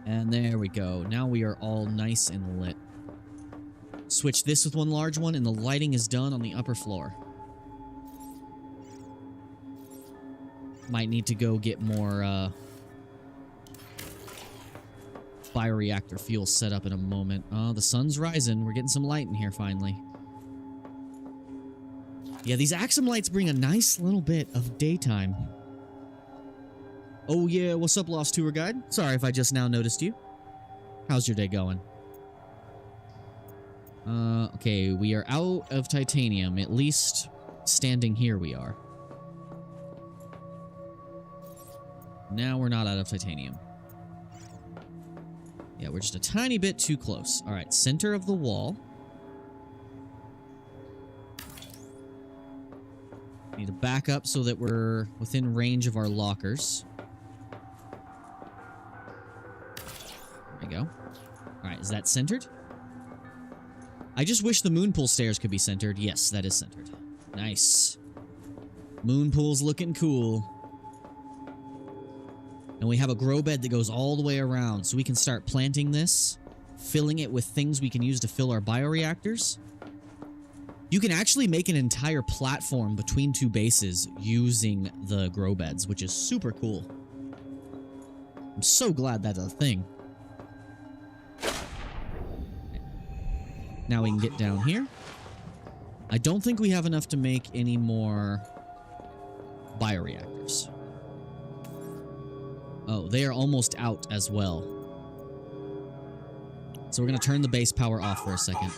And there we go. Now we are all nice and lit. Switch this with one large one, and the lighting is done on the upper floor. Might need to go get more, bioreactor fuel set up in a moment. Oh, the sun's rising. We're getting some light in here, finally. Yeah, these Axum lights bring a nice little bit of daytime. Oh, yeah, what's up, Lost Tour Guide? Sorry if I just now noticed you. How's your day going? Okay, we are out of titanium. At least standing here we are. Now we're not out of titanium. Yeah, we're just a tiny bit too close. All right, center of the wall. back up so that we're within range of our lockers. There we go. Alright, is that centered? I just wish the moon pool stairs could be centered. Yes, that is centered. Nice. Moon pool's looking cool. And we have a grow bed that goes all the way around, so we can start planting this, filling it with things we can use to fill our bioreactors. You can actually make an entire platform between two bases using the grow beds, which is super cool. I'm so glad that's a thing. Now we can get down here. I don't think we have enough to make any more bioreactors. Oh, they are almost out as well. So we're going to turn the base power off for a second.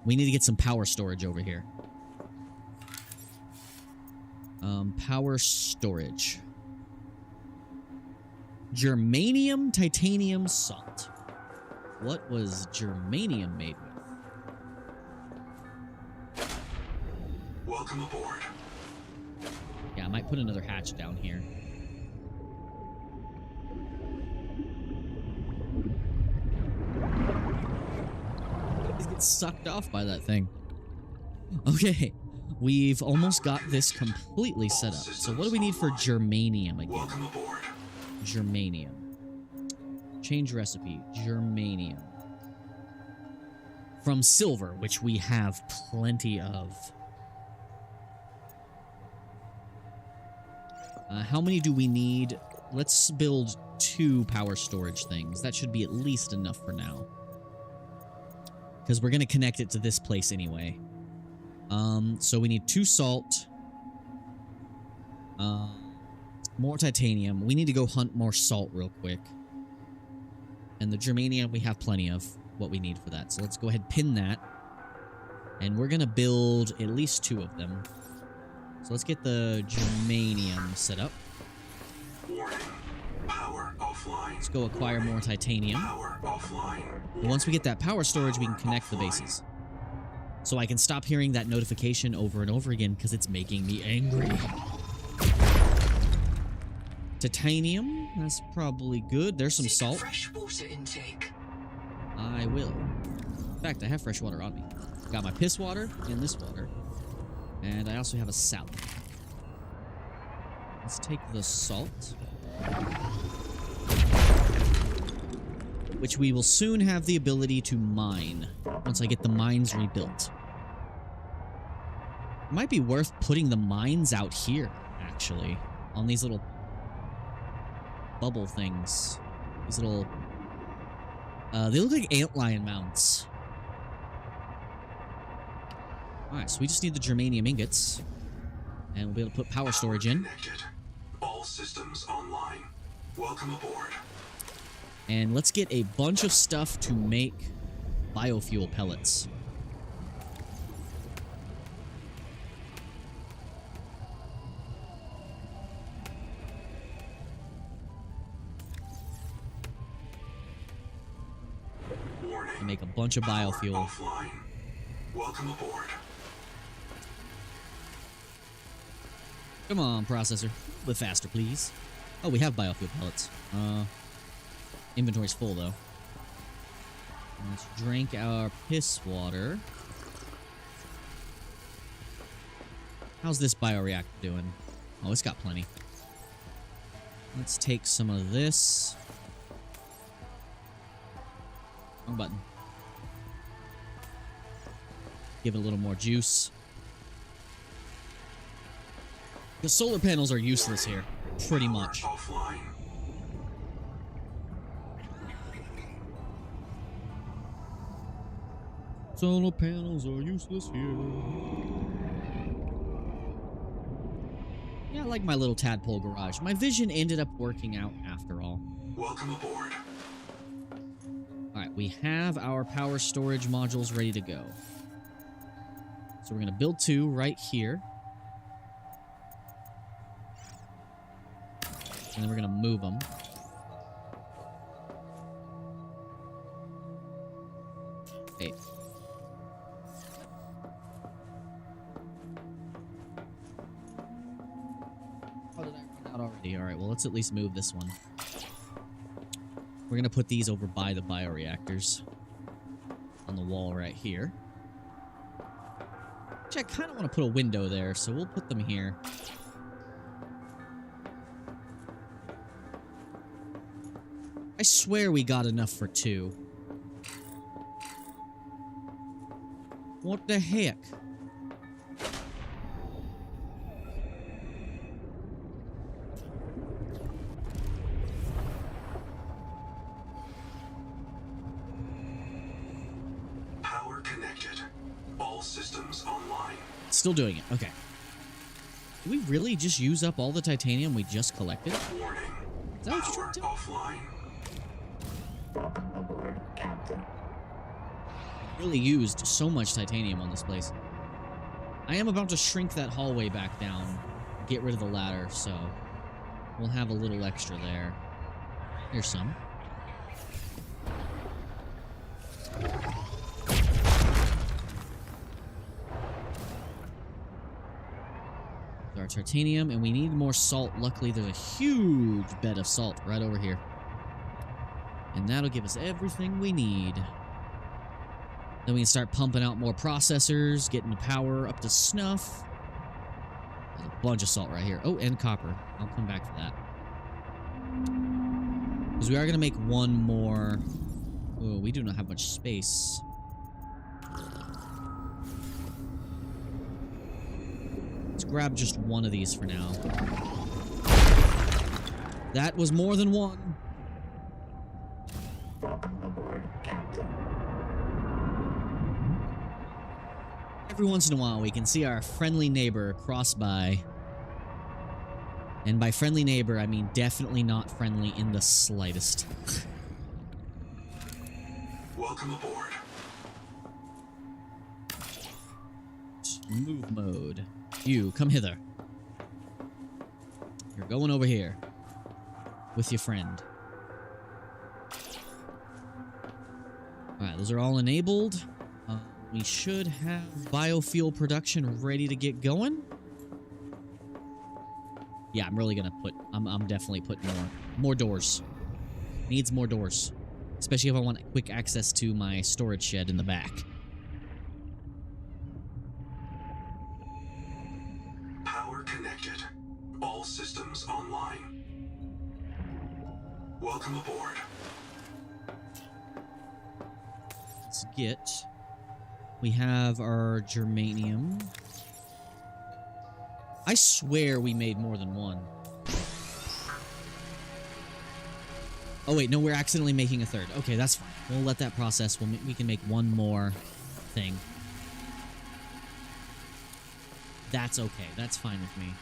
We need to get some power storage over here. Power storage. Germanium, titanium, salt. What was germanium made with? Welcome aboard. Yeah, I might put another hatch down here. Just get sucked off by that thing. Okay, we've almost got this completely set up. So what do we need for germanium again? Welcome aboard. Germanium. Change recipe. Germanium. From silver, which we have plenty of. How many do we need? Let's build 2 power storage things. That should be at least enough for now. Because we're going to connect it to this place anyway. So we need 2 salt. More titanium. We need to go hunt more salt real quick. And the germanium, we have plenty of what we need for that. So let's go ahead and pin that. And we're going to build at least 2 of them. So let's get the germanium set up. Warning. Power offline. Let's go acquire more titanium. Power offline. And once we get that power storage, we can connect the bases. So I can stop hearing that notification over and over again because it's making me angry. Titanium, that's probably good. There's some salt. Fresh water intake. I will. In fact, I have fresh water on me. Got my piss water and this water. And I also have a salad. Let's take the salt. Which we will soon have the ability to mine once I get the mines rebuilt. It might be worth putting the mines out here, actually. On these little bubble things. These little... they look like antlion mounts. Alright, so we just need the germanium ingots. And we'll be able to put power storage in. Connected. All systems online. Welcome aboard. And let's get a bunch of stuff to make biofuel pellets. Warning. And make a bunch of biofuel. Offline. Welcome aboard. Come on, processor. A bit faster, please. Oh, we have biofuel pellets. Inventory's full, though. Let's drink our piss water. How's this bioreactor doing? Oh, it's got plenty. Let's take some of this. Wrong button. Give it a little more juice. The solar panels are useless here, pretty much. Offline. Solar panels are useless here. Yeah, I like my little tadpole garage. My vision ended up working out after all. Welcome aboard. Alright, we have our power storage modules ready to go. So we're going to build 2 right here. And then we're going to move them. Hey. All right, well, let's at least move this one. We're going to put these over by the bioreactors on the wall right here. Actually, I kind of want to put a window there, so we'll put them here. I swear we got enough for 2. What the heck? Power connected. All systems online. Still doing it. Okay. Did we really just use up all the titanium we just collected? Warning. Is that what you're Power trying to tell me? offline. Welcome aboard, Captain. Really used so much titanium on this place. I am about to shrink that hallway back down, get rid of the ladder, so we'll have a little extra there. Here's some. Our titanium, and we need more salt. Luckily, there's a huge bed of salt right over here. And that'll give us everything we need. Then we can start pumping out more processors, getting the power up to snuff. There's a bunch of salt right here. Oh, and copper. I'll come back for that. Because we are going to make one more. Oh, we do not have much space. Let's grab just one of these for now. That was more than one. Welcome aboard, Captain. Every once in a while, we can see our friendly neighbor cross by. And by friendly neighbor, I mean definitely not friendly in the slightest. Welcome aboard. Move mode. You, come hither. You're going over here. With your friend. Alright, those are all enabled. We should have biofuel production ready to get going. Yeah, I'm really gonna put... I'm definitely putting more doors. Needs more doors. Especially if I want quick access to my storage shed in the back. Power connected. All systems online. Welcome aboard. Let's get... We have our germanium. I swear we made more than one. Oh wait, no, we're accidentally making a third. Okay, that's fine. We'll let that process. We can make one more thing. That's okay. That's fine with me.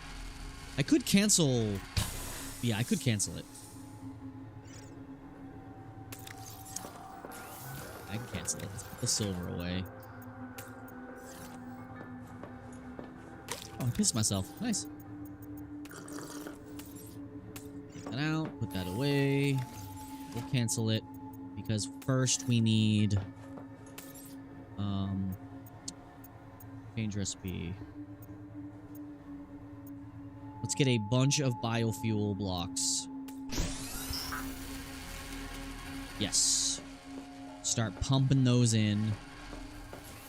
I could cancel... Yeah, I could cancel it. I can cancel it. Let's put the silver away. Oh, I pissed myself. Nice. Take that out. Put that away. We'll cancel it. Because first we need... Change recipe. Let's get a bunch of biofuel blocks. Yes. Start pumping those in.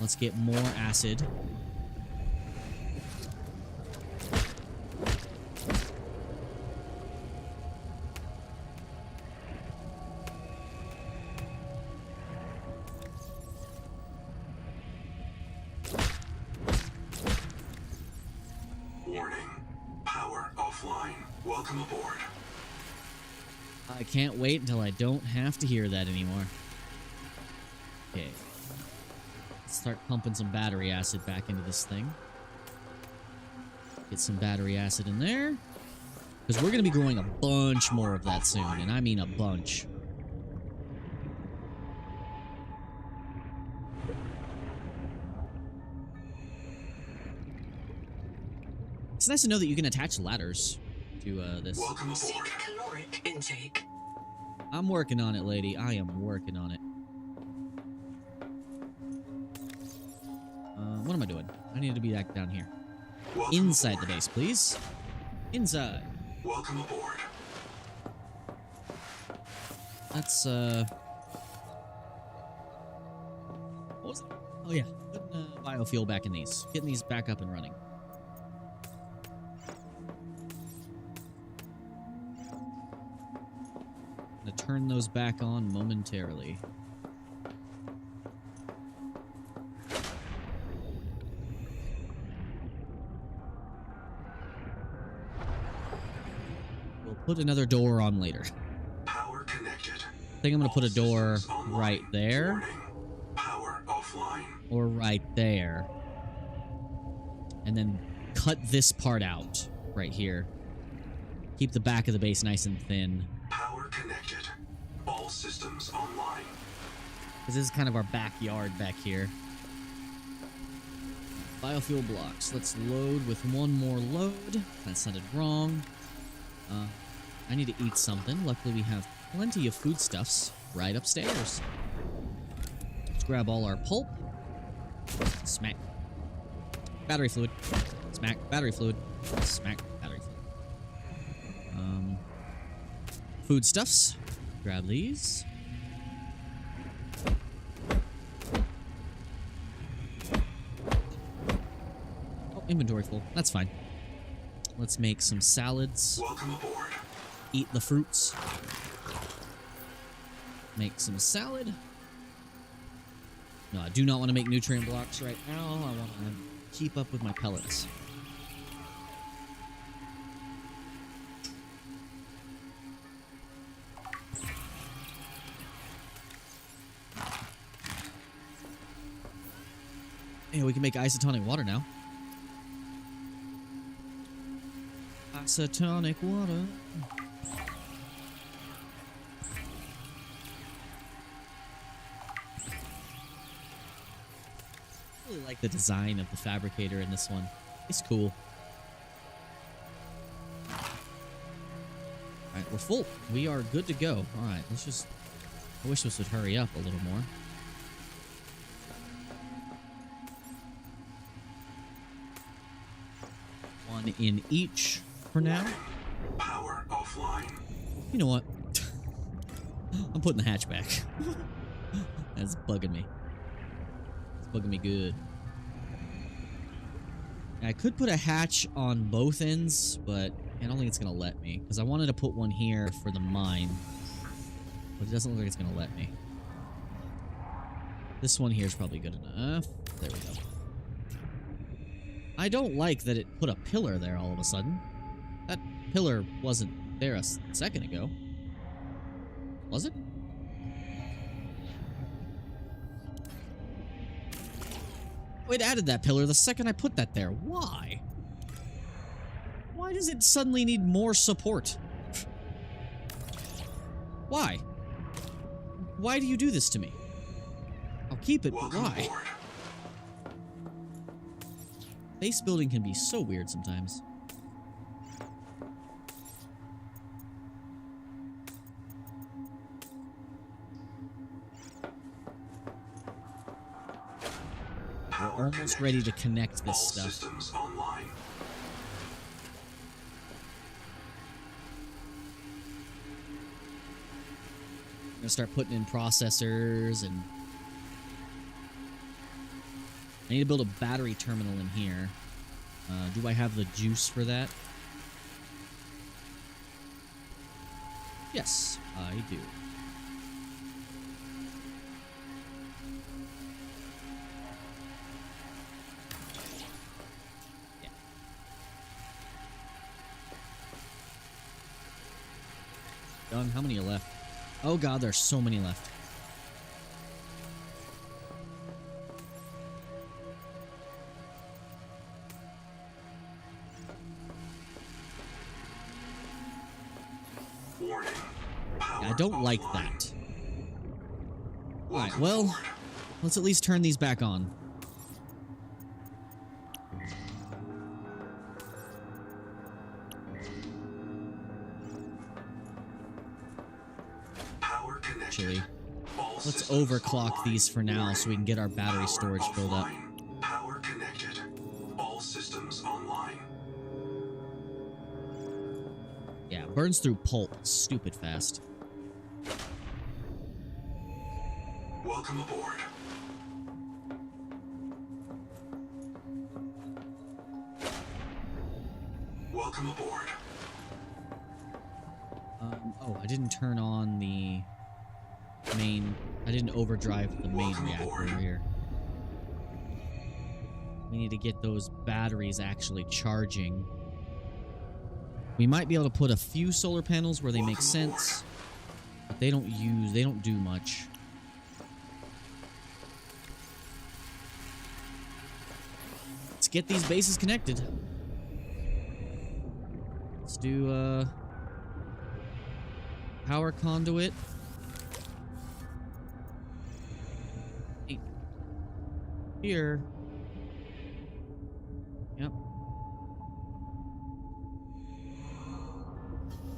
Let's get more acid. Warning. Power offline. Welcome aboard. I can't wait until I don't have to hear that anymore. Okay. Let's start pumping some battery acid back into this thing. Get some battery acid in there. Because we're going to be growing a bunch more of that soon. And I mean a bunch. It's nice to know that you can attach ladders to this. Welcome aboard. Seek caloric intake. I'm working on it, lady. I am working on it. What am I doing? I need to be back down here. Welcome Inside aboard. the base, please. Inside. Welcome aboard. Let's, what was it? Oh, yeah. Putting biofuel back in these. Getting these back up and running. Gonna turn those back on momentarily. We'll put another door on later. Power connected. I think I'm gonna put a door right there. Warning. Power offline. Or right there. And then cut this part out right here. Keep the back of the base nice and thin. Power connected. All systems online. Because this is kind of our backyard back here. Biofuel blocks. Let's load with one more load. That sounded wrong. I need to eat something. Luckily, we have plenty of foodstuffs right upstairs. Let's grab all our pulp. Smack. Battery fluid. Smack. Battery fluid. Smack. Battery fluid. Foodstuffs. Grab these. Oh, inventory full. That's fine. Let's make some salads. Welcome aboard. Eat the fruits. Make some salad. No, I do not want to make nutrient blocks right now. I want to keep up with my pellets. Hey, we can make isotonic water now. Isotonic water. I really like the design of the fabricator in this one. It's cool. Alright, we're full. We are good to go. Alright, let's just... I wish this would hurry up a little more. One in each for now. Power offline. You know what? I'm putting the hatch back. That's bugging me. It's bugging me good. I could put a hatch on both ends, but I don't think it's going to let me. Because I wanted to put one here for the mine. But it doesn't look like it's going to let me. This one here is probably good enough. There we go. I don't like that it put a pillar there all of a sudden. That pillar wasn't there a second ago. Was it? Oh, it added that pillar the second I put that there. Why? Why does it suddenly need more support? Why? Why do you do this to me? I'll keep it, but Welcome why? aboard. Base building can be so weird sometimes. We're almost ready to connect this All stuff. systems online. I'm gonna start putting in processors, and I need to build a battery terminal in here. Do I have the juice for that? Yes, I do. Yeah. Done. How many are left? Oh god, there's so many left. Warning. Power I don't like offline. that. Alright, Welcome well, aboard. let's at least turn these back on. Power connected. Actually, All let's systems overclock online. these for now so we can get our battery Power storage filled up. offline. Power connected. All systems online. Burns through pulp stupid fast. Welcome aboard. Welcome aboard. Oh, I didn't turn on the main... I didn't overdrive the main Welcome reactor aboard. over here. We need to get those batteries actually charging. We might be able to put a few solar panels where they make Welcome aboard. sense, but they don't do much. Let's get these bases connected. Let's do power conduit. Here. Yep.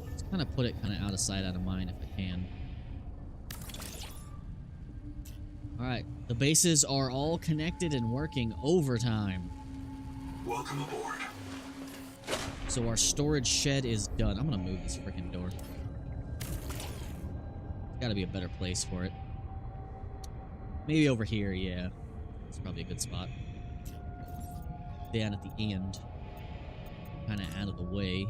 Let's kind of put it kind of out of sight, out of mind if I can. Alright, the bases are all connected and working overtime. Welcome aboard. So our storage shed is done. I'm gonna move this freaking door. Gotta be a better place for it. Maybe over here, yeah. It's probably a good spot. Down at the end. Kind of out of the way.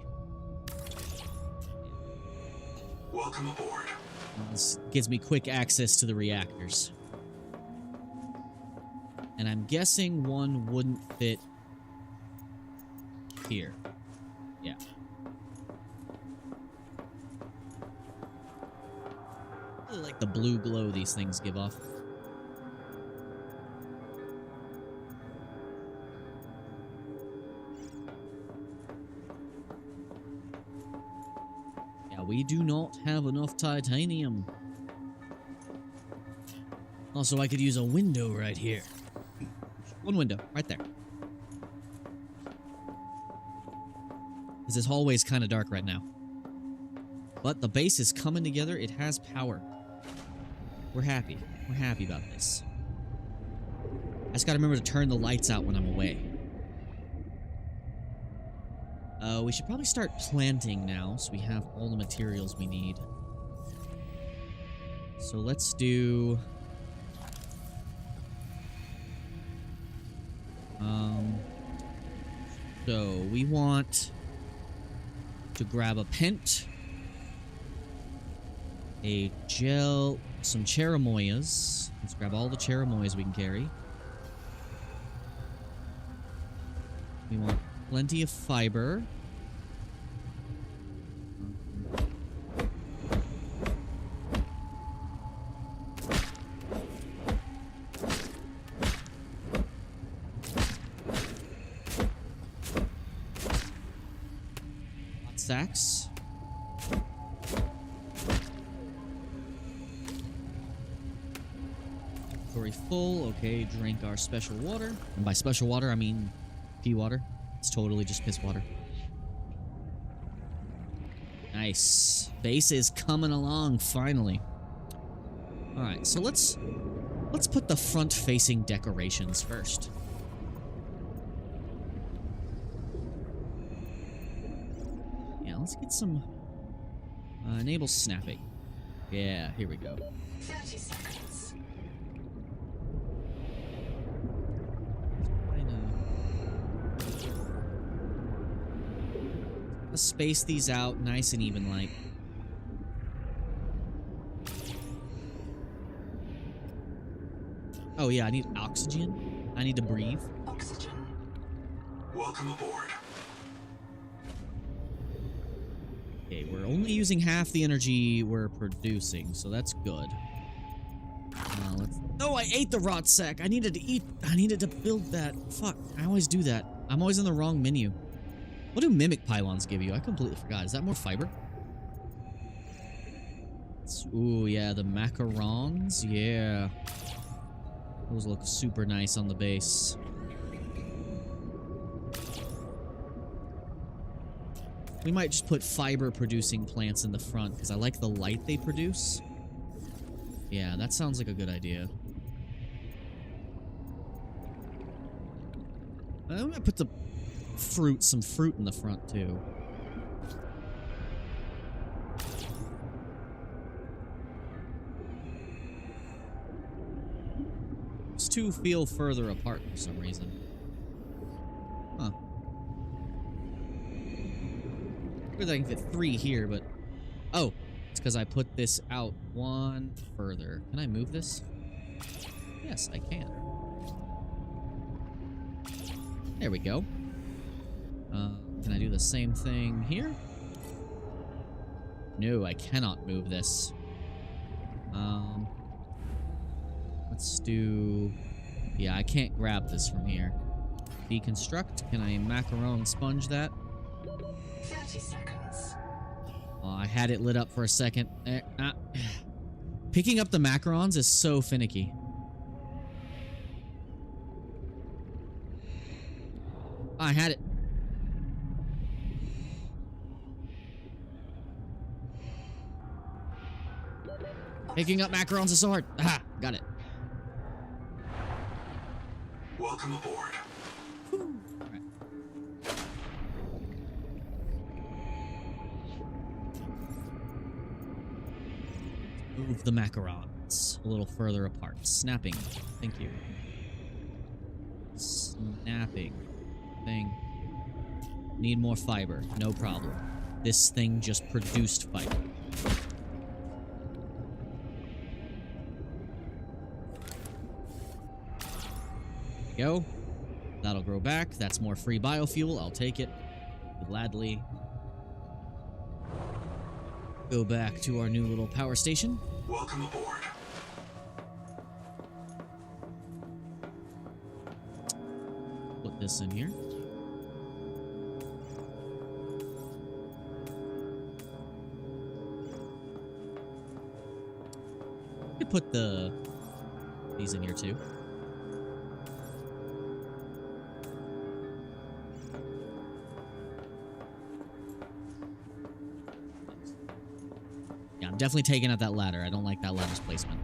Welcome aboard. This gives me quick access to the reactors. And I'm guessing one wouldn't fit here. Yeah. I really like the blue glow these things give off. Yeah, we do not have enough titanium. Also, I could use a window right here. One window, right there. Because this hallway's kind of dark right now. But the base is coming together. It has power. We're happy. We're happy about this. I just gotta remember to turn the lights out when I'm away. We should probably start planting now, so we have all the materials we need. So let's do... So we want to grab a pent, a gel, some cherimoyas. Let's grab all the cherimoyas we can carry. We want plenty of fiber. Sacks. Inventory full. Okay, drink our special water. And by special water, I mean pea water. It's totally just piss water. Nice. Base is coming along, finally. Alright, so let's put the front-facing decorations first. Let's get some... enable snapping. Yeah, here we go. 30 seconds. Let's space these out nice and even like. Oh yeah, I need oxygen. I need to breathe. Oxygen. Welcome aboard. Okay, we're only using half the energy we're producing, so that's good. Oh, I ate the rot sack. I needed to build that. Fuck, I always do that. I'm always in the wrong menu. What do mimic pylons give you? I completely forgot. Is that more fiber? Ooh, yeah, the macarons. Yeah. Those look super nice on the base. We might just put fiber-producing plants in the front, because I like the light they produce. Yeah, that sounds like a good idea. I'm gonna put some fruit in the front, too. Those two feel further apart for some reason. Huh. Because I can fit 3 here, but... Oh! It's because I put this out 1 further. Can I move this? Yes, I can. There we go. Can I do the same thing here? No, I cannot move this. Let's do... Yeah, I can't grab this from here. Deconstruct. Can I macaron sponge that? 30 seconds. Oh, I had it lit up for a second. Picking up the macarons is so finicky. I had it. Picking up macarons is so hard. Aha, got it. Welcome aboard. Alright. Move the macarons a little further apart. Snapping. Thank you. Snapping. Thing. Need more fiber. No problem. This thing just produced fiber. Go. That'll grow back. That's more free biofuel. I'll take it. Gladly. Go back to our new little power station. Welcome aboard. Put this in here. Could put these in here too. Yeah, I'm definitely taking out that ladder. I don't like that ladder's placement.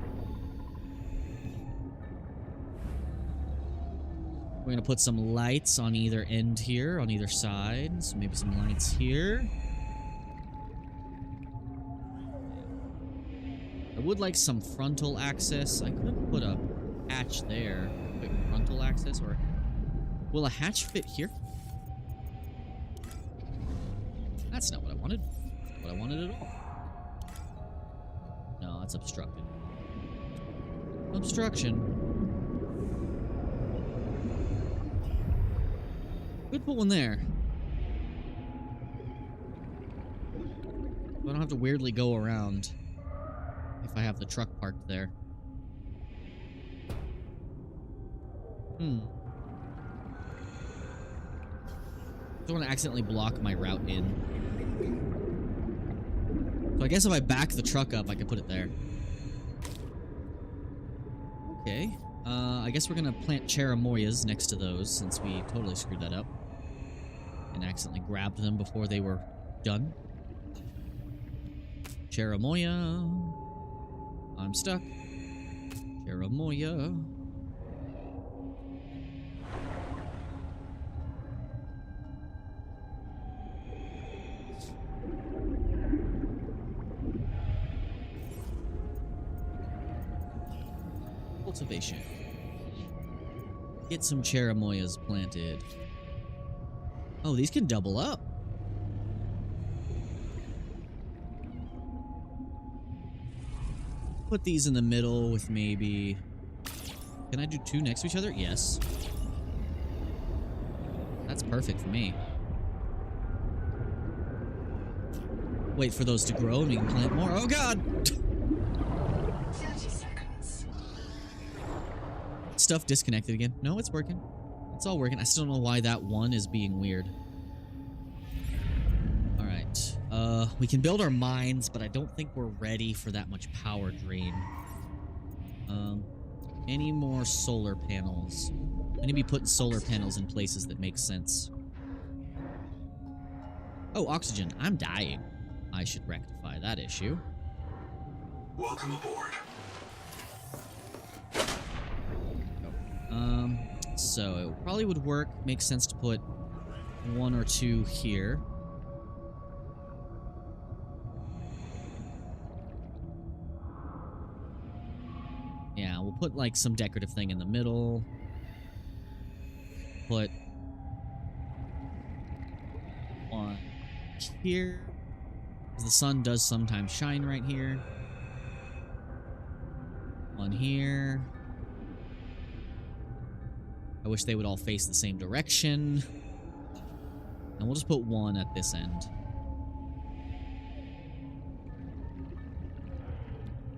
We're gonna put some lights on either end here, on either side. So maybe some lights here. I would like some frontal access. I could put a hatch there. Quick frontal access, or... Will a hatch fit here? That's not what I wanted. Not what I wanted at all. No, that's obstructed. Obstruction. Could put one there. I don't have to weirdly go around if I have the truck parked there. Don't want to accidentally block my route in. So I guess if I back the truck up, I can put it there. Okay. I guess we're gonna plant cherimoyas next to those, since we totally screwed that up. And accidentally grabbed them before they were done. Cherimoya. I'm stuck. Cherimoya. Cultivation. Get some cherimoyas planted. Oh, these can double up. Put these in the middle with maybe... Can I do 2 next to each other? Yes. That's perfect for me. Wait for those to grow and we can plant more. Oh god! 30 seconds. Stuff disconnected again. No, it's working. It's all working. I still don't know why that one is being weird. Alright. We can build our mines, but I don't think we're ready for that much power drain. Any more solar panels? I need to be putting solar panels in places that make sense. Oh, oxygen. I'm dying. I should rectify that issue. Welcome aboard. So it probably would work. Makes sense to put 1 or 2 here. Yeah, we'll put like some decorative thing in the middle. Put one here. The sun does sometimes shine right here. One here. I wish they would all face the same direction. And we'll just put one at this end.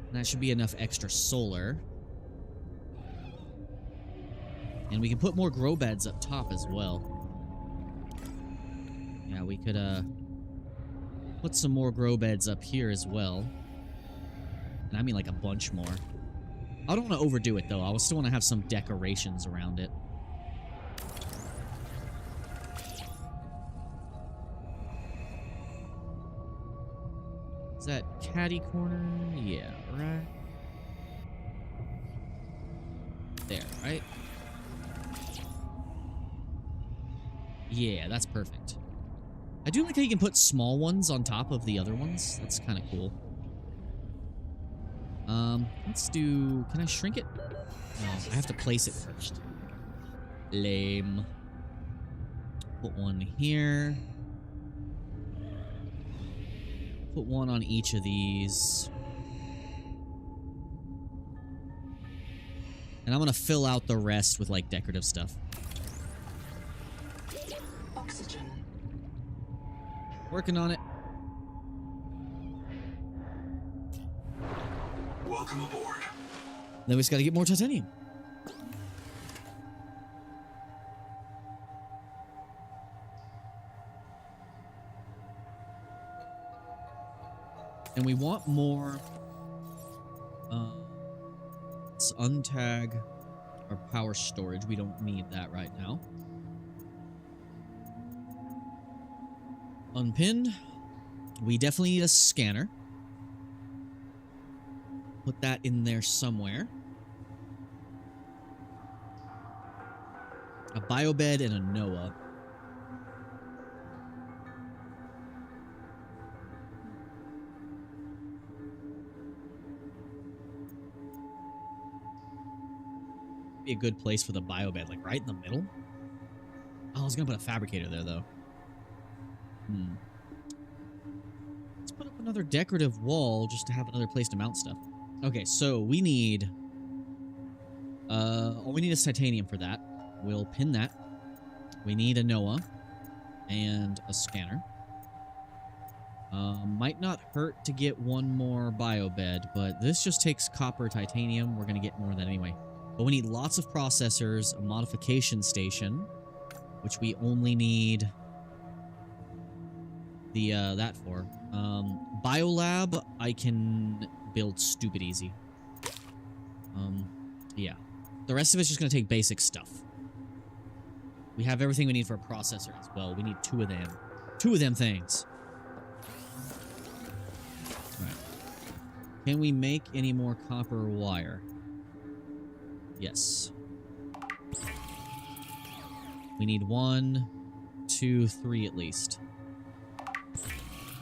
And that should be enough extra solar. And we can put more grow beds up top as well. Yeah, we could put some more grow beds up here as well. And I mean like a bunch more. I don't want to overdo it though. I still want to have some decorations around it. Is that catty corner? Yeah, right. There, right? Yeah, that's perfect. I do like how you can put small ones on top of the other ones. That's kind of cool. Let's do... Can I shrink it? No, I have to place it first. Lame. Put one here. Put one on each of these. And I'm gonna fill out the rest with, like, decorative stuff. Oxygen. Working on it. Welcome aboard. Then we just gotta get more titanium. And we want more... let's untag our power storage. We don't need that right now. Unpin. We definitely need a scanner. Put that in there somewhere. A biobed and a NOAA. Be a good place for the biobed, like right in the middle. Oh, I was gonna put a fabricator there though. Let's put up another decorative wall just to have another place to mount stuff. Okay, so we need... all we need is titanium for that. We'll pin that. We need a NOAA and a scanner. Might not hurt to get one more biobed, but this just takes copper, titanium. We're gonna get more of that anyway. But we need lots of processors, a modification station, which we only need the that for. Biolab, I can build stupid easy. Yeah. The rest of it's just gonna take basic stuff. We have everything we need for a processor as well. We need 2 of them. 2 of them things. All right. Can we make any more copper wire? Yes. We need 1, 2, 3 at least.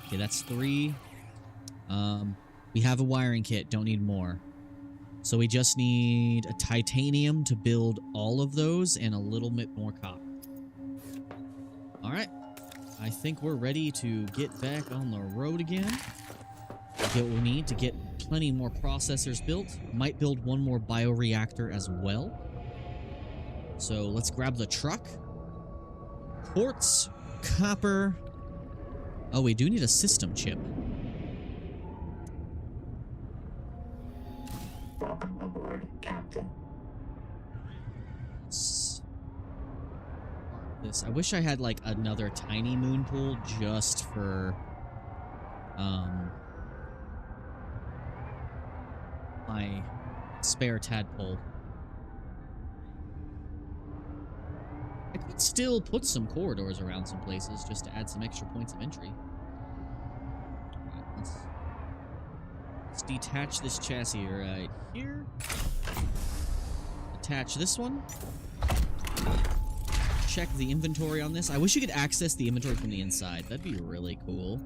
Okay, that's 3. We have a wiring kit. Don't need more. So we just need a titanium to build all of those and a little bit more copper. All right. I think we're ready to get back on the road again. Get what we need to get plenty more processors built. Might build one more bioreactor as well. So let's grab the truck. Quartz, copper. Oh, we do need a system chip. Welcome aboard, Captain. This. I wish I had like another tiny moon pool just for my spare tadpole. I could still put some corridors around some places just to add some extra points of entry. Alright, let's detach this chassis right here. Attach this one. Check the inventory on this. I wish you could access the inventory from the inside. That'd be really cool.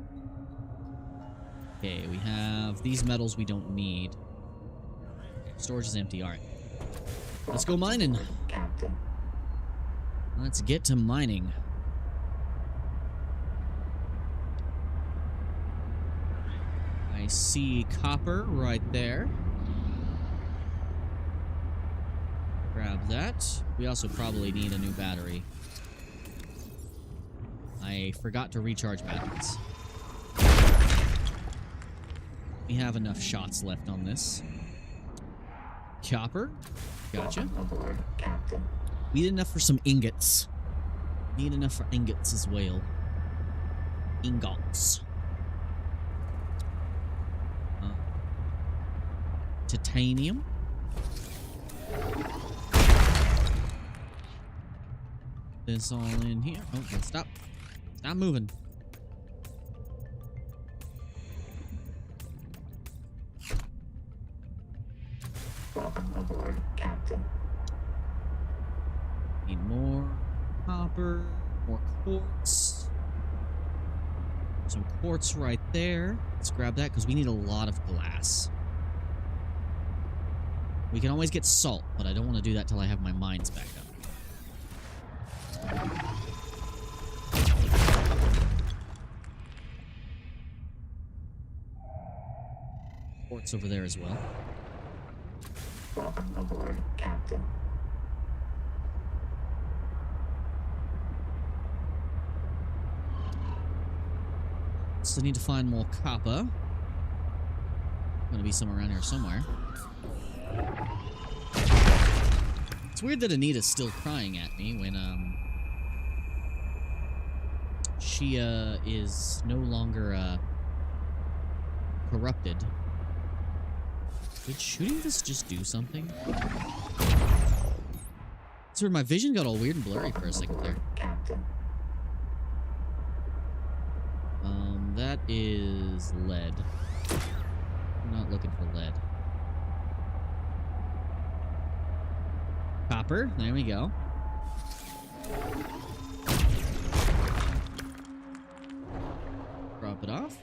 Okay, we have these metals we don't need. Okay. Storage is empty. All right. Let's go mining. Captain. Let's get to mining. I see copper right there. Grab that. We also probably need a new battery. I forgot to recharge batteries. We have enough shots left on this. Copper. Gotcha. Welcome aboard, Captain. Need enough for some ingots. Need enough for ingots as well. Ingots. Titanium. This all in here. Oh, no, stop. Stop moving. Welcome aboard, Captain. Need more copper, more quartz. Some quartz right there. Let's grab that because we need a lot of glass. We can always get salt, but I don't want to do that till I have my mines back up. Quartz over there as well. Welcome aboard, Captain. So I need to find more copper. Gonna be some around here somewhere. It's weird that Anita's still crying at me when she is no longer corrupted. Did shooting this just do something? Sorry, my vision got all weird and blurry for a second there. Captain. That is lead. I'm not looking for lead. Copper, there we go. Drop it off.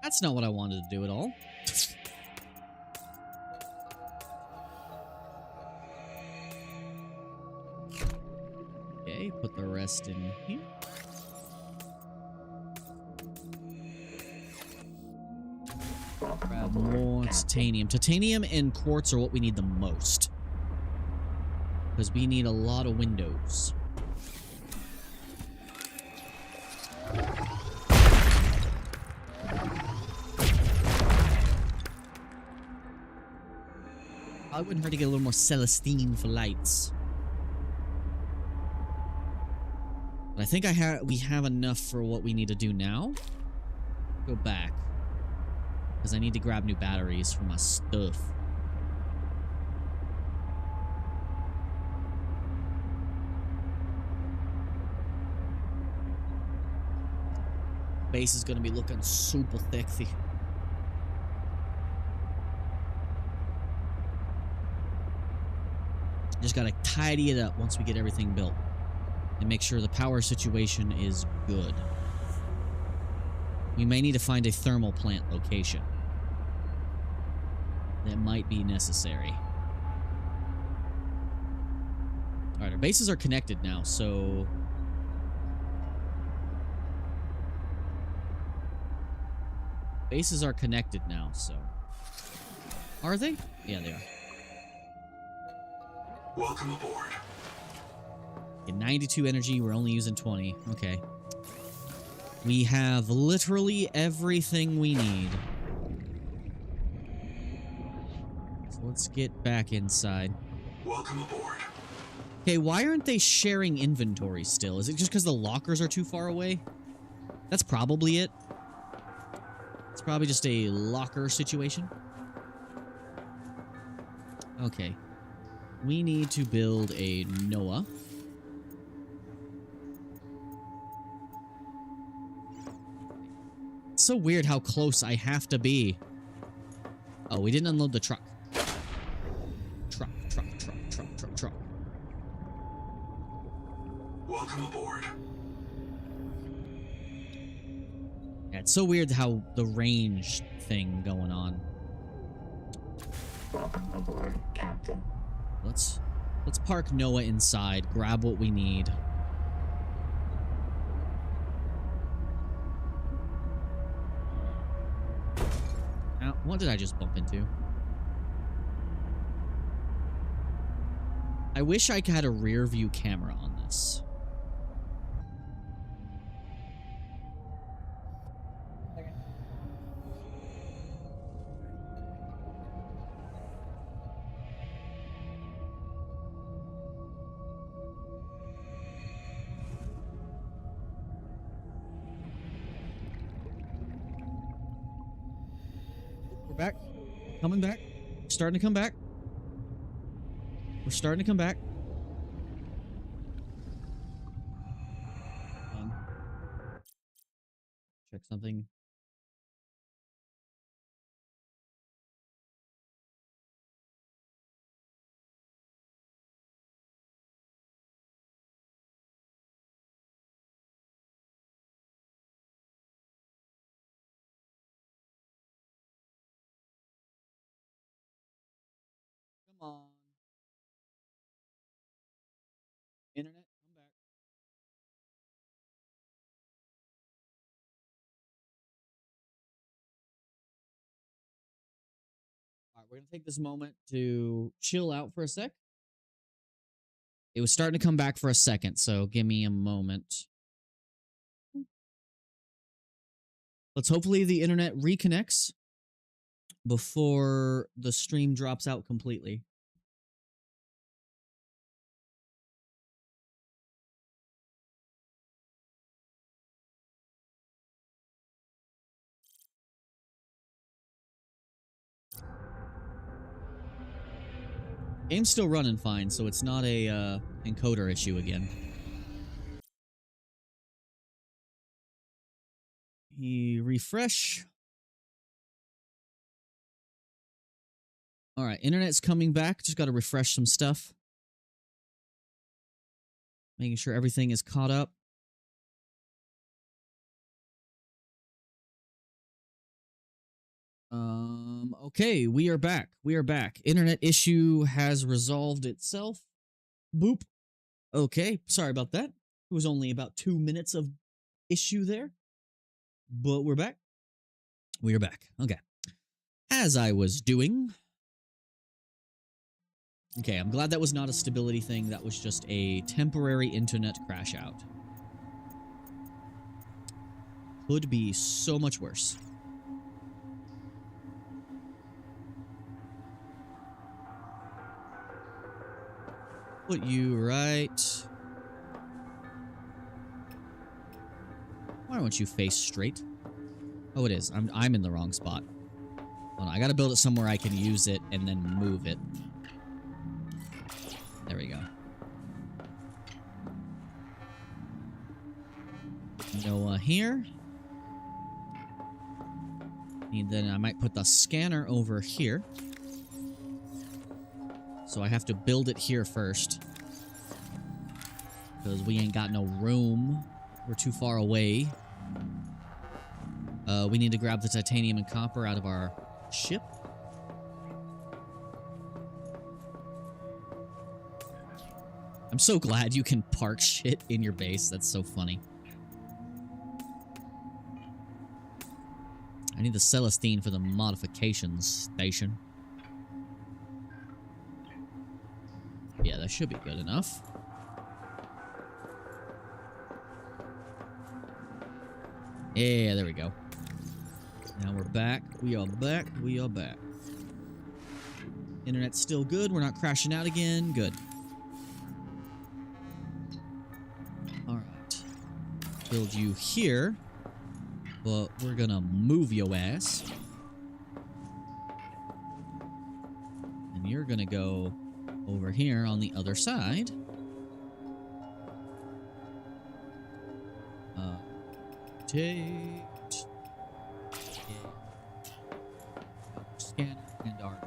That's not what I wanted to do at all. Okay, put the rest in here. Grab more titanium. Titanium and quartz are what we need the most. Because we need a lot of windows. I wouldn't hurt to get a little more Celestine for lights. But I think we have enough for what we need to do now. Go back. Because I need to grab new batteries for my stuff. Base is going to be looking super sexy. Just got to tidy it up once we get everything built. And make sure the power situation is good. We may need to find a thermal plant location. That might be necessary. Alright, our bases are connected now, so... Bases are connected now, so... Are they? Yeah, they are. Welcome aboard. Okay, 92 energy, we're only using 20. Okay. We have literally everything we need. So let's get back inside. Welcome aboard. Okay, why aren't they sharing inventory still? Is it just because the lockers are too far away? That's probably it. It's probably just a locker situation. Okay. We need to build a Noah. It's so weird how close I have to be. Oh, we didn't unload the truck. Truck. Welcome aboard. Yeah, it's so weird how the range thing going on. Welcome aboard, Captain. Let's park Noah inside, grab what we need. Now, what did I just bump into? I wish I had a rear view camera on this. We're back. Coming back. Starting to come back. We're starting to come back. Check something. Come on. Internet, come back. All right, we're going to take this moment to chill out for a sec. It was starting to come back for a second, so give me a moment. Let's hopefully the internet reconnects before the stream drops out completely. Game's still running fine, so it's not a encoder issue again. Refresh. All right, internet's coming back. Just got to refresh some stuff. Making sure everything is caught up. Okay, we are back. We are back. Internet issue has resolved itself. Boop. Okay, sorry about that. It was only about 2 minutes of issue there. But we're back. We are back. Okay. As I was doing. Okay, I'm glad that was not a stability thing. That was just a temporary internet crash out. Could be so much worse. Put you right. Why don't you face straight? Oh, it is. I'm in the wrong spot. Hold on, I gotta build it somewhere I can use it and then move it. There we go. Noah here. And then I might put the scanner over here. So I have to build it here first. Because we ain't got no room. We're too far away. We need to grab the titanium and copper out of our ship. I'm so glad you can park shit in your base. That's so funny. I need the Celestine for the modifications station. Yeah, that should be good enough. Yeah, there we go. Now we're back. We are back. We are back. Internet's still good. We're not crashing out again. Good. Alright. Build you here. But we're gonna move your ass. And you're gonna go over here on the other side. Take scanner and our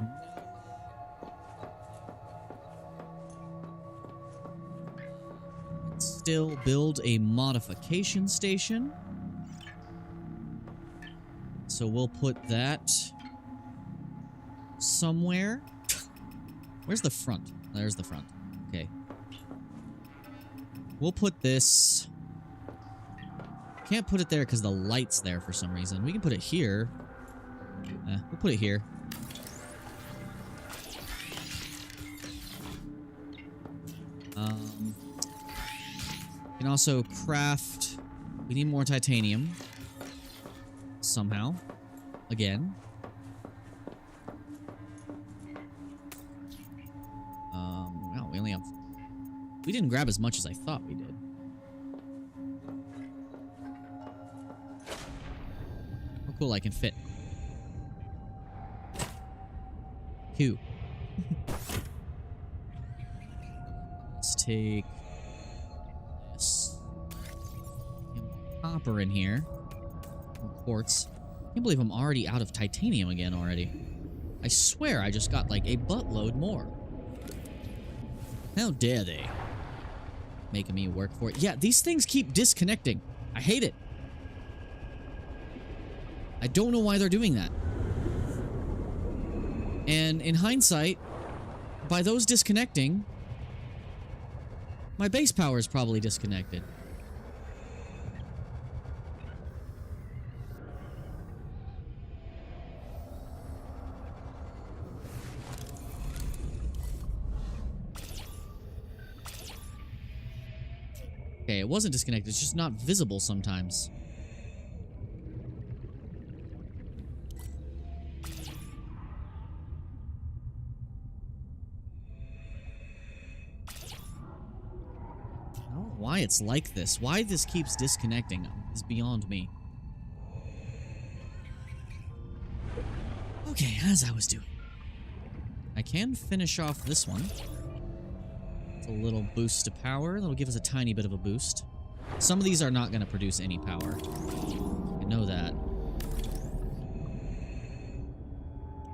still build a modification station. So we'll put that somewhere. Where's the front? There's the front. Okay. We'll put this... Can't put it there because the light's there for some reason. We can put it here. We'll put it here. We can also craft... We need more titanium. Somehow. Again. Wow, we only have... We didn't grab as much as I thought we did. Oh, cool, I can fit. Two. Let's take this. Copper in here. Quartz. I can't believe I'm already out of titanium again already. I swear I just got like a buttload more. How dare they? Making me work for it. Yeah, these things keep disconnecting. I hate it. I don't know why they're doing that. And in hindsight, by those disconnecting, my base power is probably disconnected. Okay, it wasn't disconnected. It's just not visible sometimes. I don't know why it's like this. Why this keeps disconnecting is beyond me. Okay, as I was doing. I can finish off this one. It's a little boost to power. That'll give us a tiny bit of a boost. Some of these are not going to produce any power. I know that.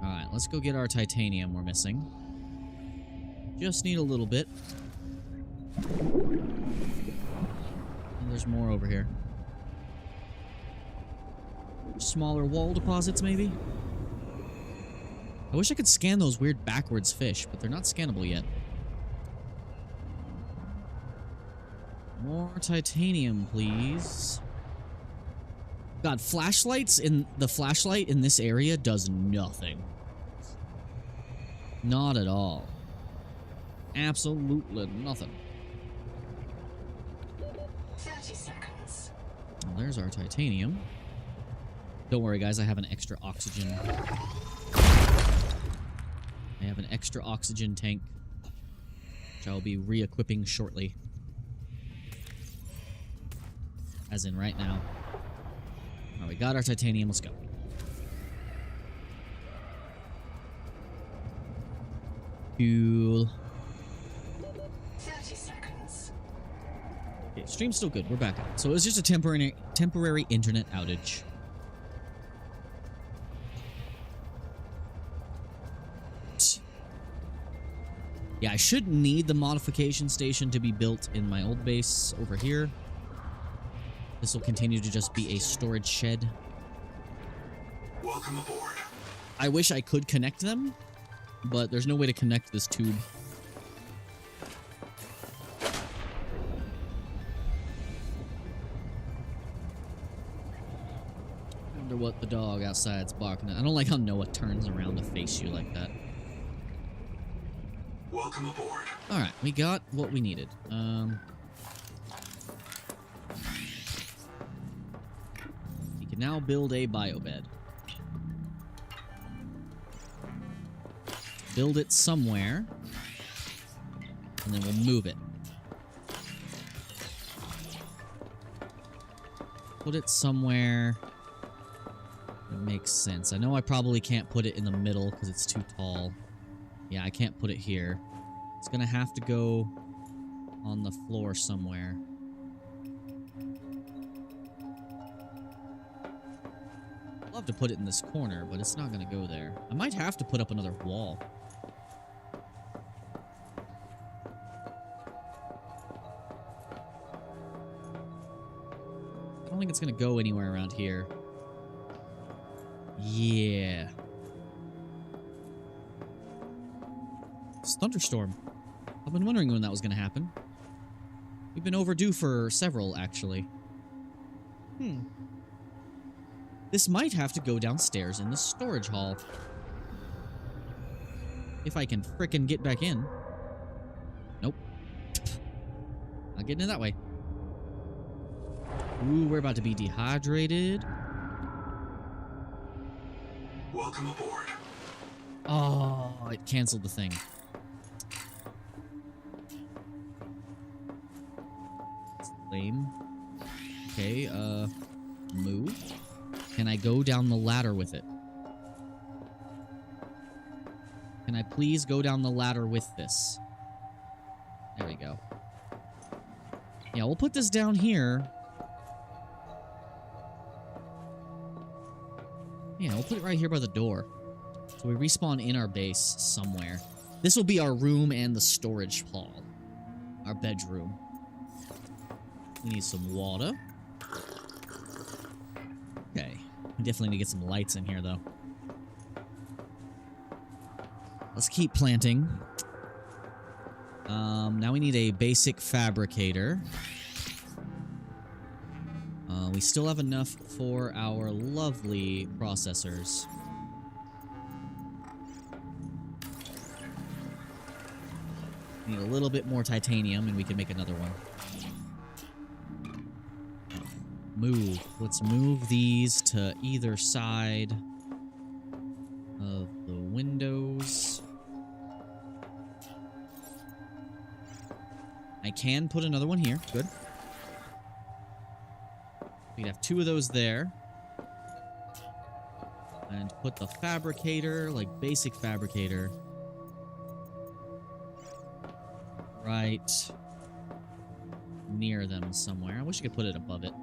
Alright, let's go get our titanium we're missing. Just need a little bit. And there's more over here. Smaller wall deposits, maybe? I wish I could scan those weird backwards fish, but they're not scannable yet. More titanium, please. God, flashlights in the flashlight in this area does nothing. Not at all. Absolutely nothing. 30 seconds. Well, there's our titanium. Don't worry, guys. I have an extra oxygen. I have an extra oxygen tank, which I'll be re-equipping shortly. As in right now. Alright, we got our titanium. Let's go. Cool. 30 seconds. Okay, stream's still good. We're back up. So it was just a temporary internet outage. Yeah, I shouldn't need the modification station to be built in my old base over here. This will continue to just be a storage shed. Welcome aboard. I wish I could connect them, but there's no way to connect this tube. I wonder what the dog outside's barking at. I don't like how Noah turns around to face you like that. Welcome aboard. Alright, we got what we needed. We can now build a biobed. Build it somewhere. And then we'll move it. Put it somewhere that makes sense. I know I probably can't put it in the middle because it's too tall. Yeah, I can't put it here. It's gonna have to go on the floor somewhere. I'd love to put it in this corner, but it's not gonna go there. I might have to put up another wall. I don't think it's gonna go anywhere around here. Yeah. It's thunderstorm. I've been wondering when that was going to happen. We've been overdue for several, actually. This might have to go downstairs in the storage hall. If I can frickin' get back in. Nope. Not getting in that way. Ooh, we're about to be dehydrated. Welcome aboard. Oh, it canceled the thing. That's lame. Okay, move. Can I go down the ladder with it? Can I please go down the ladder with this? There we go. Yeah, we'll put this down here. Yeah, we'll put it right here by the door. So we respawn in our base somewhere. This will be our room and the storage hall. Our bedroom. We need some water. Okay. We definitely need to get some lights in here, though. Let's keep planting. Now we need a basic fabricator. We still have enough for our lovely processors. Need a little bit more titanium and we can make another one. Move. Let's move these to either side of the windows. I can put another one here. Good. We'd have two of those there. And put the fabricator, like basic fabricator, right near them somewhere. I wish I could put it above it.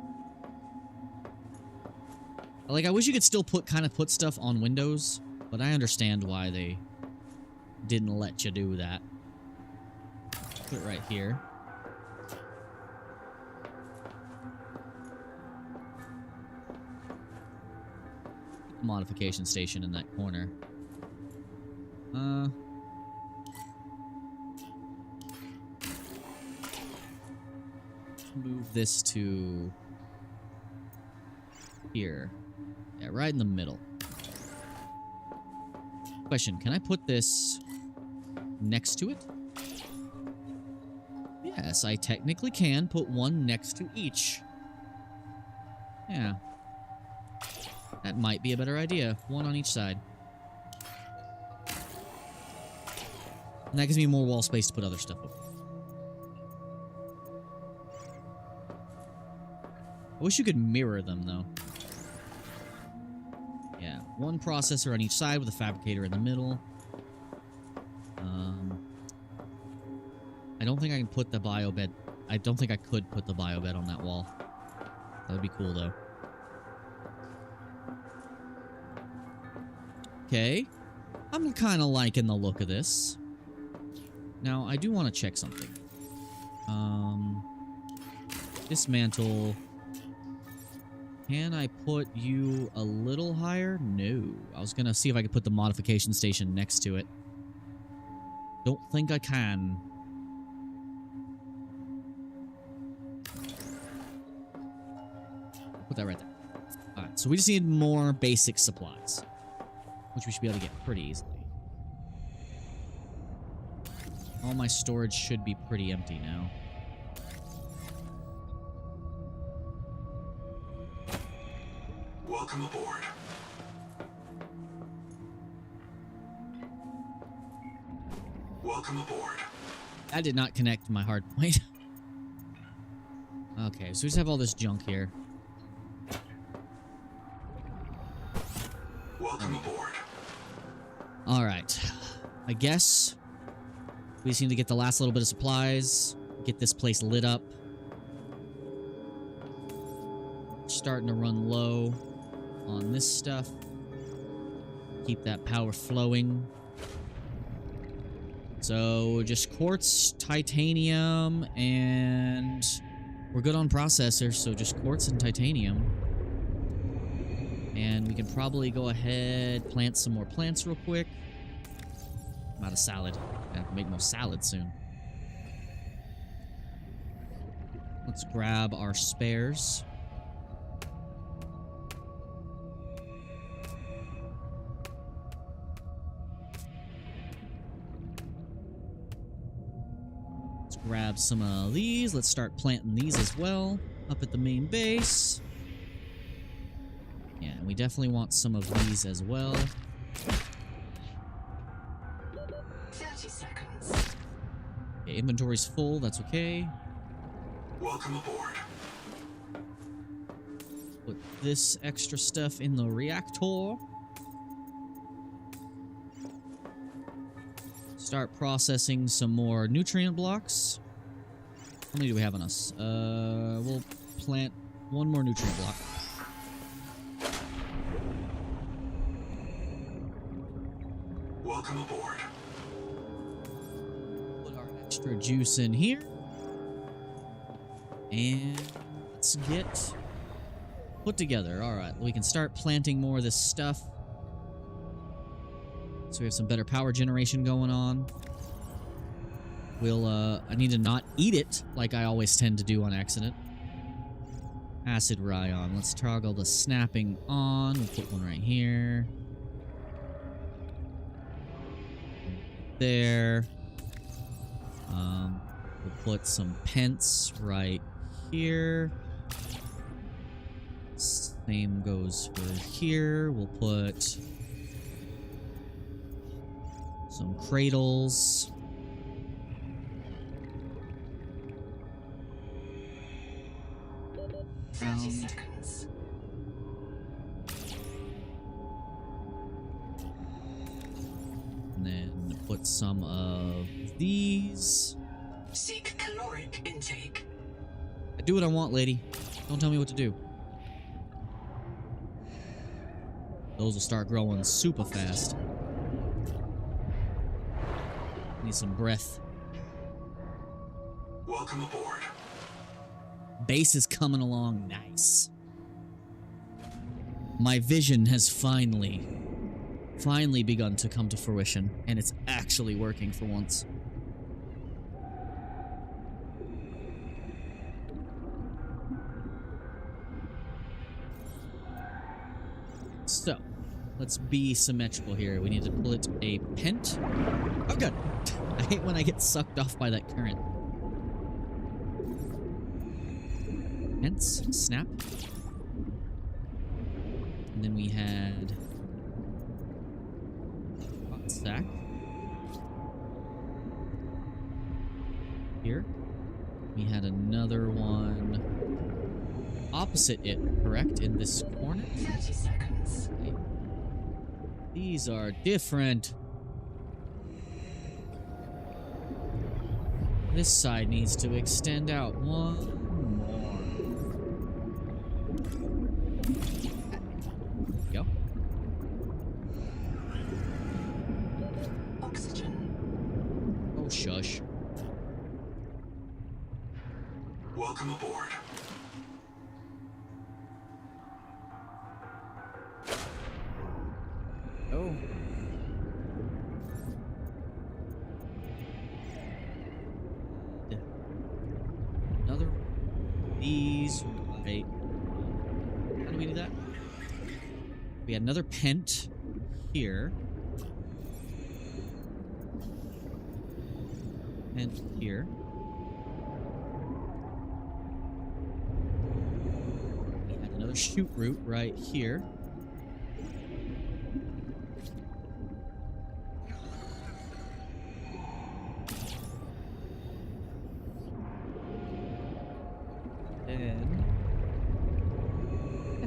Like, I wish you could still put stuff on windows, but I understand why they didn't let you do that. Put it right here. Modification station in that corner. Move this to here. Yeah, right in the middle. Question, can I put this next to it? Yes, I technically can put one next to each. Yeah. That might be a better idea. One on each side. And that gives me more wall space to put other stuff over. I wish you could mirror them, though. Yeah, one processor on each side with a fabricator in the middle. I don't think I can put the biobed... I don't think I could put the biobed on that wall. That would be cool, though. Okay. I'm kind of liking the look of this. Now, I do want to check something. Dismantle. Can I put you a little higher? No. I was going to see if I could put the modification station next to it. Don't think I can. Put that right there. Alright, so we just need more basic supplies. Which we should be able to get pretty easily. All my storage should be pretty empty now. Welcome aboard. Welcome aboard. That did not connect to my hard point. Okay, so we just have all this junk here. Welcome aboard. Alright. I guess we just need to get the last little bit of supplies. Get this place lit up. Starting to run low on this stuff. Keep that power flowing. So just quartz, titanium, and we're good on processors, so just quartz and titanium. And we can probably go ahead, plant some more plants real quick. I'm out of salad. I have to make more salad soon. Let's grab our spares. Let's grab some of these. Let's start planting these as well up at the main base. Yeah, and we definitely want some of these as well. 30 seconds. Okay, inventory's full. That's okay. Welcome aboard. Put this extra stuff in the reactor. Start processing some more nutrient blocks. How many do we have on us? We'll plant one more nutrient block. Welcome aboard. Put our extra juice in here. And let's get put together. All right, we can start planting more of this stuff. So we have some better power generation going on. We'll, I need to not eat it like I always tend to do on accident. Acid ryon. Let's toggle the snapping on. We'll put one right here. There. We'll put some pence right here. Same goes for here. We'll put some cradles. Seconds. And then put some of these. Seek caloric intake. I do what I want, lady. Don't tell me what to do. Those will start growing super fast. Need some breath. Welcome aboard. Base is coming along nice. My vision has finally begun to come to fruition, and it's actually working for once. So, let's be symmetrical here. We need to put a pent. Oh, good. I hate when I get sucked off by that current. Pence, snap. And then we had hot sack here. We had another one opposite it, correct? In this corner. 30 seconds. Okay. These are different. This side needs to extend out one more. There we go. Oxygen. Oh, shush. Welcome aboard. Oh. Another these right. How do we do that? We had another pent here. Pent here. We had another shoot root right here.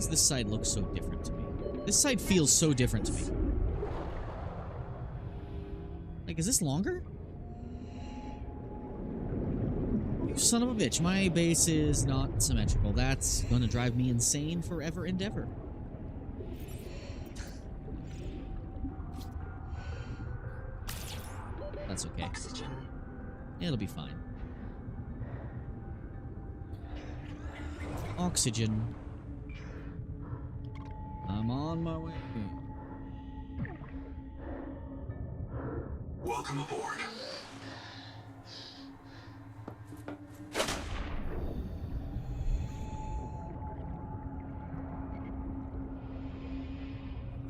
This side looks so different to me. This side feels so different to me. Like, is this longer? You son of a bitch. My base is not symmetrical. That's gonna drive me insane forever and ever. That's okay. Oxygen. It'll be fine. Oxygen. I'm on my way. Welcome aboard.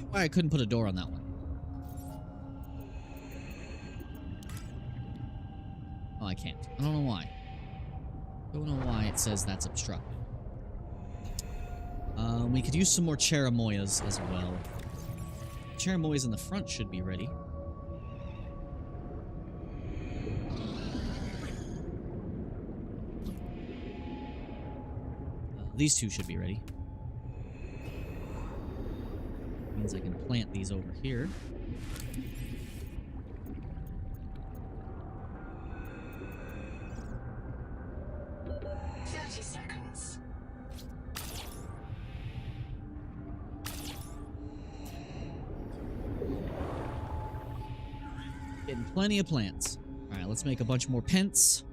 Why I couldn't put a door on that one. Oh, I can't. I don't know why. Don't know why it says that's obstructed. We could use some more cherimoyas as well. Cherimoyas in the front should be ready. These two should be ready. Means I can plant these over here. Getting plenty of plants. Alright, let's make a bunch more pents.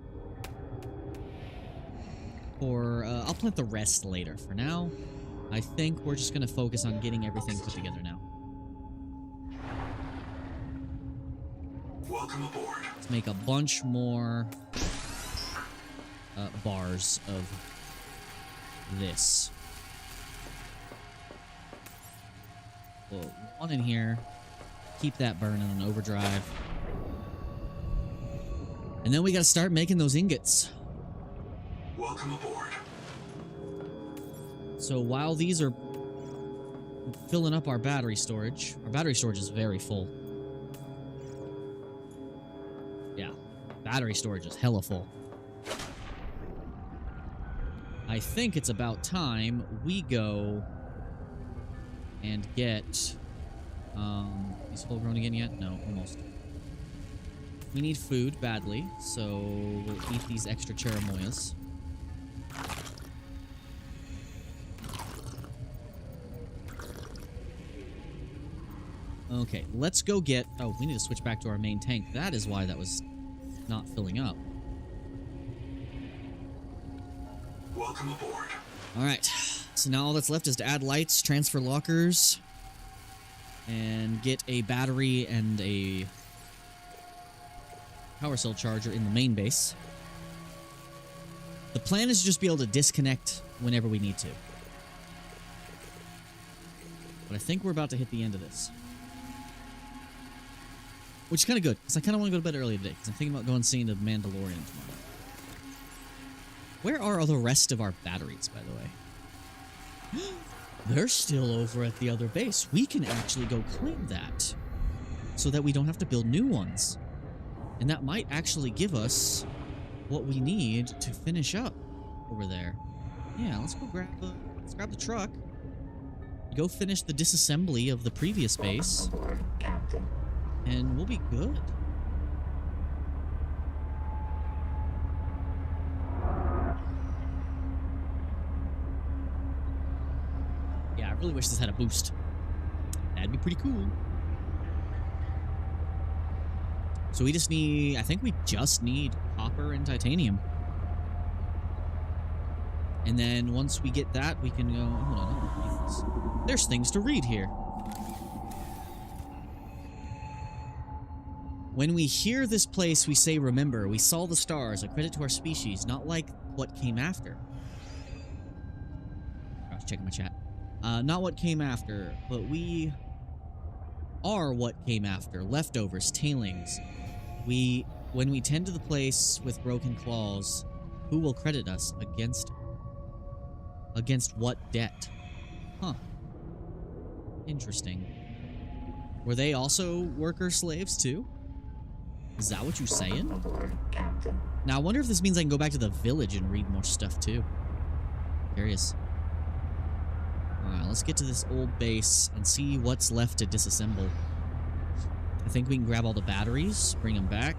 Or, I'll plant the rest later. For now, I think we're just gonna focus on getting everything put together now. Welcome aboard. Let's make a bunch more bars of this. Well, one in here. Keep that burning on overdrive. And then we gotta start making those ingots. Welcome aboard. So while these are filling up our battery storage is very full. Yeah, battery storage is hella full. I think it's about time we go and get, is full grown again yet? No, almost. We need food badly, so we'll eat these extra cherimoyas. Okay, let's go get... Oh, we need to switch back to our main tank. That is why that was not filling up. Welcome aboard. Alright, so now all that's left is to add lights, transfer lockers, and get a battery and a power cell charger in the main base. The plan is to just be able to disconnect whenever we need to. But I think we're about to hit the end of this. Which is kind of good, because I kind of want to go to bed early today, because I'm thinking about going and seeing the Mandalorian tomorrow. Where are all the rest of our batteries, by the way? They're still over at the other base. We can actually go claim that, so that we don't have to build new ones. And that might actually give us what we need to finish up over there. Yeah, let's go grab the truck. Go finish the disassembly of the previous base. And we'll be good. Yeah, I really wish this had a boost. That'd be pretty cool. So we just need... I think we just need copper and titanium. And then once we get that, we can go... Hold on. There's things to read here. When we hear this place, we say, remember, we saw the stars, a credit to our species, not like what came after. I was checking my chat. Not what came after, but we are what came after. Leftovers, tailings. When we tend to the place with broken claws, who will credit us against what debt? Huh. Interesting. Were they also worker slaves too? Is that what you're saying? Now, I wonder if this means I can go back to the village and read more stuff, too. Curious. Alright, let's get to this old base and see what's left to disassemble. I think we can grab all the batteries, bring them back.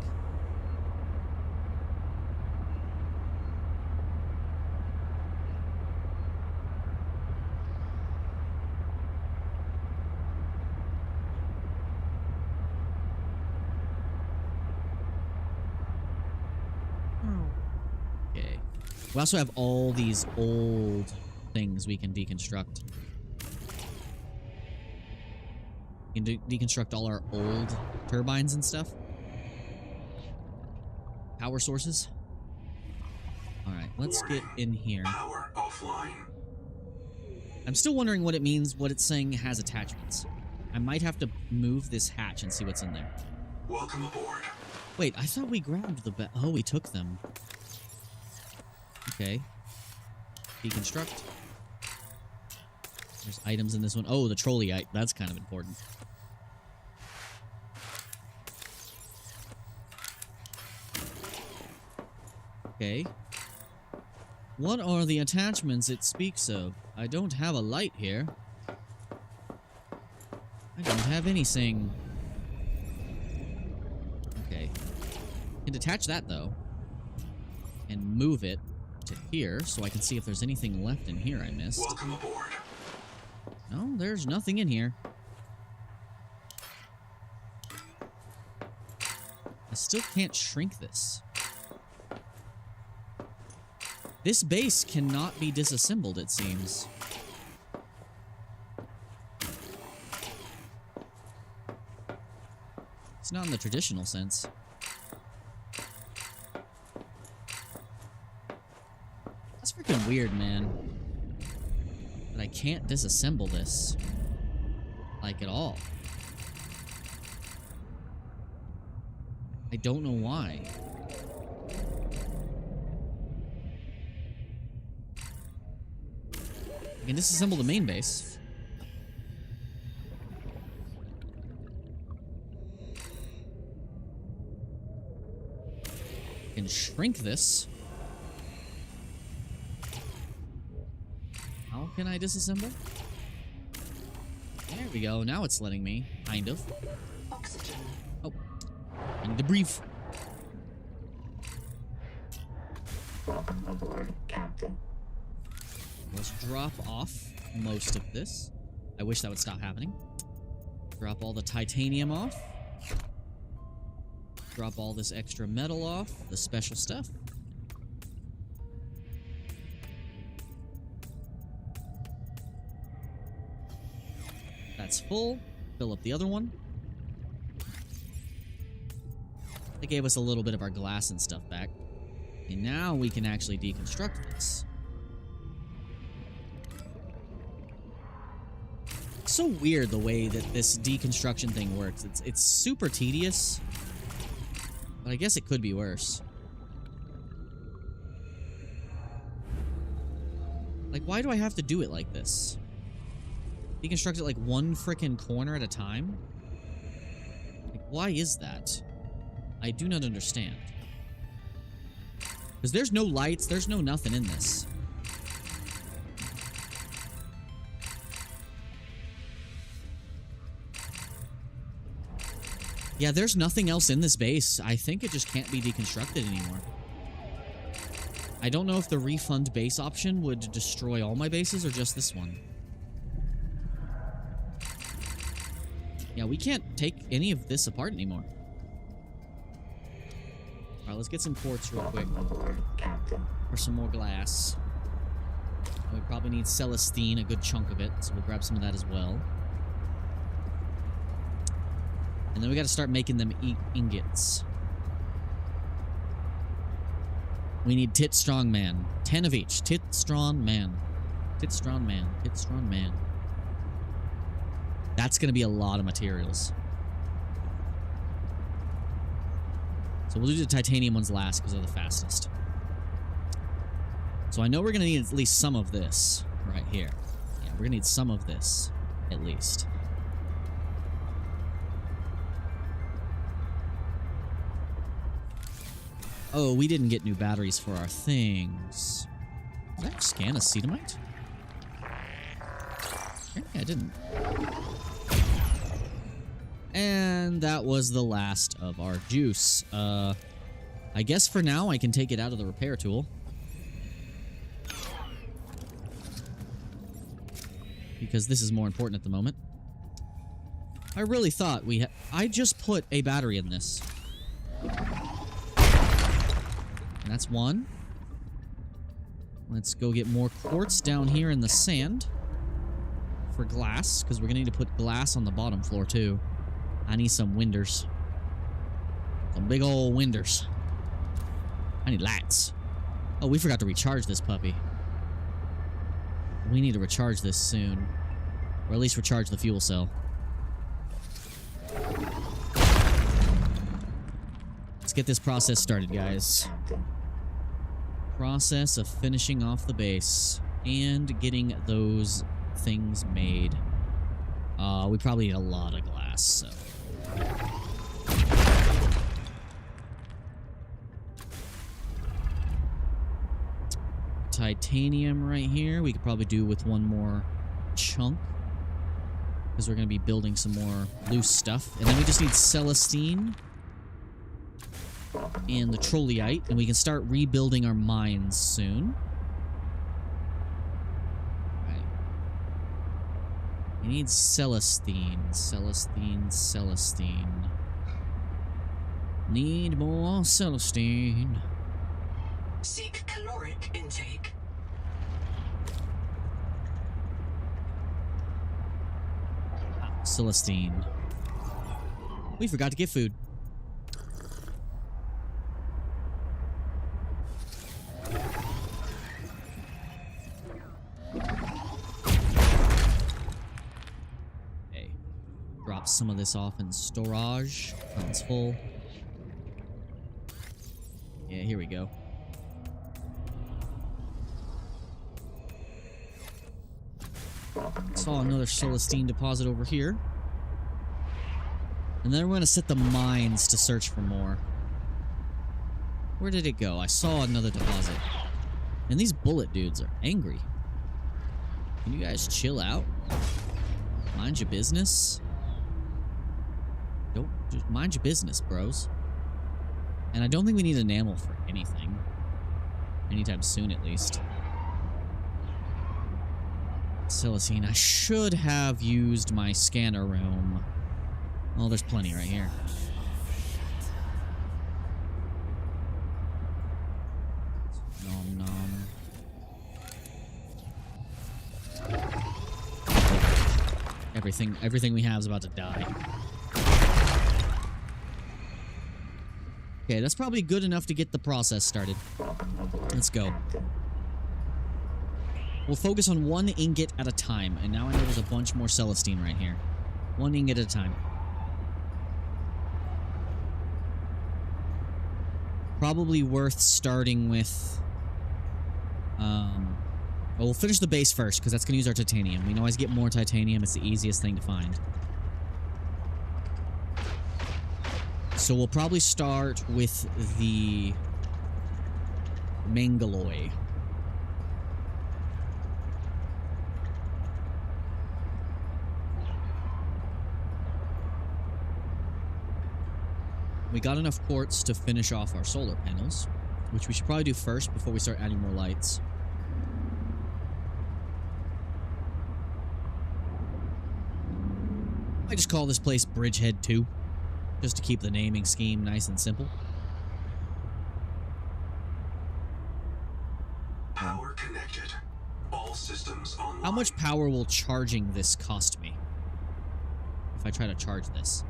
We also have all these old things we can deconstruct. We can deconstruct all our old turbines and stuff. Power sources. Alright, let's get in here. Power offline. I'm still wondering what it means, what it's saying has attachments. I might have to move this hatch and see what's in there. Welcome aboard. Wait, I thought we grabbed the oh, we took them. Okay. Deconstruct. There's items in this one. Oh, the trolley. That's kind of important. Okay. What are the attachments it speaks of? I don't have a light here. I don't have anything. Okay. I can detach that, though. And move it to here, so I can see if there's anything left in here I missed. Welcome aboard. No, there's nothing in here. I still can't shrink this. This base cannot be disassembled, it seems. It's not in the traditional sense. That's freaking weird, man. But I can't disassemble this. Like, at all. I don't know why. I can disassemble the main base. I can shrink this. How can I disassemble? There we go. Now it's letting me. Kind of. Oxygen. Oh. I need to breathe. Welcome aboard, Captain. Let's drop off most of this. I wish that would stop happening. Drop all the titanium off. Drop all this extra metal off. The special stuff. That's full. Fill up the other one. They gave us a little bit of our glass and stuff back. And now we can actually deconstruct this. It's so weird the way that this deconstruction thing works. It's super tedious. But I guess it could be worse. Like, why do I have to do it like this? Deconstruct it like one frickin' corner at a time? Like, why is that? I do not understand. Because there's no lights, there's no nothing in this. Yeah, there's nothing else in this base. I think it just can't be deconstructed anymore. I don't know if the refund base option would destroy all my bases or just this one. Yeah, we can't take any of this apart anymore. Alright, let's get some quartz real quick. Welcome aboard, Captain. For some more glass. We probably need Celestine, a good chunk of it, so we'll grab some of that as well. And then we gotta start making them ingots. We need Tit Strong Man. 10 of each. Tit Strong Man. Tit Strong Man. Tit Strong Man. That's gonna be a lot of materials. So we'll do the titanium ones last because they're the fastest. So I know we're gonna need at least some of this right here. Yeah, we're gonna need some of this, at least. Oh, we didn't get new batteries for our things. Did I scan a cetamite? Apparently I didn't. And that was the last of our juice. I guess for now I can take it out of the repair tool. Because this is more important at the moment. I really thought I just put a battery in this. And that's one. Let's go get more quartz down here in the sand. for glass, because we're going to need to put glass on the bottom floor, too. I need some windows. Some big old windows. I need lights. Oh, we forgot to recharge this puppy. We need to recharge this soon. Or at least recharge the fuel cell. Let's get this process started, guys. Process of finishing off the base and getting those things made. We probably need a lot of glass, so. Titanium right here. We could probably do with one more chunk, because we're going to be building some more loose stuff. And then we just need Celestine and the Trolleite, and we can start rebuilding our mines soon. Right. We need Celestine. Celestine. Need more Celestine. Seek caloric intake. Celestine. We forgot to get food. Okay. Drop some of this off in storage. Oh, it's full. Yeah, here we go. Saw another Celestine deposit over here. And then we're going to set the mines to search for more. Where did it go? I saw another deposit. And these bullet dudes are angry. Can you guys chill out? Mind your business. Don't just mind your business, bros. And I don't think we need enamel for anything. Anytime soon, at least. Celestine, I should have used my scanner room. Oh, there's plenty right here. Nom nom. Everything we have is about to die. Okay, that's probably good enough to get the process started. Let's go. We'll focus on one ingot at a time, and now I know there's a bunch more Celestine right here. One ingot at a time. Probably worth starting with... well, we'll finish the base first, because that's going to use our titanium. We can always get more titanium. It's the easiest thing to find. So we'll probably start with the Mangaloy. We got enough quartz to finish off our solar panels, which we should probably do first before we start adding more lights. I just call this place Bridgehead 2, just to keep the naming scheme nice and simple. Power connected. All systems online. How much power will charging this cost me if I try to charge this?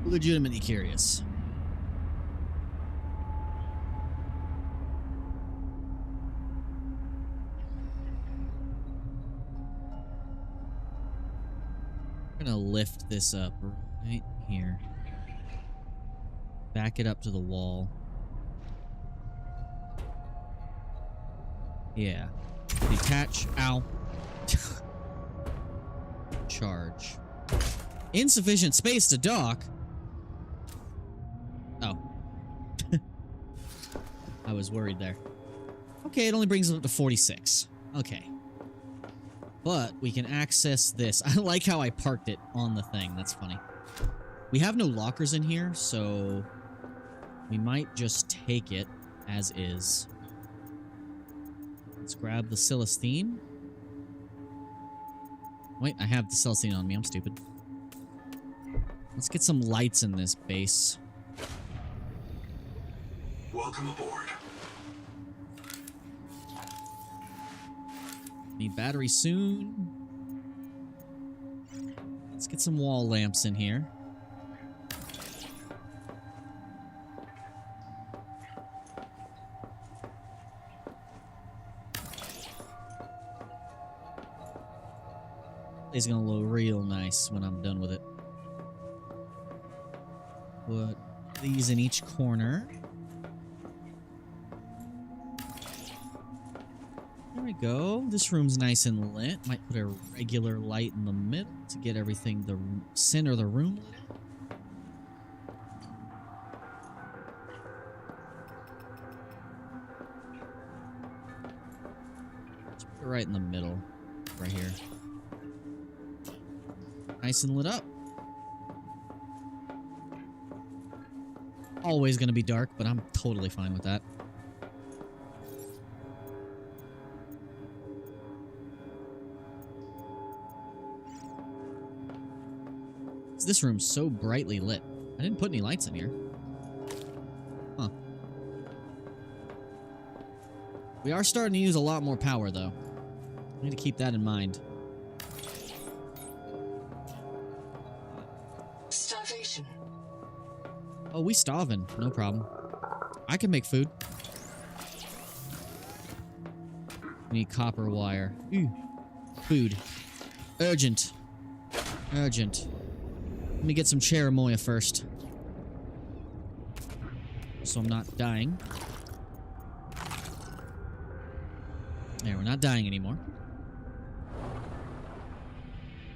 Legitimately curious. I'm gonna lift this up right here. Back it up to the wall. Yeah. Detach. Ow. Charge. Insufficient space to dock. Oh. I was worried there. Okay, it only brings it up to 46. Okay. But we can access this. I like how I parked it on the thing. That's funny. We have no lockers in here, so we might just take it as is. Let's grab the Celestine. Wait, I have the Celestine on me. I'm stupid. Let's get some lights in this base. Welcome aboard. Need battery soon. Let's get some wall lamps in here. It's gonna look real nice when I'm done with it. Put these in each corner. There we go. This room's nice and lit. Might put a regular light in the middle to get everything the center of the room lit up. Let's put it right in the middle. Right here. Nice and lit up. Always gonna be dark, but I'm totally fine with that. This room's so brightly lit. I didn't put any lights in here. Huh. We are starting to use a lot more power, though. I need to keep that in mind. Starvation. Oh, we starving. No problem. I can make food. We need copper wire. Ooh. Food. Urgent. Urgent. Let me get some cherimoya first. So I'm not dying. There, we're not dying anymore.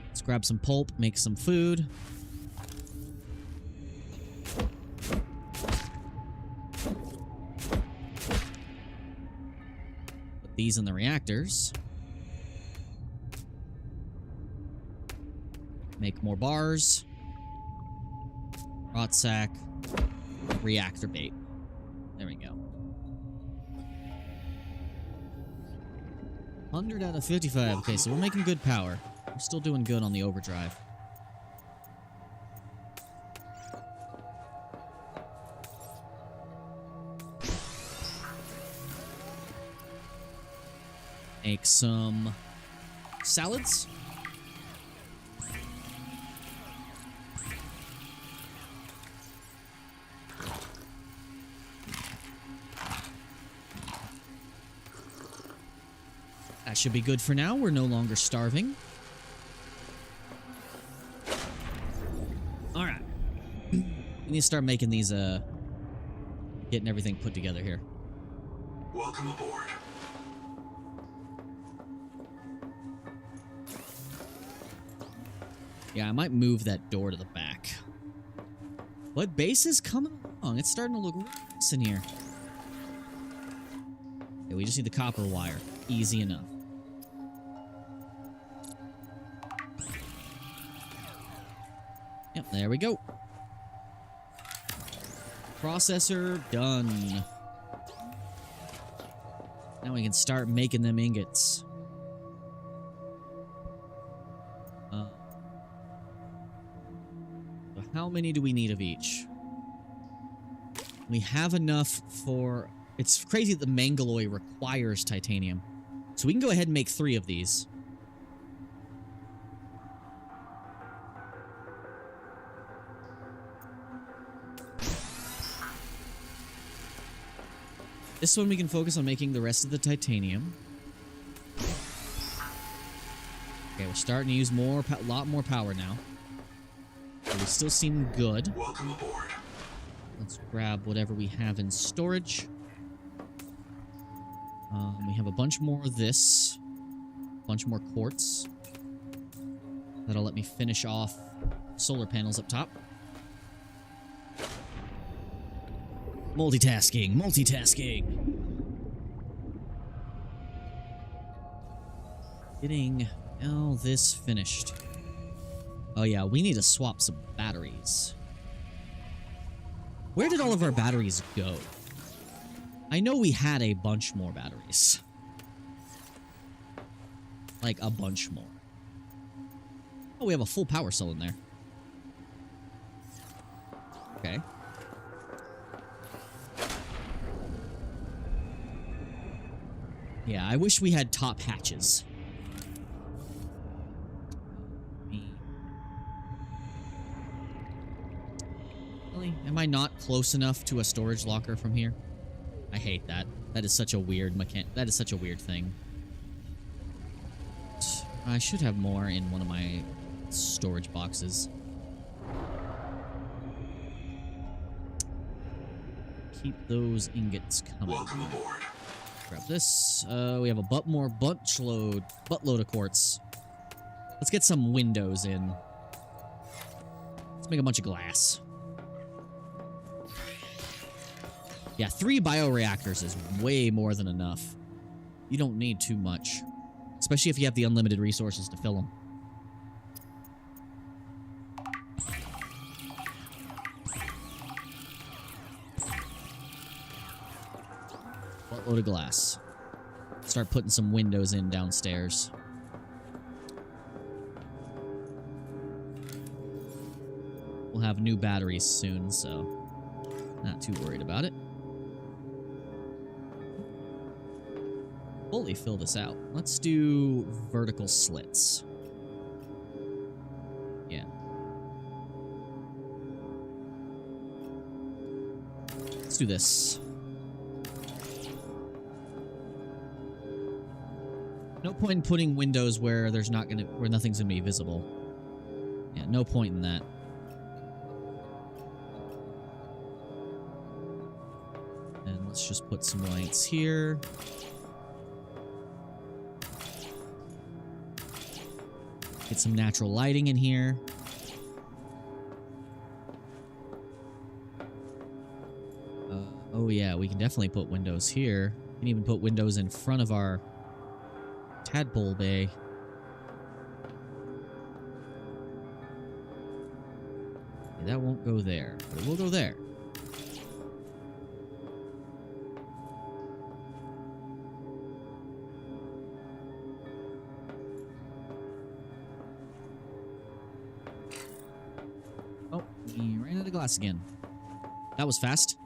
Let's grab some pulp, make some food. Put these in the reactors. Make more bars. Rot sack. Reactor bait. There we go. 100 out of 55. Okay, so we're making good power. We're still doing good on the overdrive. Make some salads. That should be good for now. We're no longer starving. All right. We need to start making these, getting everything put together here. Welcome aboard. Yeah, I might move that door to the back. What base is coming along? It's starting to look real nice in here. Okay, we just need the copper wire. Easy enough. Yep, there we go. Processor done. Now we can start making them ingots. So how many do we need of each? We have enough for... It's crazy that the Mangaloy requires titanium. So we can go ahead and make 3 of these. This one we can focus on making the rest of the titanium. Okay, we're starting to use a lot more power now. But we still seem good. Welcome aboard. Let's grab whatever we have in storage. We have a bunch more of this. A bunch more quartz. That'll let me finish off solar panels up top. Multitasking, multitasking. Getting all this finished. Oh yeah, we need to swap some batteries. Where did all of our batteries go? I know we had a bunch more batteries. Like, a bunch more. Oh, we have a full power cell in there. Okay. Yeah, I wish we had top hatches Am I not close enough to a storage locker from here? I hate that. That is such a weird that is such a weird thing. I should have more in one of my storage boxes. Keep those ingots coming. Welcome aboard. Grab this. We have a buttload of quartz. Let's get some windows in. Let's make a bunch of glass. Yeah, 3 bioreactors is way more than enough. You don't need too much. Especially if you have the unlimited resources to fill them. Buttload of glass. Start putting some windows in downstairs. We'll have new batteries soon, so not too worried about it. Fully fill this out. Let's do vertical slits. Yeah. Let's do this. No point in putting windows where where nothing's gonna be visible. Yeah, no point in that. And let's just put some lights here. Get some natural lighting in here. Oh yeah, we can definitely put windows here. We can even put windows in front of our tadpole bay. Okay, that won't go there, but it will go there. Oh, we ran out of glass again. That was fast.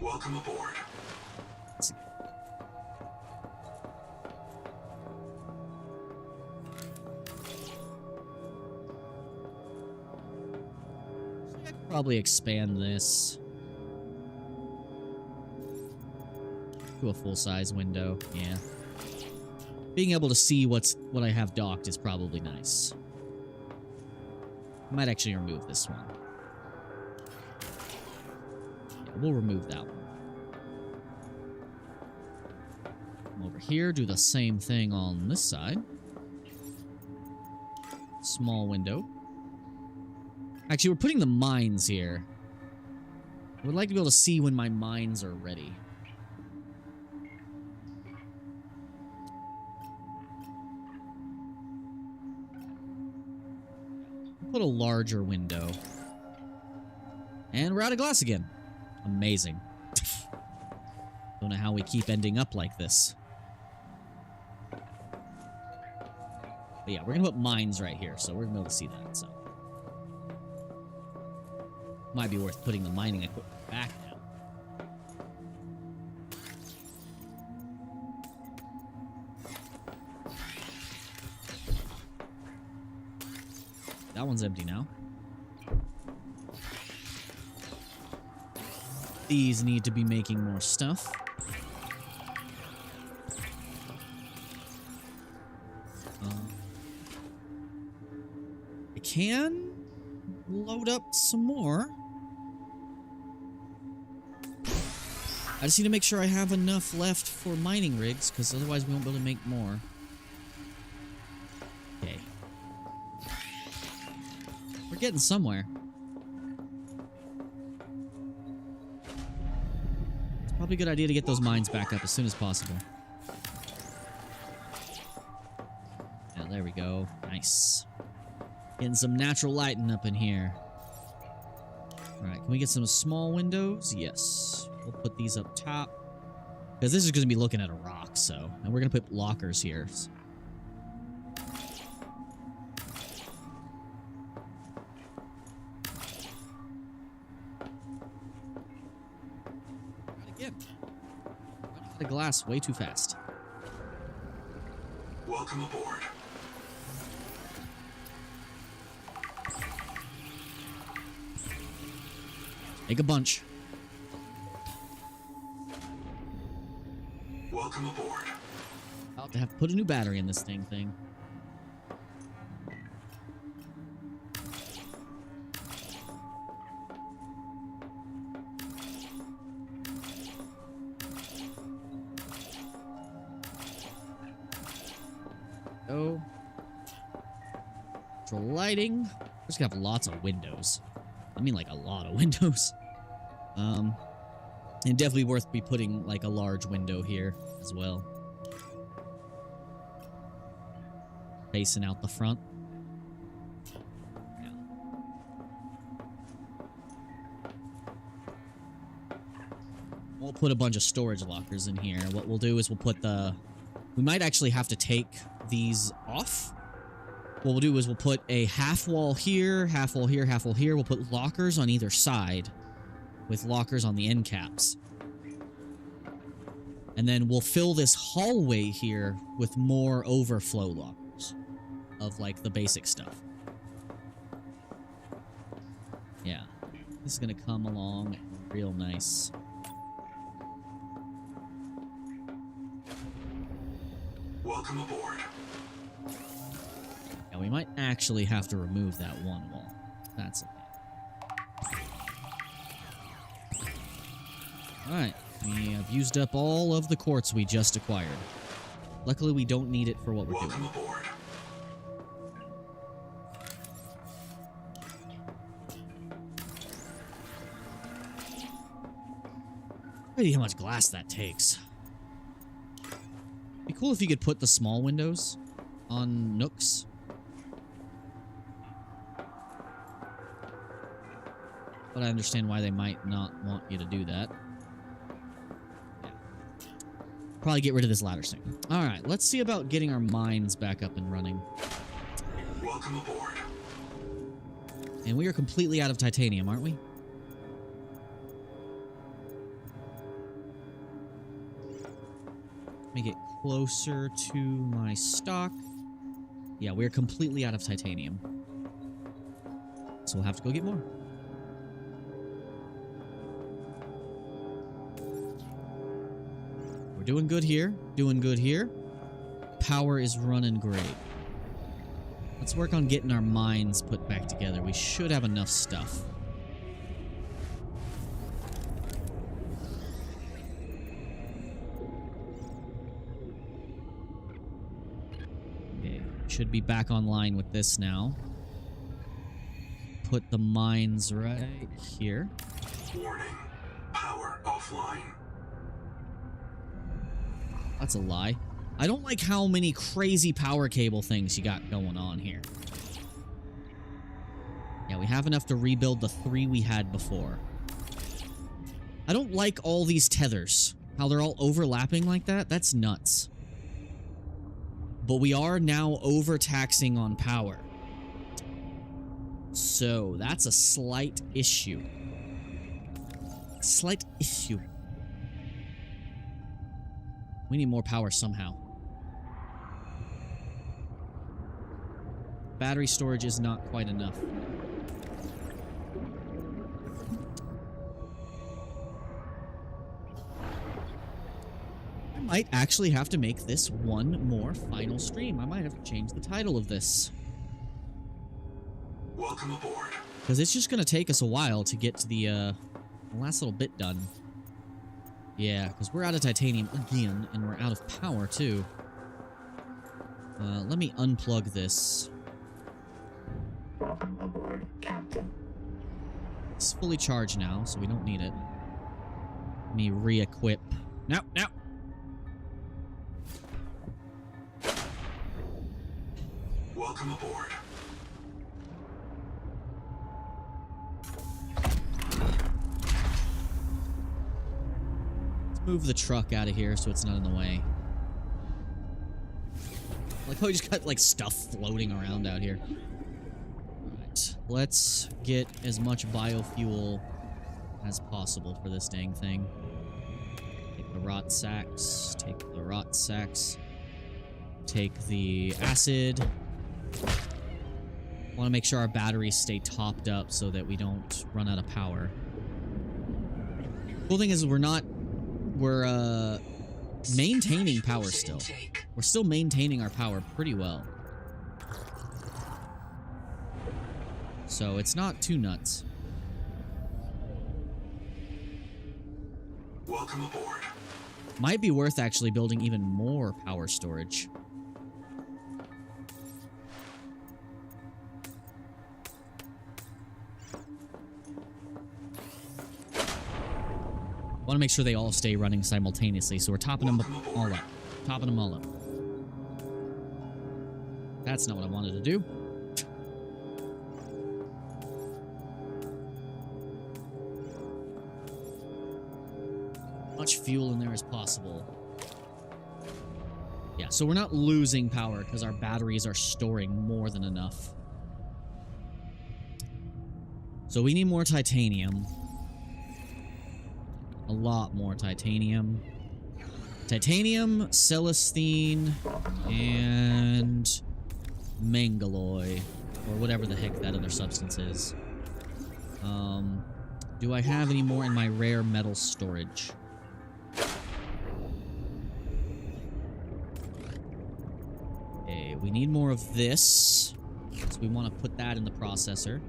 Welcome aboard. I could probably expand this to a full-size window. Yeah. Being able to see what I have docked is probably nice. I might actually remove this one. Yeah, we'll remove that one. Come over here, do the same thing on this side. Small window. Actually, we're putting the mines here. I would like to be able to see when my mines are ready. Put a larger window. And we're out of glass again. Amazing. Don't know how we keep ending up like this. But yeah, we're gonna put mines right here, so we're gonna be able to see that, so. Might be worth putting the mining equipment back now. That one's empty now. These need to be making more stuff. I can load up some more. I just need to make sure I have enough left for mining rigs, because otherwise we won't be able to make more. Okay. We're getting somewhere. It's probably a good idea to get those mines back up as soon as possible. Yeah, there we go. Nice. Getting some natural lighting up in here. Alright, can we get some small windows? Yes. We'll put these up top. Because this is going to be looking at a rock, so. And we're going to put lockers here. Again. The glass way too fast. Welcome aboard. Make a bunch. Welcome aboard. About to have to put a new battery in this thing. Go. For lighting, we're just gonna have lots of windows. I mean, like a lot of windows. And definitely worth be putting like a large window here as well, facing out the front. Yeah. We'll put a bunch of storage lockers in here. What we'll do is we'll put the... We might actually have to take these off. What we'll do is we'll put a half wall here, half wall here, half wall here. We'll put lockers on either side with lockers on the end caps. And then we'll fill this hallway here with more overflow lockers of like the basic stuff. Yeah. This is going to come along real nice. Welcome aboard. Yeah, we might actually have to remove that one wall. That's okay. Alright, we have used up all of the quartz we just acquired. Luckily, we don't need it for what we're Welcome doing. aboard. Crazy how much glass that takes. Be cool if you could put the small windows on nooks. But I understand why they might not want you to do that. Yeah. Probably get rid of this ladder soon. Alright, let's see about getting our mines back up and running. Welcome aboard. And we are completely out of titanium, aren't we? Let me get closer to my stock. Yeah, we're completely out of titanium. So we'll have to go get more. We're doing good here. Doing good here. Power is running great. Let's work on getting our mines put back together. We should have enough stuff. Okay, should be back online with this now. Put the mines right here. Warning. Power offline. That's a lie. I don't like how many crazy power cable things you got going on here. Yeah, we have enough to rebuild the 3 we had before. I don't like all these tethers. How they're all overlapping like that. That's nuts. But we are now overtaxing on power. So, that's a slight issue. Slight issue. We need more power somehow. Battery storage is not quite enough. I might actually have to make this one more final stream. I might have to change the title of this. Welcome aboard. Because it's just going to take us a while to get to the last little bit done. Yeah, because we're out of titanium again, and we're out of power, too. Let me unplug this. Welcome aboard, Captain. It's fully charged now, so we don't need it. Let me re-equip. No, no! Welcome aboard. Let's move the truck out of here so it's not in the way. Like how we just got, like, stuff floating around out here. Alright, let's get as much biofuel as possible for this dang thing. Take the the rot sacks. Take the rot sacks. Take the acid. Want to make sure our batteries stay topped up so that we don't run out of power. Cool thing is we're maintaining power still. We're still maintaining our power pretty well. So it's not too nuts. Welcome aboard. Might be worth actually building even more power storage. Want to make sure they all stay running simultaneously, so we're topping them all up. Topping them all up. That's not what I wanted to do. Much fuel in there as possible. Yeah, so we're not losing power because our batteries are storing more than enough. So we need more titanium. A lot more titanium. Titanium, celestine, and mangaloy, or whatever the heck that other substance is. Do I have any more in my rare metal storage? Okay, we need more of this, so we want to put that in the processor.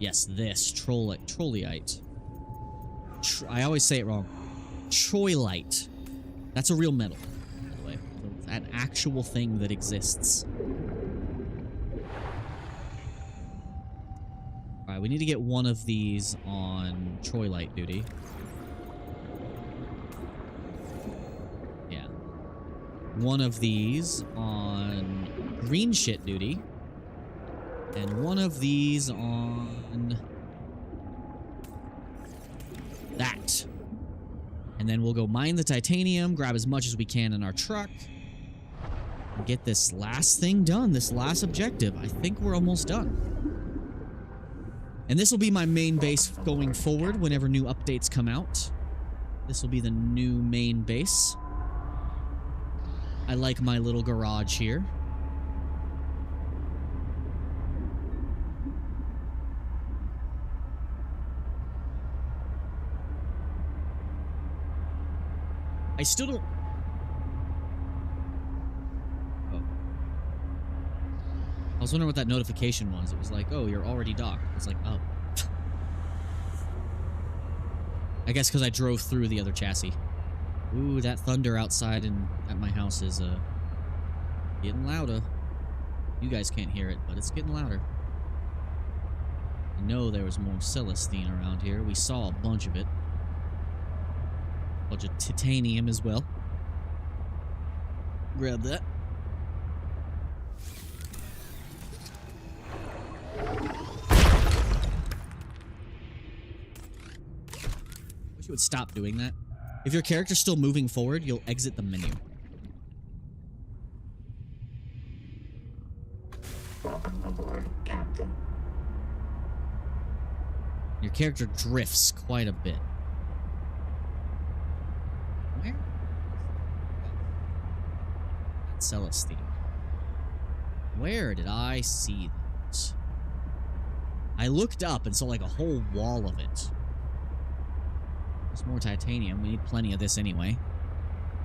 Yes, this. Trollite. I always say it wrong. Troilite. That's a real metal, by the way. An actual thing that exists. Alright, we need to get one of these on Troilite duty. Yeah. One of these on green shit duty. And one of these on that. And then we'll go mine the titanium, grab as much as we can in our truck, and get this last thing done, this last objective. I think we're almost done. And this will be my main base going forward whenever new updates come out. This will be the new main base. I like my little garage here. I still don't... Oh. I was wondering what that notification was. It was like, oh, you're already docked. It's like, oh. I guess because I drove through the other chassis. Ooh, that thunder outside at my house is getting louder. You guys can't hear it, but it's getting louder. I know there was more celestine around here. We saw a bunch of it. Bunch of titanium as well. Grab that. Wish it would stop doing that. If your character's still moving forward, you'll exit the menu. Welcome aboard, Captain. Your character drifts quite a bit. Where? Celestine. Where did I see that? I looked up and saw like a whole wall of it. There's more titanium. We need plenty of this anyway.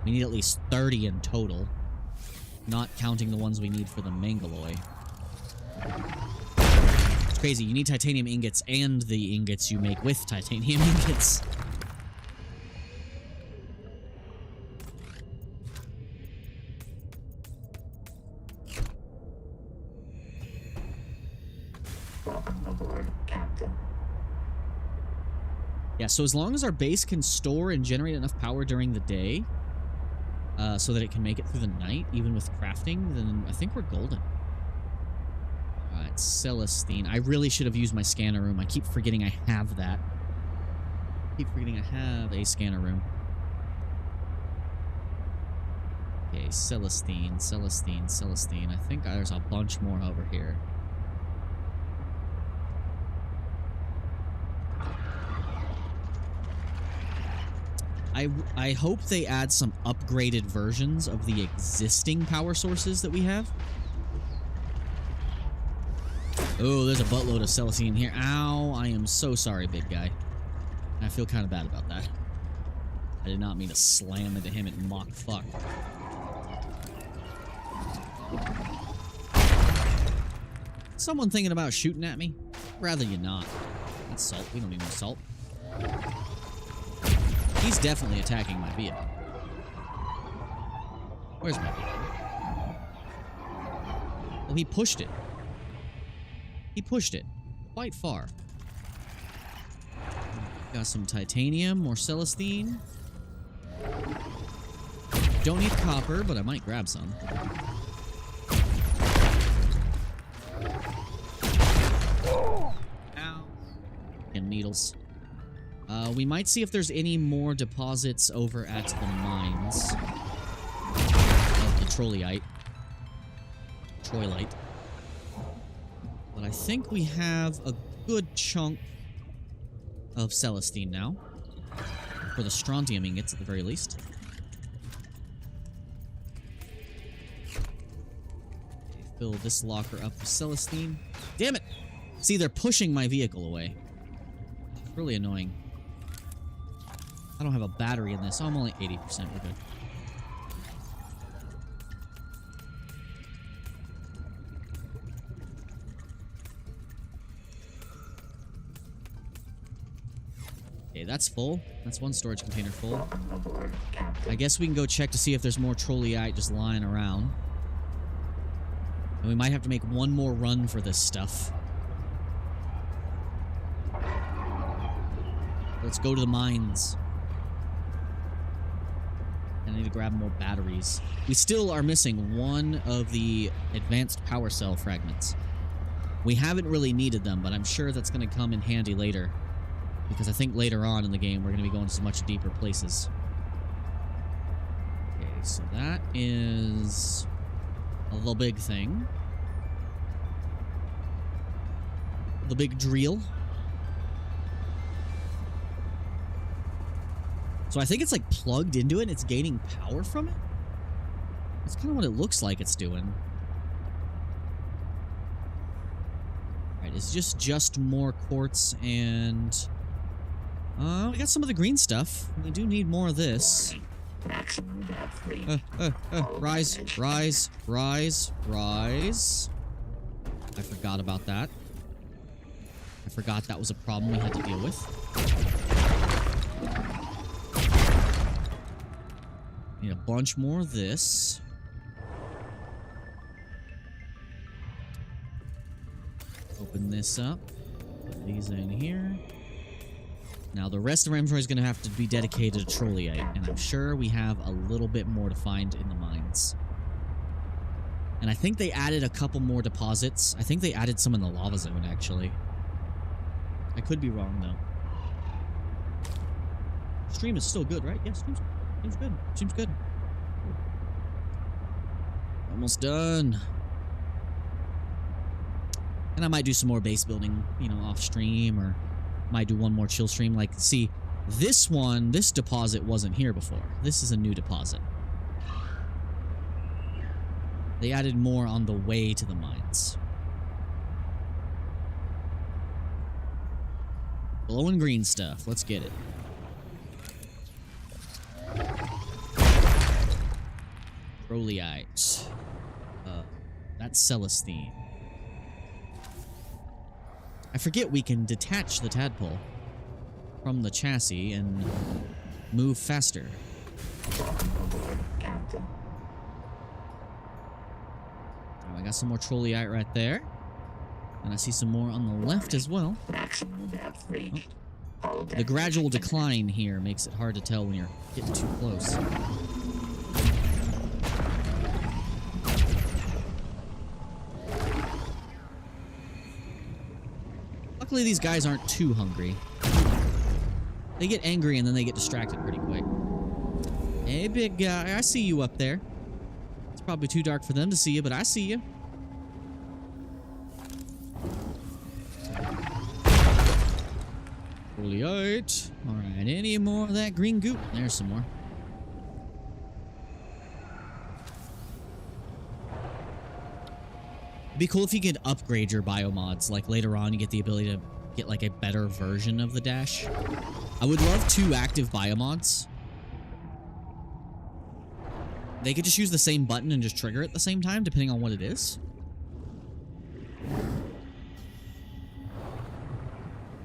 We need at least 30 in total. Not counting the ones we need for the mangaloy. It's crazy. You need titanium ingots and the ingots you make with titanium ingots. Welcome aboard, Captain. Yeah, so as long as our base can store and generate enough power during the day, so that it can make it through the night, even with crafting, then I think we're golden. Alright, Celestine. I really should have used my scanner room. I keep forgetting I have that. I keep forgetting I have a scanner room. Okay, Celestine. I think there's a bunch more over here. I hope they add some upgraded versions of the existing power sources that we have. Oh, there's a buttload of Celestine here. Ow, I am so sorry, big guy. I feel kind of bad about that. I did not mean to slam into him and mock fuck. Someone thinking about shooting at me? Rather you not. That's salt. We don't need no salt. He's definitely attacking my vehicle. Where's my vehicle? Well, he pushed it. He pushed it quite far. Got some titanium, more Celestine. Don't need copper, but I might grab some. Ow. And needles. We might see if there's any more deposits over at the mines of the Trollite. But I think we have a good chunk of Celestine now. For the strontium ingots, at the very least. Fill this locker up with Celestine. Damn it! See, they're pushing my vehicle away. It's really annoying. I don't have a battery in this. Oh, I'm only 80%. We're good. Okay, that's full. That's one storage container full. I guess we can go check to see if there's more Trollite just lying around. And we might have to make one more run for this stuff. Let's go to the mines. I need to grab more batteries. We still are missing one of the advanced power cell fragments. We haven't really needed them, but I'm sure that's going to come in handy later. Because I think later on in the game, we're going to be going to much deeper places. Okay, so that is a little big thing. The big drill. So I think it's like plugged into it and it's gaining power from it. That's kind of what it looks like it's doing. Alright, it's just more quartz and... we got some of the green stuff. We do need more of this. Rise, rise, rise, rise. I forgot about that. I forgot that was a problem we had to deal with. Need a bunch more of this. Open this up. Put these in here. Now, the rest of our inventory is going to have to be dedicated to Trollite, and I'm sure we have a little bit more to find in the mines. And I think they added a couple more deposits. I think they added some in the lava zone, actually. I could be wrong, though. Stream is still good, right? Yeah, stream's good. Seems good. Almost done. And I might do some more base building, you know, off stream, or might do one more chill stream. Like, see, this deposit wasn't here before. This is a new deposit. They added more on the way to the mines. Glowing green stuff. Let's get it. Trollite. That's Celestine. I forget we can detach the tadpole from the chassis and move faster. Oh, I got some more Trollite right there. And I see some more on the left as well. Oh. The gradual decline here makes it hard to tell when you're getting too close. Luckily, these guys aren't too hungry. They get angry and then they get distracted pretty quick. Hey, big guy, I see you up there. It's probably too dark for them to see you, but I see you. Trolleyite. Alright, any more of that green goop? There's some more. It'd be cool if you could upgrade your biomods. Like later on, you get the ability to get like a better version of the dash. I would love 2 active biomods. They could just use the same button and just trigger it at the same time, depending on what it is.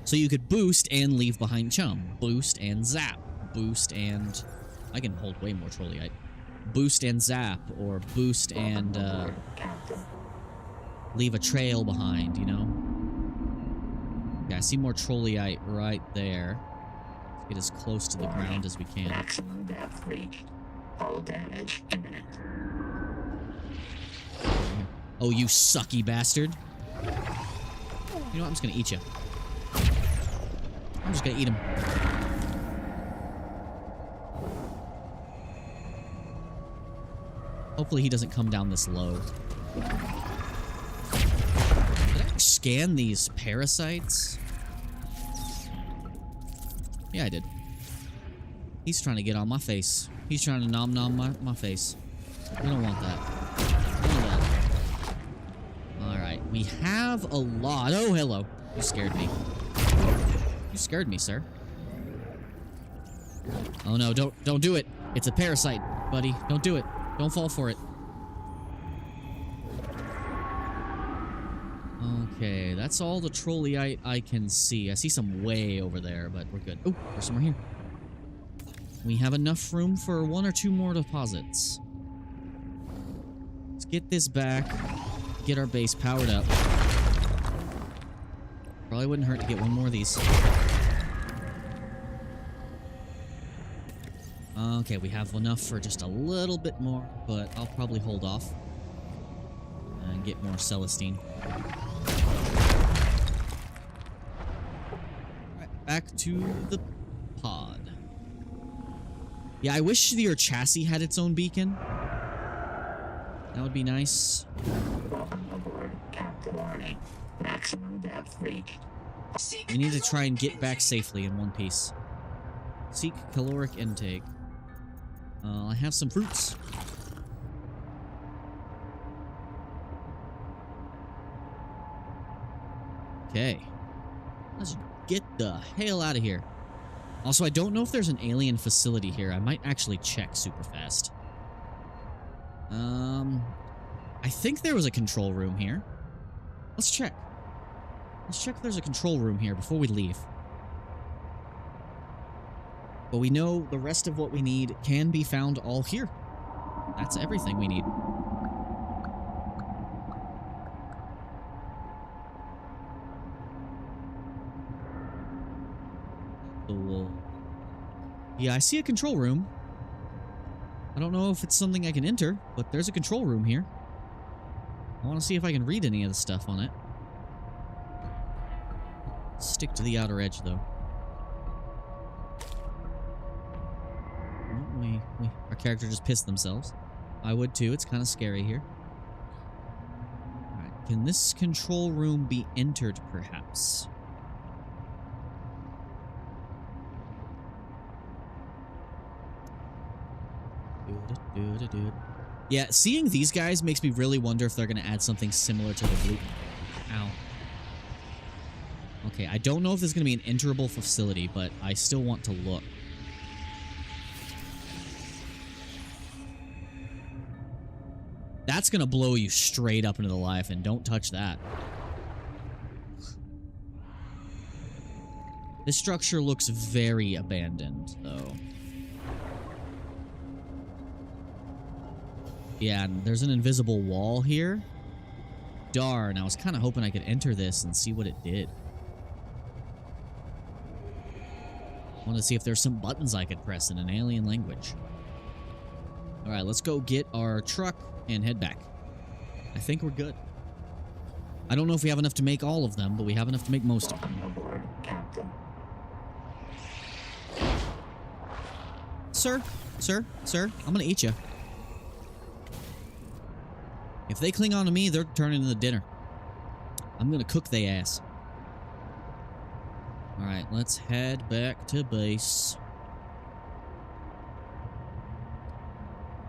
So you could boost and leave behind chum. Boost and zap. Boost and... I can hold way more Trolleyite. Boost and zap, or boost and, leave a trail behind, you know? Yeah, I see more Trolleyite right there. Let's get as close to the ground as we can. Maximum depth reached. Hull damage imminent. Oh, you sucky bastard. You know what? I'm just gonna eat you. I'm just gonna eat him. Hopefully he doesn't come down this low. Did I scan these parasites? Yeah, I did. He's trying to get on my face. He's trying to nom my face. We don't want that. We don't want that. Alright, we have a lot. Oh, hello. You scared me. You scared me, sir. Oh no, don't do it. It's a parasite, buddy. Don't do it. Don't fall for it. Okay, that's all the Trolleyite I can see. I see some way over there, but we're good. Oh, there's some right here. We have enough room for 1 or 2 more deposits. Let's get this back. Get our base powered up. Probably wouldn't hurt to get 1 more of these. Okay, we have enough for just a little bit more, but I'll probably hold off and get more Celestine. Alright, back to the pod. Yeah, I wish your chassis had its own beacon. That would be nice. Welcome aboard, Captain. Warning. Maximum depth reached. We need to try and get back safely in one piece. Seek caloric intake. I have some fruits. Okay. Let's get the hell out of here. Also, I don't know if there's an alien facility here. I might actually check super fast. I think there was a control room here. Let's check. Let's check if there's a control room here before we leave. But we know the rest of what we need can be found all here. That's everything we need. So, yeah, I see a control room. I don't know if it's something I can enter, but there's a control room here. I want to see if I can read any of the stuff on it. Stick to the outer edge, though. Our character just pissed themselves. I would too. It's kind of scary here. Alright, can this control room be entered, perhaps? Yeah, seeing these guys makes me really wonder if they're going to add something similar to the blue. Ow. Okay, I don't know if this is going to be an enterable facility, but I still want to look. That's going to blow you straight up into the life, and don't touch that. This structure looks very abandoned, though. Yeah, and there's an invisible wall here. Darn, I was kind of hoping I could enter this and see what it did. I want to see if there's some buttons I could press in an alien language. Alright, let's go get our truck and head back. I think we're good. I don't know if we have enough to make all of them, but we have enough to make most of them. Welcome aboard, Captain. Sir, I'm gonna eat you. If they cling on to me, they're turning into dinner. I'm gonna cook they ass. Alright, let's head back to base.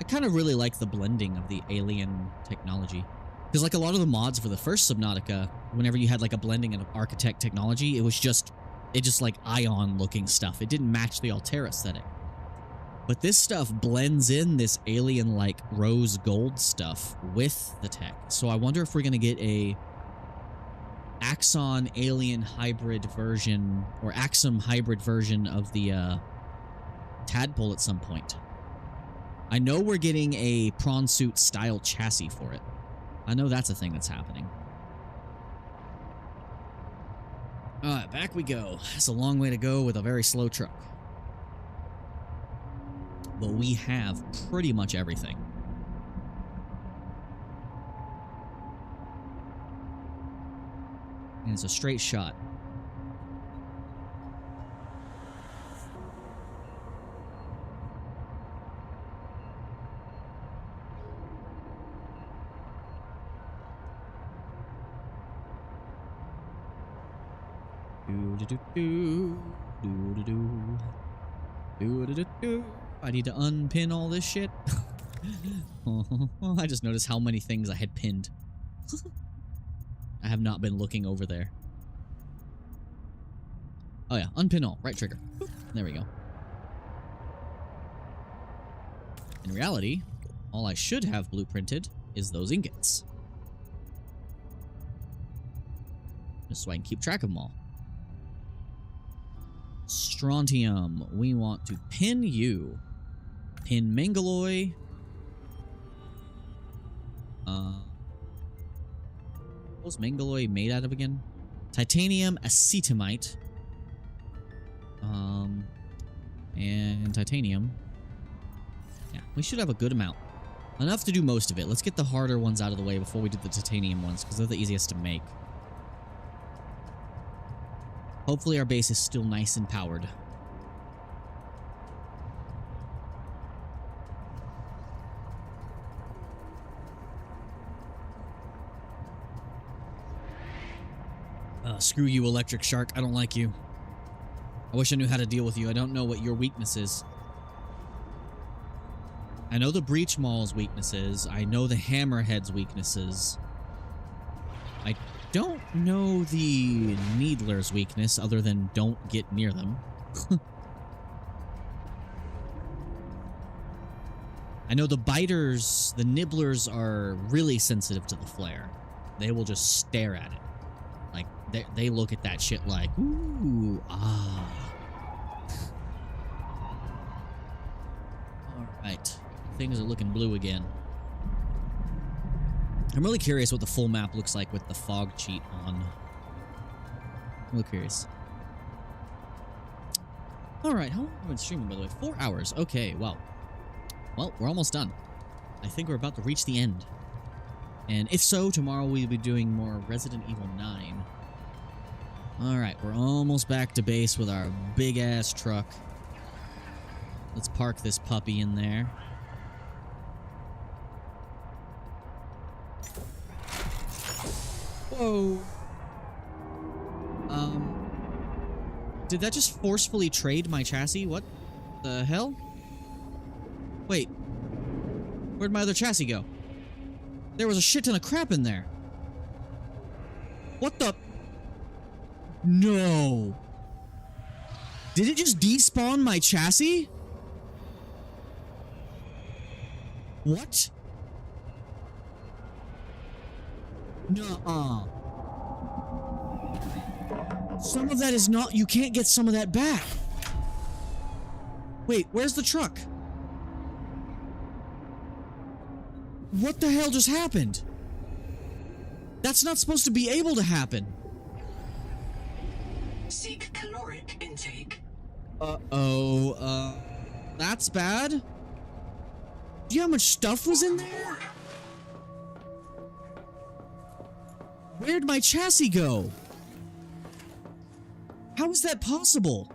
I kind of really like the blending of the alien technology. Because like a lot of the mods for the first Subnautica, whenever you had like a blending of architect technology, it just like Ion looking stuff. It didn't match the Altera aesthetic. But this stuff blends in this alien like rose gold stuff with the tech. So I wonder if we're going to get a Axon alien hybrid version or Axum hybrid version of the Tadpole at some point. I know we're getting a prawn suit style chassis for it. I know that's a thing that's happening. Alright, back we go. It's a long way to go with a very slow truck. But we have pretty much everything. And it's a straight shot. I need to unpin all this shit. I just noticed how many things I had pinned. I have not been looking over there. Oh yeah, unpin all. Right trigger. There we go. In reality, all I should have blueprinted is those ingots. Just so I can keep track of them all. Strontium. We want to pin you. Pin Mangaloy. What was Mangaloy made out of again? Titanium acetamite. And titanium. Yeah, we should have a good amount. Enough to do most of it. Let's get the harder ones out of the way before we do the titanium ones, because they're the easiest to make. Hopefully our base is still nice and powered. Screw you, Electric Shark. I don't like you. I wish I knew how to deal with you. I don't know what your weakness is. I know the Breach Maul's weaknesses. I know the Hammerhead's weaknesses. I don't know the Needler's weakness, other than don't get near them. I know the Biters, the Nibblers are really sensitive to the flare. They will just stare at it. Like, they look at that shit like, ooh, ah. Alright. Things are looking blue again. I'm really curious what the full map looks like with the fog cheat on. I'm really curious. Alright, how long have we been streaming, by the way? 4 hours. Okay, well. Well, we're almost done. I think we're about to reach the end. And if so, tomorrow we'll be doing more Resident Evil 9. Alright, we're almost back to base with our big-ass truck. Let's park this puppy in there. Whoa. Did that just forcefully trade my chassis? What the hell? Wait. Where'd my other chassis go? There was a shit ton of crap in there. What the? No. Did it just despawn my chassis? What? Nuh-uh. Some of that is not... You can't get some of that back. Wait, where's the truck? What the hell just happened? That's not supposed to be able to happen. Seek caloric intake. That's bad. Do you know how much stuff was in there? Where'd my chassis go? How is that possible?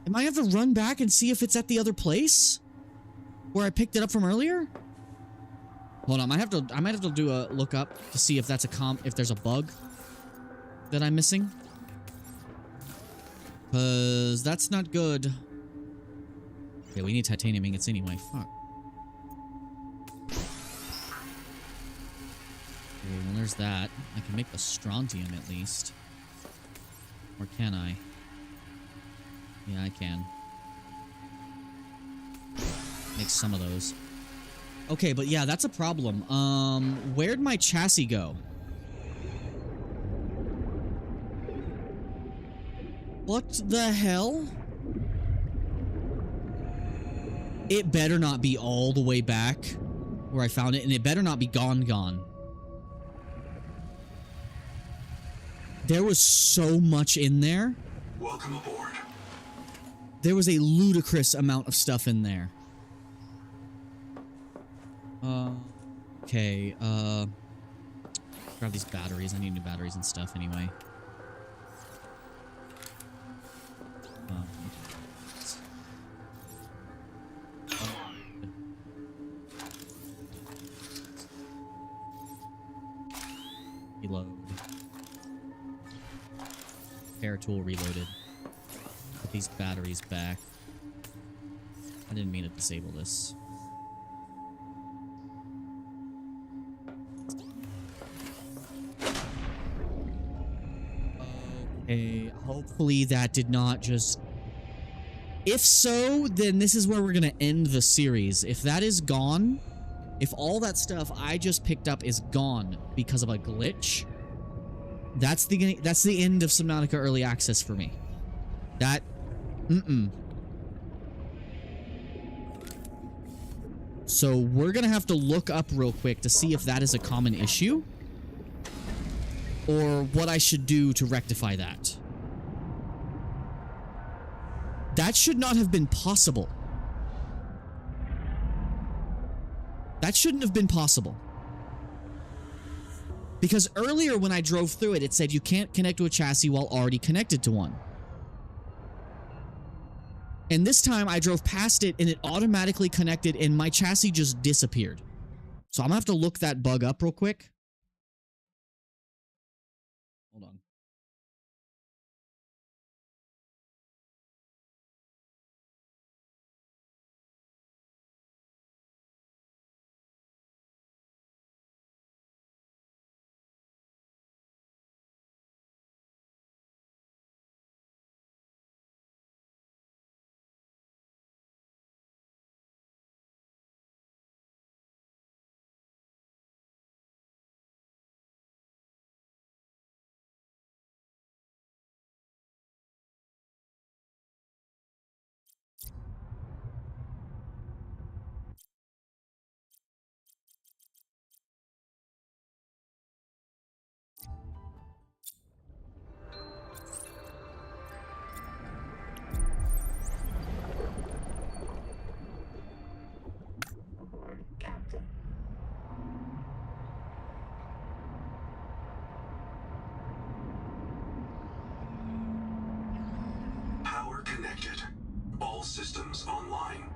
Am I have to run back and see if it's at the other place where I picked it up from earlier? Hold on, I might have to do a look up to see if that's if there's a bug. that I'm missing? Because that's not good. Yeah, we need titanium ingots anyway. Fuck. Okay, well, there's that. I can make the strontium at least. Or can I? Yeah, I can. Make some of those. Okay, but yeah, that's a problem. Where'd my chassis go? What the hell? It better not be all the way back where I found it, and it better not be gone. There was so much in there. Welcome aboard. There was a ludicrous amount of stuff in there. Okay, grab these batteries. I need new batteries and stuff anyway. Reload. Repair tool reloaded. Put these batteries back. I didn't mean to disable this. Okay, hopefully that did not just... If so, then this is where we're gonna end the series. If that is gone, if all that stuff I just picked up is gone because of a glitch, that's the end of Subnautica Early Access for me. That... So we're gonna have to look up real quick to see if that is a common issue, or what I should do to rectify that. That should not have been possible. That shouldn't have been possible. Because earlier when I drove through it, it said you can't connect to a chassis while already connected to one. And this time I drove past it and it automatically connected and my chassis just disappeared. So I'm gonna have to look that bug up real quick. Hold on. Captain. Power connected. All systems online.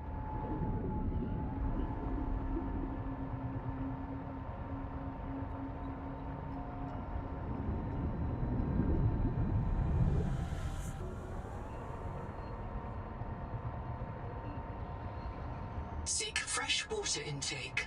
Seek fresh water intake.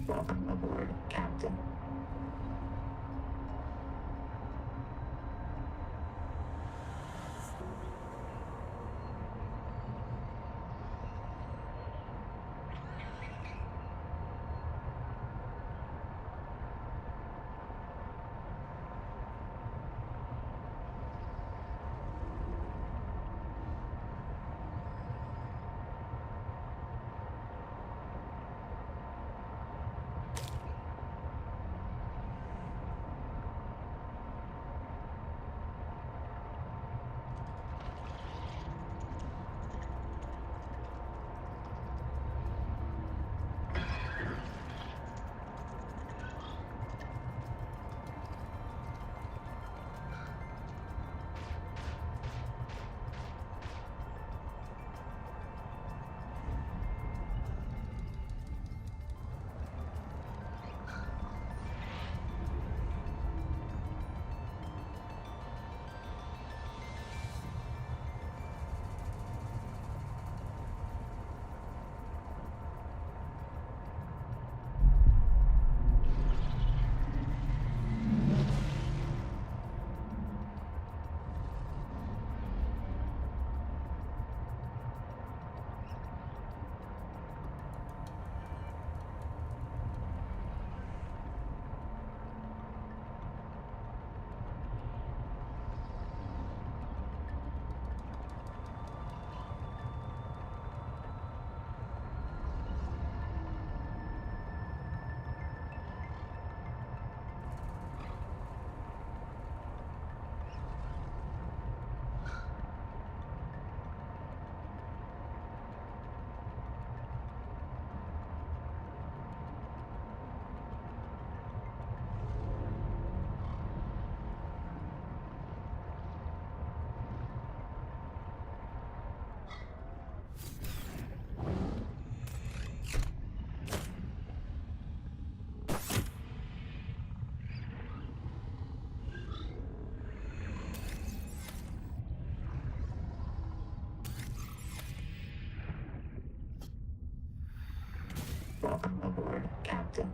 Welcome aboard, Captain. Welcome aboard, Captain.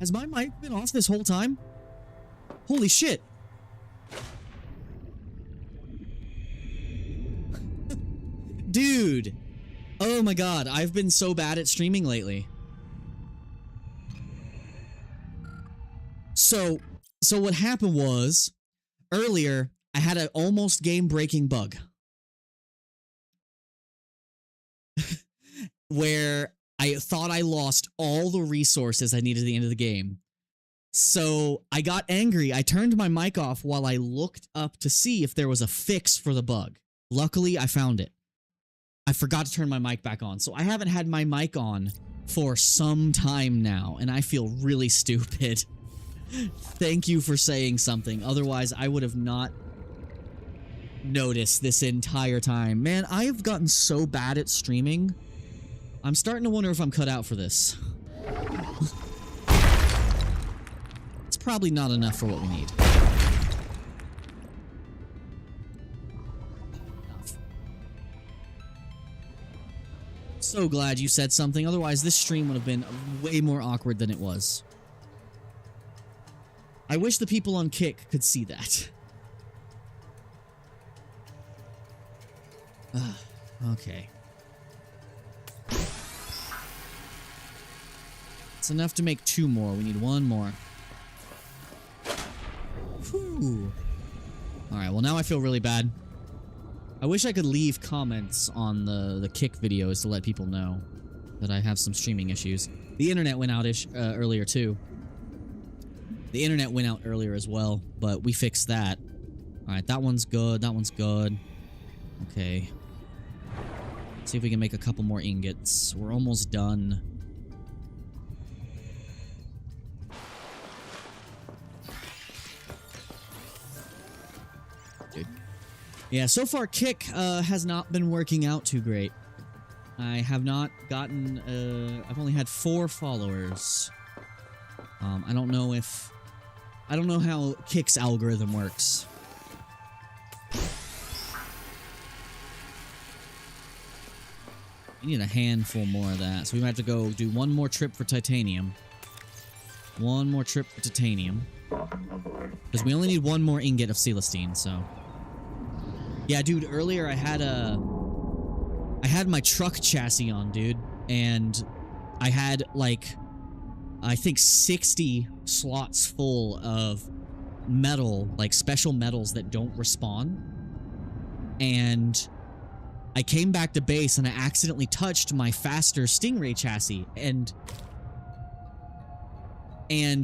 Has my mic been off this whole time? Holy shit. Dude. Oh my god, I've been so bad at streaming lately. So what happened was, earlier, I had an almost game-breaking bug. Where I thought I lost all the resources I needed at the end of the game. So I got angry. I turned my mic off while I looked up to see if there was a fix for the bug. Luckily, I found it. I forgot to turn my mic back on. So I haven't had my mic on for some time now, and I feel really stupid. Thank you for saying something. Otherwise, I would have not noticed this entire time. Man, I have gotten so bad at streaming. I'm starting to wonder if I'm cut out for this. It's probably not enough for what we need. Enough. So glad you said something. Otherwise, this stream would have been way more awkward than it was. I wish the people on Kick could see that. Okay. It's enough to make 2 more. We need 1 more. Whew. Alright, well now I feel really bad. I wish I could leave comments on the Kick videos to let people know that I have some streaming issues. The internet went out earlier too. The internet went out earlier as well, but we fixed that. Alright, that one's good. That one's good. Okay. Let's see if we can make a couple more ingots. We're almost done. Dude. Yeah, so far Kick has not been working out too great. I have not gotten, I've only had 4 followers. I don't know how Kick's algorithm works. We need a handful more of that, so we might have to go do 1 more trip for titanium. 1 more trip for titanium. Because we only need 1 more ingot of Celestine, so... Yeah, dude, earlier I had my truck chassis on, dude, and I had, like, I think 60 slots full of metal, like special metals that don't respawn, and I came back to base and I accidentally touched my faster Stingray chassis, and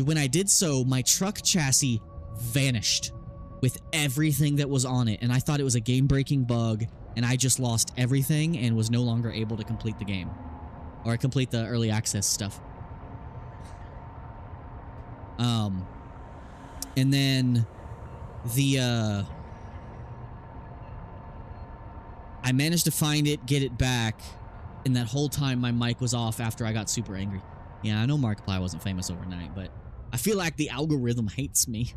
when I did so, my truck chassis vanished with everything that was on it, and I thought it was a game-breaking bug, and I just lost everything and was no longer able to complete the game. Or complete the early access stuff. And then I managed to find it, get it back, and that whole time my mic was off after I got super angry. Yeah, I know Markiplier wasn't famous overnight, but I feel like the algorithm hates me.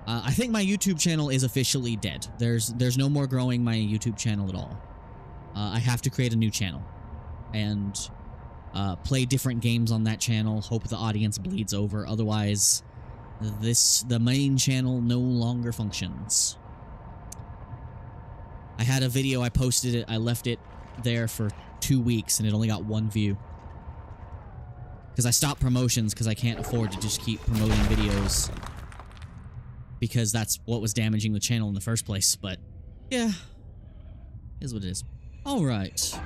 I think my YouTube channel is officially dead. There's no more growing my YouTube channel at all. I have to create a new channel and play different games on that channel, hope the audience bleeds over. Otherwise, the main channel no longer functions. I had a video, I posted it, I left it there for 2 weeks, and it only got 1 view. Because I stopped promotions because I can't afford to just keep promoting videos. Because that's what was damaging the channel in the first place, but yeah, is what it is. Alright.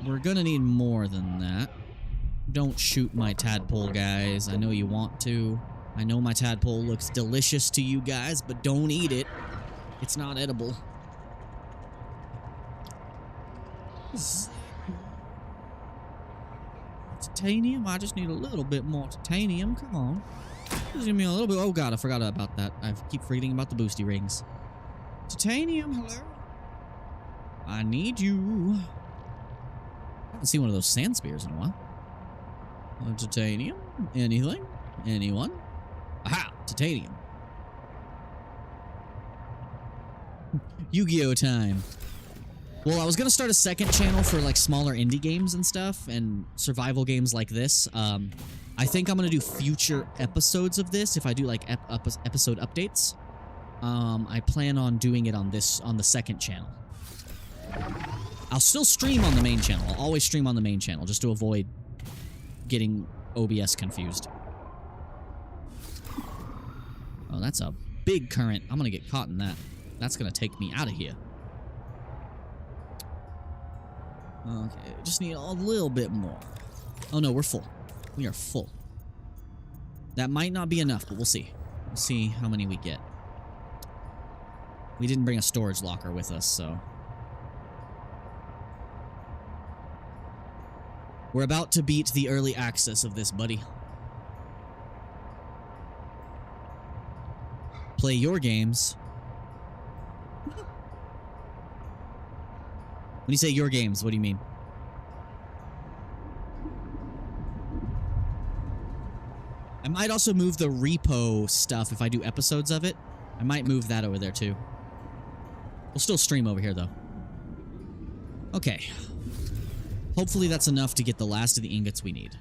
We're gonna need more than that. Don't shoot my tadpole, guys. I know you want to. I know my tadpole looks delicious to you guys, but don't eat it. It's not edible. Titanium? I just need a little bit more titanium. Come on. Just give me a little bit. Oh god, I forgot about that. I keep forgetting about the boosty rings. Titanium, hello? I need you. I haven't seen one of those sand spears in a while. Titanium? Anything? Anyone? Aha! Titanium. Yu-Gi-Oh time. Well, I was gonna start a second channel for like smaller indie games and stuff, and survival games like this. I think I'm gonna do future episodes of this if I do like episode updates. I plan on doing it on the second channel. I'll still stream on the main channel. I'll always stream on the main channel just to avoid getting OBS confused. Oh, that's a big current. I'm gonna get caught in that. That's gonna take me out of here. Okay, just need a little bit more. Oh no, we're full. We are full. That might not be enough, but we'll see. We'll see how many we get. We didn't bring a storage locker with us, so... We're about to beat the early access of this, buddy. Play your games. When you say your games, what do you mean? I might also move the repo stuff if I do episodes of it. I might move that over there too. We'll still stream over here though. Okay. Hopefully that's enough to get the last of the ingots we need.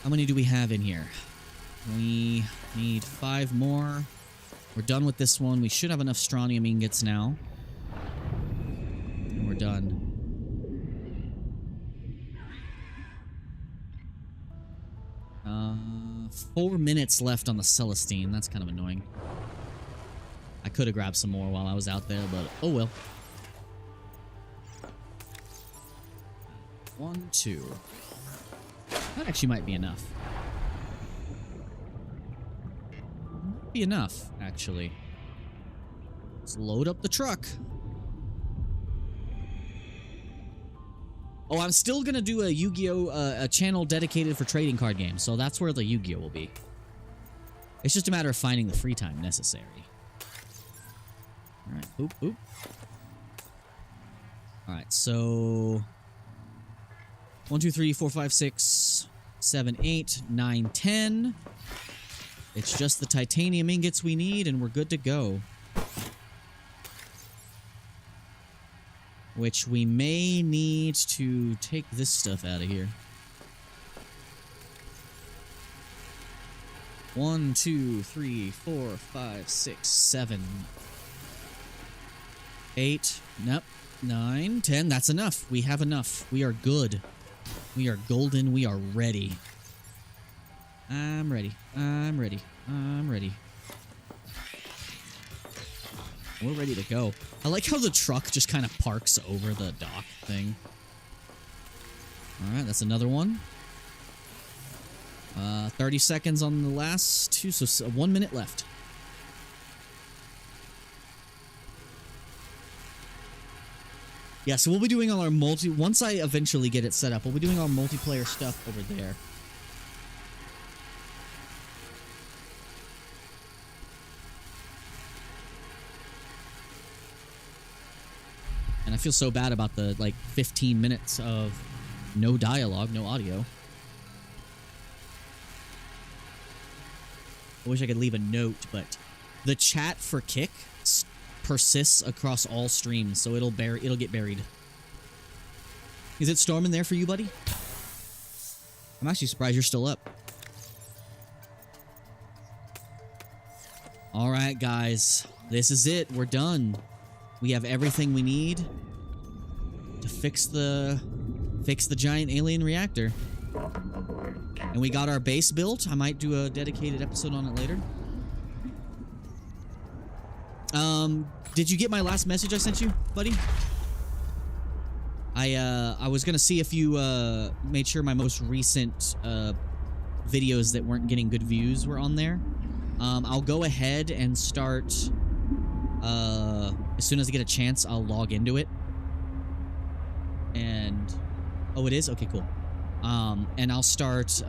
How many do we have in here? We need 5 more. We're done with this one. We should have enough strontium ingots now. And we're done. Uh, 4 minutes left on the Celestine. That's kind of annoying. I could have grabbed some more while I was out there, but oh well. 1, 2. That actually might be enough. Might be enough, actually. Let's load up the truck. Oh, I'm still gonna do a Yu-Gi-Oh! A channel dedicated for trading card games, so that's where the Yu-Gi-Oh! Will be. It's just a matter of finding the free time necessary. Alright, boop, boop. Alright, so... 1, 2, 3, 4, 5, 6, 7, 8, 9, 10. It's just the titanium ingots we need, and we're good to go. Which we may need to take this stuff out of here. 1, 2, 3, 4, 5, 6, 7, 8. Nope. 9, 10. That's enough. We have enough. We are good. We are golden. We are ready. I'm ready. I'm ready. I'm ready. We're ready to go. I like how the truck just kind of parks over the dock thing. Alright, that's another one. 30 seconds on the last 2, so 1 minute left. Yeah, so we'll be doing all our once I eventually get it set up, we'll be doing our multiplayer stuff over there. And I feel so bad about the, like, 15 minutes of no dialogue, no audio. I wish I could leave a note, but the chat for Kick persists across all streams, so it'll get buried. Is it storming there for you, buddy? I'm actually surprised you're still up. All right, guys. This is it. We're done. We have everything we need to fix the giant alien reactor. And we got our base built. I might do a dedicated episode on it later. Did you get my last message I sent you, buddy? I was gonna see if you made sure my most recent videos that weren't getting good views were on there. I'll go ahead and start as soon as I get a chance. I'll log into it. And oh, it is? Okay, cool. And I'll start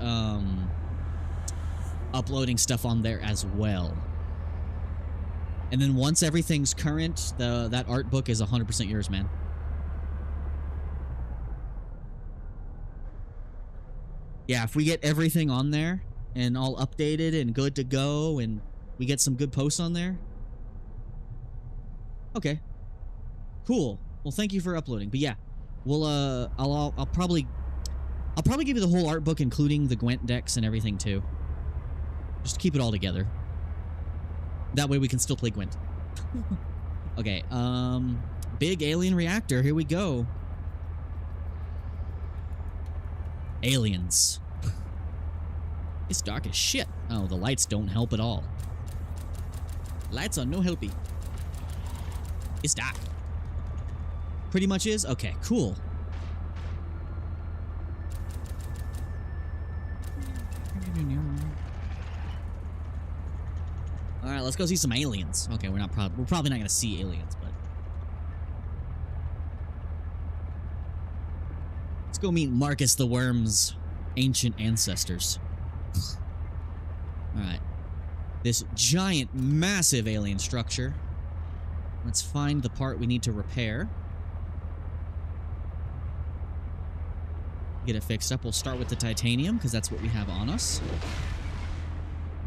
uploading stuff on there as well. And then once everything's current, that art book is 100% yours, man. Yeah, if we get everything on there and all updated and good to go and we get some good posts on there. Okay. Cool. Well, thank you for uploading. But yeah, we'll I'll probably give you the whole art book, including the Gwent decks and everything too. Just to keep it all together. That way we can still play Gwent. Okay, big alien reactor. Here we go. Aliens. It's dark as shit. Oh, the lights don't help at all. Lights are no helpy. It's dark. Pretty much is? Okay, cool. Alright, let's go see some aliens. Okay, we're probably not gonna see aliens, but let's go meet Marcus the Worm's ancient ancestors. Alright. This giant, massive alien structure. Let's find the part we need to repair. Get it fixed up. We'll start with the titanium, because that's what we have on us.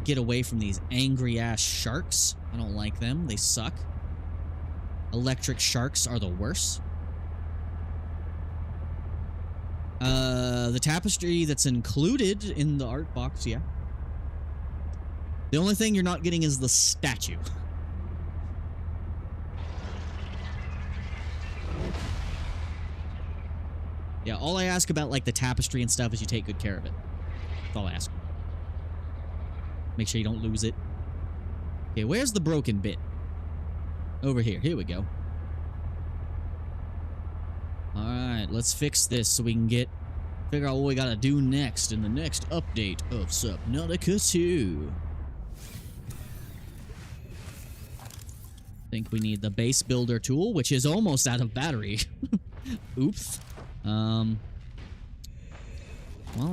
Get away from these angry-ass sharks. I don't like them. They suck. Electric sharks are the worst. The tapestry that's included in the art box, yeah. The only thing you're not getting is the statue. Yeah, all I ask about, like, the tapestry and stuff is you take good care of it. That's all I ask. Make sure you don't lose it. Okay, where's the broken bit? Over here. Here we go. Alright, let's fix this so we can figure out what we gotta do next in the next update of Subnautica 2. I think we need the base builder tool, which is almost out of battery. Oops. Well,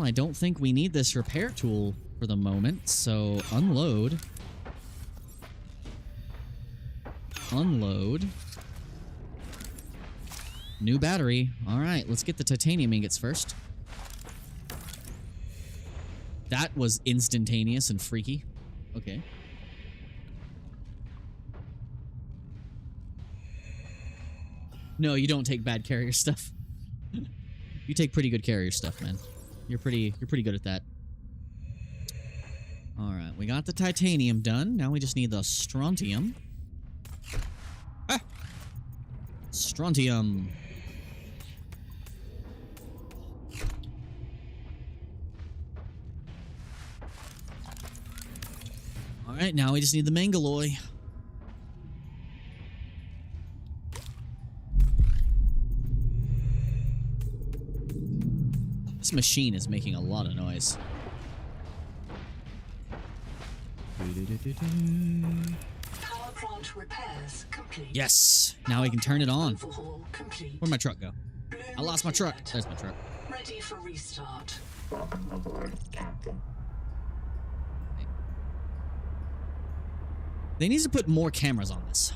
I don't think we need this repair tool for the moment, so unload. Unload. New battery. Alright, let's get the titanium ingots first. That was instantaneous and freaky. Okay. No, you don't take bad carrier stuff. You take pretty good carrier stuff, man. You're pretty good at that. Alright, we got the titanium done. Now we just need the strontium. Ah! Strontium. Alright, now we just need the mangalloy. This machine is making a lot of noise. Power plant repairs complete. Yes! Now we can turn it on. Overhaul complete. Where'd my truck go? Bloom I lost my truck. cleared. There's my truck. Ready for restart. Welcome aboard, Captain. They need to put more cameras on this.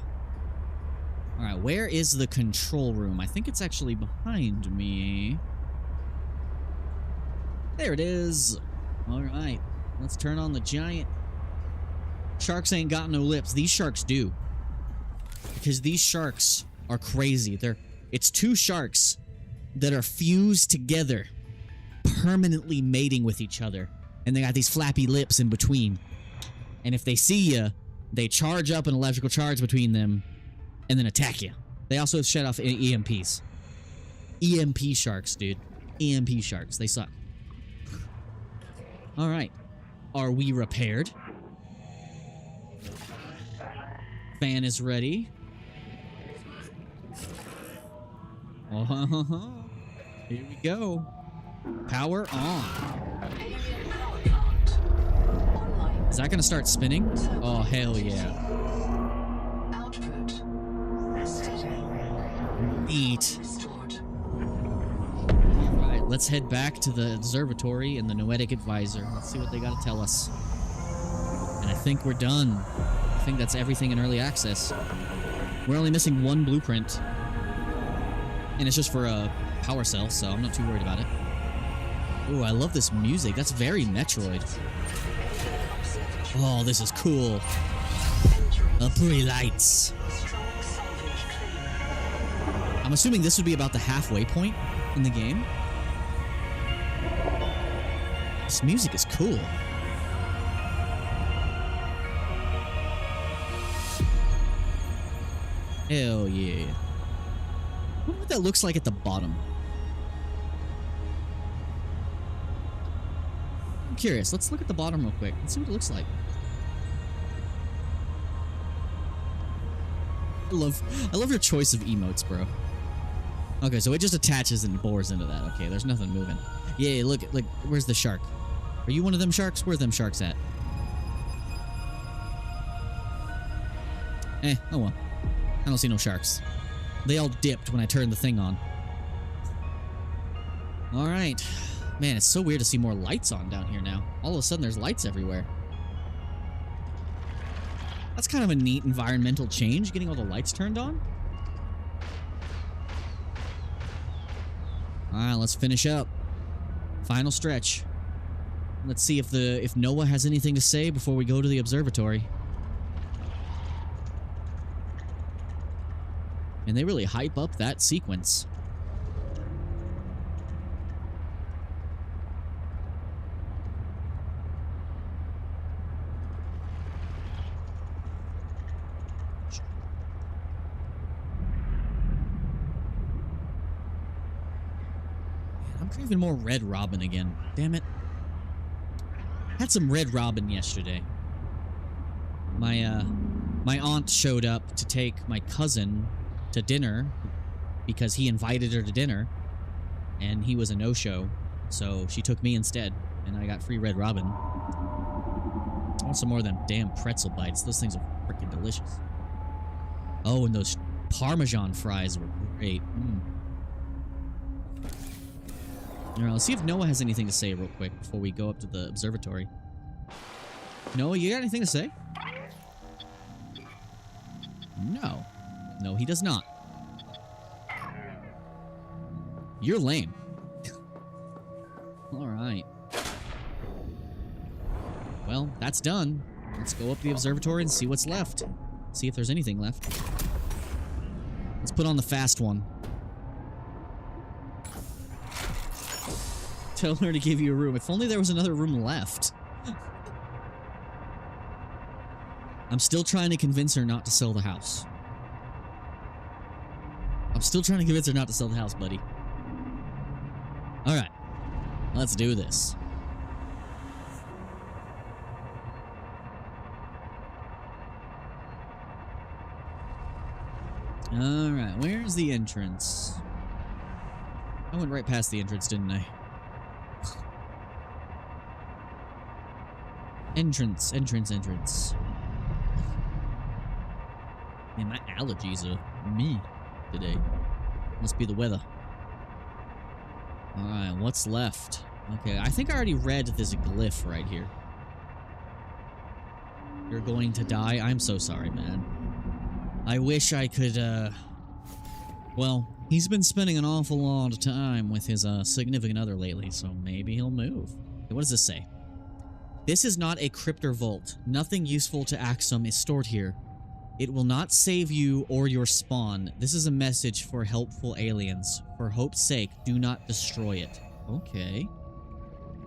Alright, where is the control room? I think it's actually behind me. There it is. Alright, let's turn on the giant... Sharks ain't got no lips. These sharks do. Because these sharks are crazy. It's two sharks that are fused together, permanently mating with each other. And they got these flappy lips in between. And if they see you, they charge up an electrical charge between them and then attack you. They also shut off EMPs. EMP sharks, dude. EMP sharks. They suck. Alright. Are we repaired? Fan is ready. Oh, here we go. Power on. Alien power plant. Online. Is that gonna start spinning? Oh, hell yeah. Output. Steady. Neat. Restored. Alright, let's head back to the observatory and the Noetic Advisor. Let's see what they gotta tell us. And I think we're done. I think that's everything in early access. We're only missing one blueprint. And it's just for a power cell, so I'm not too worried about it. Ooh, I love this music. That's very Metroid. Oh, this is cool. Pretty lights. Strong salvage train. I'm assuming this would be about the halfway point in the game. This music is cool. Hell yeah. I wonder what that looks like at the bottom. I'm curious. Let's look at the bottom real quick. Let's see what it looks like. I love your choice of emotes, bro. Okay, so it just attaches and bores into that. Okay, there's nothing moving. Yeah, look, where's the shark? Are you one of them sharks? Where are them sharks at? Oh well. I don't see no sharks. They all dipped when I turned the thing on. Alright. Man, it's so weird to see more lights on down here now. All of a sudden, there's lights everywhere. That's kind of a neat environmental change, getting all the lights turned on. Alright, let's finish up. Final stretch. Let's see if Noah has anything to say before we go to the observatory. And they really hype up that sequence. I'm craving more Red Robin again. Damn it. Had some Red Robin yesterday. My aunt showed up to take my cousin to dinner because he invited her to dinner and he was a no-show, so she took me instead and I got free Red Robin. I want some more of them damn pretzel bites. Those things are freaking delicious. Oh, and those Parmesan fries were great. Alright, let's see if Noah has anything to say real quick before we go up to the observatory. Noah, you got anything to say? No. No, he does not. You're lame. Alright. Well, that's done. Let's go up to the observatory and see what's left. See if there's anything left. Let's put on the fast one. Tell her to give you a room. If only there was another room left. I'm still trying to convince her not to sell the house. I'm still trying to convince her not to sell the house, buddy. Alright. Let's do this. Alright, where's the entrance? I went right past the entrance, didn't I? Entrance. Man, my allergies are me today. Must be the weather. Alright, what's left? Okay, I think I already read this glyph right here. You're going to die? I'm so sorry, man. I wish I could, well, he's been spending an awful lot of time with his, significant other lately, so maybe he'll move. Okay, what does this say? This is not a cryptor vault. Nothing useful to Axum is stored here. It will not save you or your spawn. This is a message for helpful aliens. For hope's sake, do not destroy it. Okay.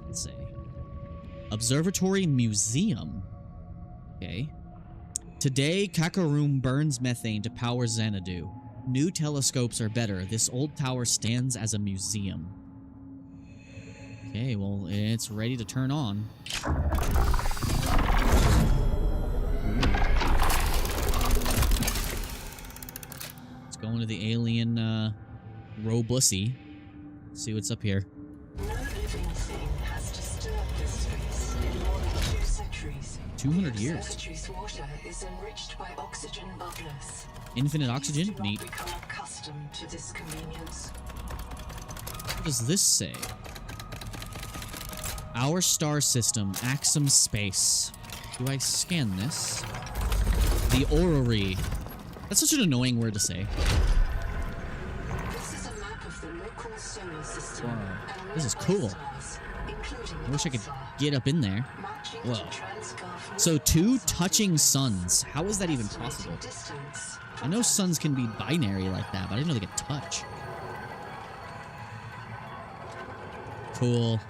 Let's see. Observatory Museum. Okay. Today, Kakaroom burns methane to power Xanadu. New telescopes are better. This old tower stands as a museum. Okay, well, it's ready to turn on. Let's go into the alien, Robussy. See what's up here. No living thing has disturbed this space in more than 2 centuries. 200 The years. observatory's water is enriched by oxygen bubblers. Infinite oxygen? Please do not Neat. become accustomed to this convenience. What does this say? Our star system, Axum Space. Do I scan this? The orrery. That's such an annoying word to say. This is a map of the local solar system. Wow. And This is nearby cool. stars, including I wish I could Pulsar, get up in there. matching Whoa. to Transgarth So North 2 South touching suns. How is that even estimating possible? distance I know suns can be binary like that, but I didn't know they could touch. Cool.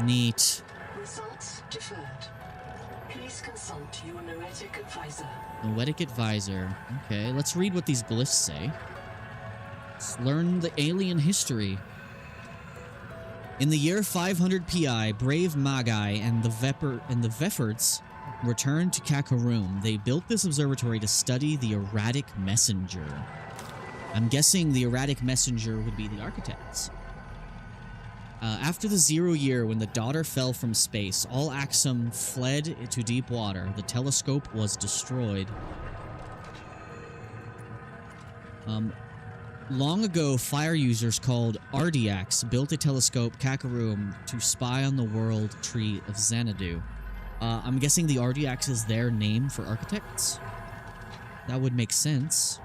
Neat. Results deferred. Please consult your noetic advisor. Noetic advisor. Okay, let's read what these glyphs say. Let's learn the alien history. In the year 500 PI, brave Magi and the Veffords returned to Kakaroom. They built this observatory to study the erratic messenger. I'm guessing the erratic messenger would be the architects. After the 0 year, when the daughter fell from space, all Axum fled to deep water. The telescope was destroyed. Long ago, fire users called Ardiacs built a telescope, Kakaroom, to spy on the world tree of Xanadu. I'm guessing the Ardiacs is their name for architects? That would make sense.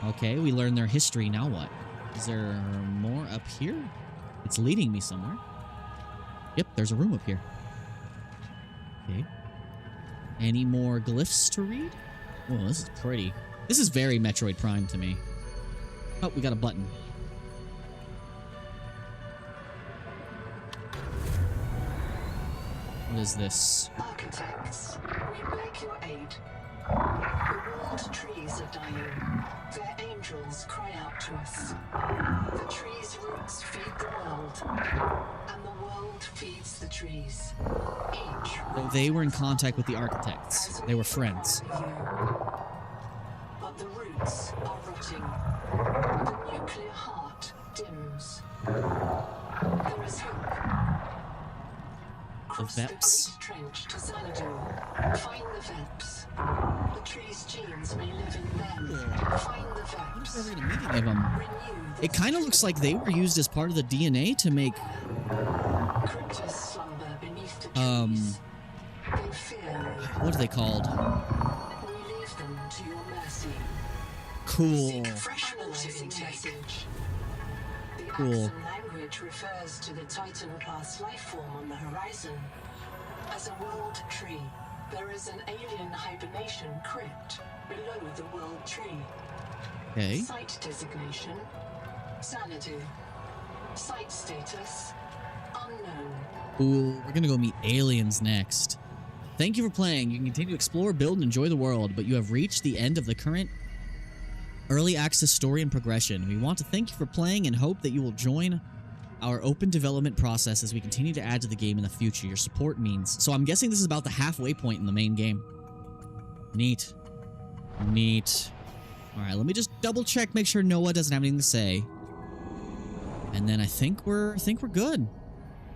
Okay, we learned their history, now what? Is there more up here? It's leading me somewhere. Yep, there's a room up here. Okay. Any more glyphs to read? Whoa, this is pretty. This is very Metroid Prime to me. Oh, we got a button. What is this? Architects, we beg your aid. The world trees are dying. Their angels cry out to us. The trees' roots feed the world, and the world feeds the trees. Each So they were in contact with the architects. They were friends. but the roots are rotting. The nuclear heart dims. There is hope. Cross the Veps. great trench to Xanadu. Find the Veps. The tree's genes may live in them. Find the Veps. Never gonna meet any of them. Renew the It kind of looks like they were used as part of the DNA to make Cryptos slumber beneath the trees. They fear. what are they called? We leave them to your mercy. Cool. Fresh analyzing message. The Cool. Axan language refers to the Titan-class life form on the horizon. As a world tree, there is an alien hibernation crypt below the world tree. Okay. Site designation: Xanadu. Site status: unknown. Cool. We're gonna go meet aliens next. Thank you for playing. You can continue to explore, build, and enjoy the world, but you have reached the end of the current early access story and progression. We want to thank you for playing and hope that you will join our open development process as we continue to add to the game in the future. Your support means. So I'm guessing this is about the halfway point in the main game. Neat. Neat. All right, let me just double check, make sure Noah doesn't have anything to say. And then I think we're good.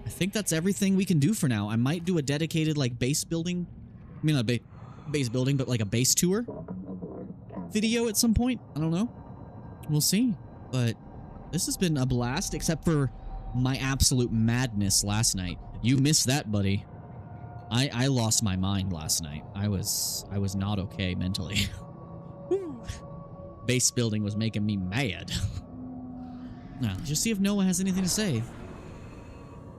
I think that's everything we can do for now. I might do a dedicated like base building. I mean, not base building, but like a base tour video at some point. I don't know. We'll see. But this has been a blast, except for my absolute madness last night. You missed that, buddy. I lost my mind last night. I was not okay mentally. Base building was making me mad. Now, just see if Noah has anything to say.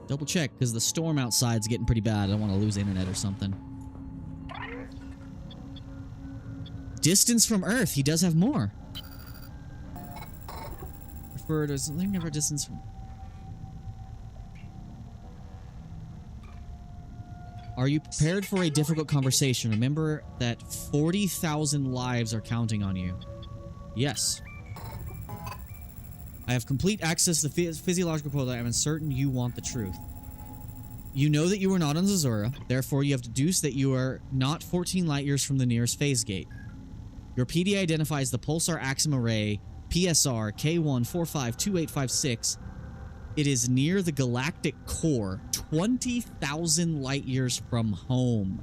Double check, because the storm outside's getting pretty bad. I don't want to lose internet or something. Distance from Earth. He does have more. Refer to something never distance from... Are you prepared for a difficult conversation? Remember that 40,000 lives are counting on you. Yes. I have complete access to the physiological portal. I am certain you want the truth. You know that you are not on Zazura, therefore you have deduced that you are not 14 light years from the nearest phase gate. Your PD identifies the Pulsar Axum Array PSR K1452856. It is near the galactic core, 20,000 light years from home.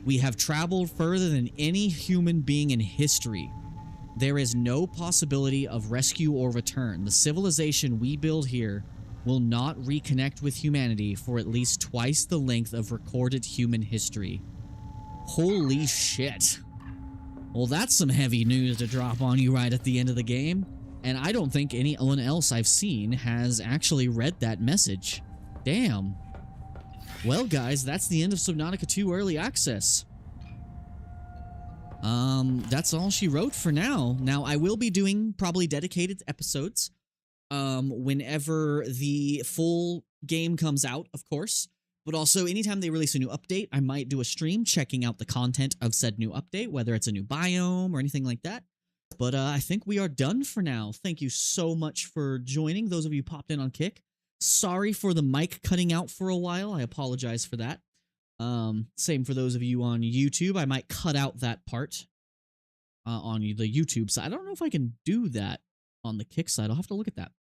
We have traveled further than any human being in history. There is no possibility of rescue or return. The civilization we build here will not reconnect with humanity for at least twice the length of recorded human history. Holy shit. Well, that's some heavy news to drop on you right at the end of the game. And I don't think anyone else I've seen has actually read that message. Damn. Well, guys, that's the end of Subnautica 2 Early Access. That's all she wrote for now. Now, I will be doing probably dedicated episodes whenever the full game comes out, of course. But also, anytime they release a new update, I might do a stream checking out the content of said new update, whether it's a new biome or anything like that. But I think we are done for now. Thank you so much for joining, those of you who popped in on Kick. Sorry for the mic cutting out for a while. I apologize for that. Same for those of you on YouTube. I might cut out that part on the YouTube side. I don't know if I can do that on the Kick side. I'll have to look at that.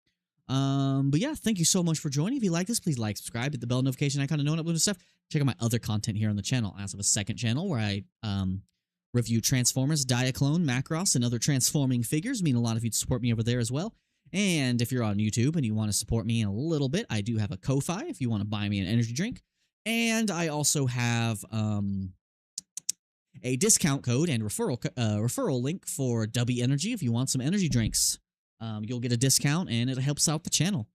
But yeah, thank you so much for joining. If you like this, please like, subscribe, hit the bell notification icon to know when I upload stuff. Check out my other content here on the channel. I also have a second channel where I review Transformers, Diaclone, Macross, and other transforming figures. Mean a lot of you to support me over there as well. And if you're on YouTube and you want to support me in a little bit, I do have a Ko-Fi if you want to buy me an energy drink. And I also have a discount code and referral link for Dubby Energy if you want some energy drinks. You'll get a discount, and it helps out the channel.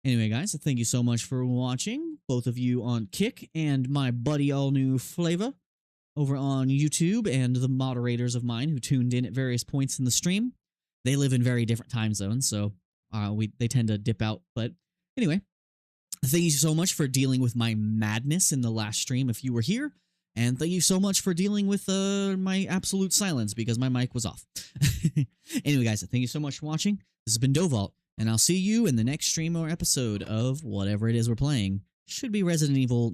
Anyway, guys, thank you so much for watching, both of you on Kick and my buddy All New Flavor over on YouTube, and the moderators of mine who tuned in at various points in the stream. They live in very different time zones, so they tend to dip out. But anyway, thank you so much for dealing with my madness in the last stream if you were here. And thank you so much for dealing with my absolute silence because my mic was off. Anyway, guys, thank you so much for watching. This has been Dovalt, and I'll see you in the next stream or episode of whatever it is we're playing. Should be Resident Evil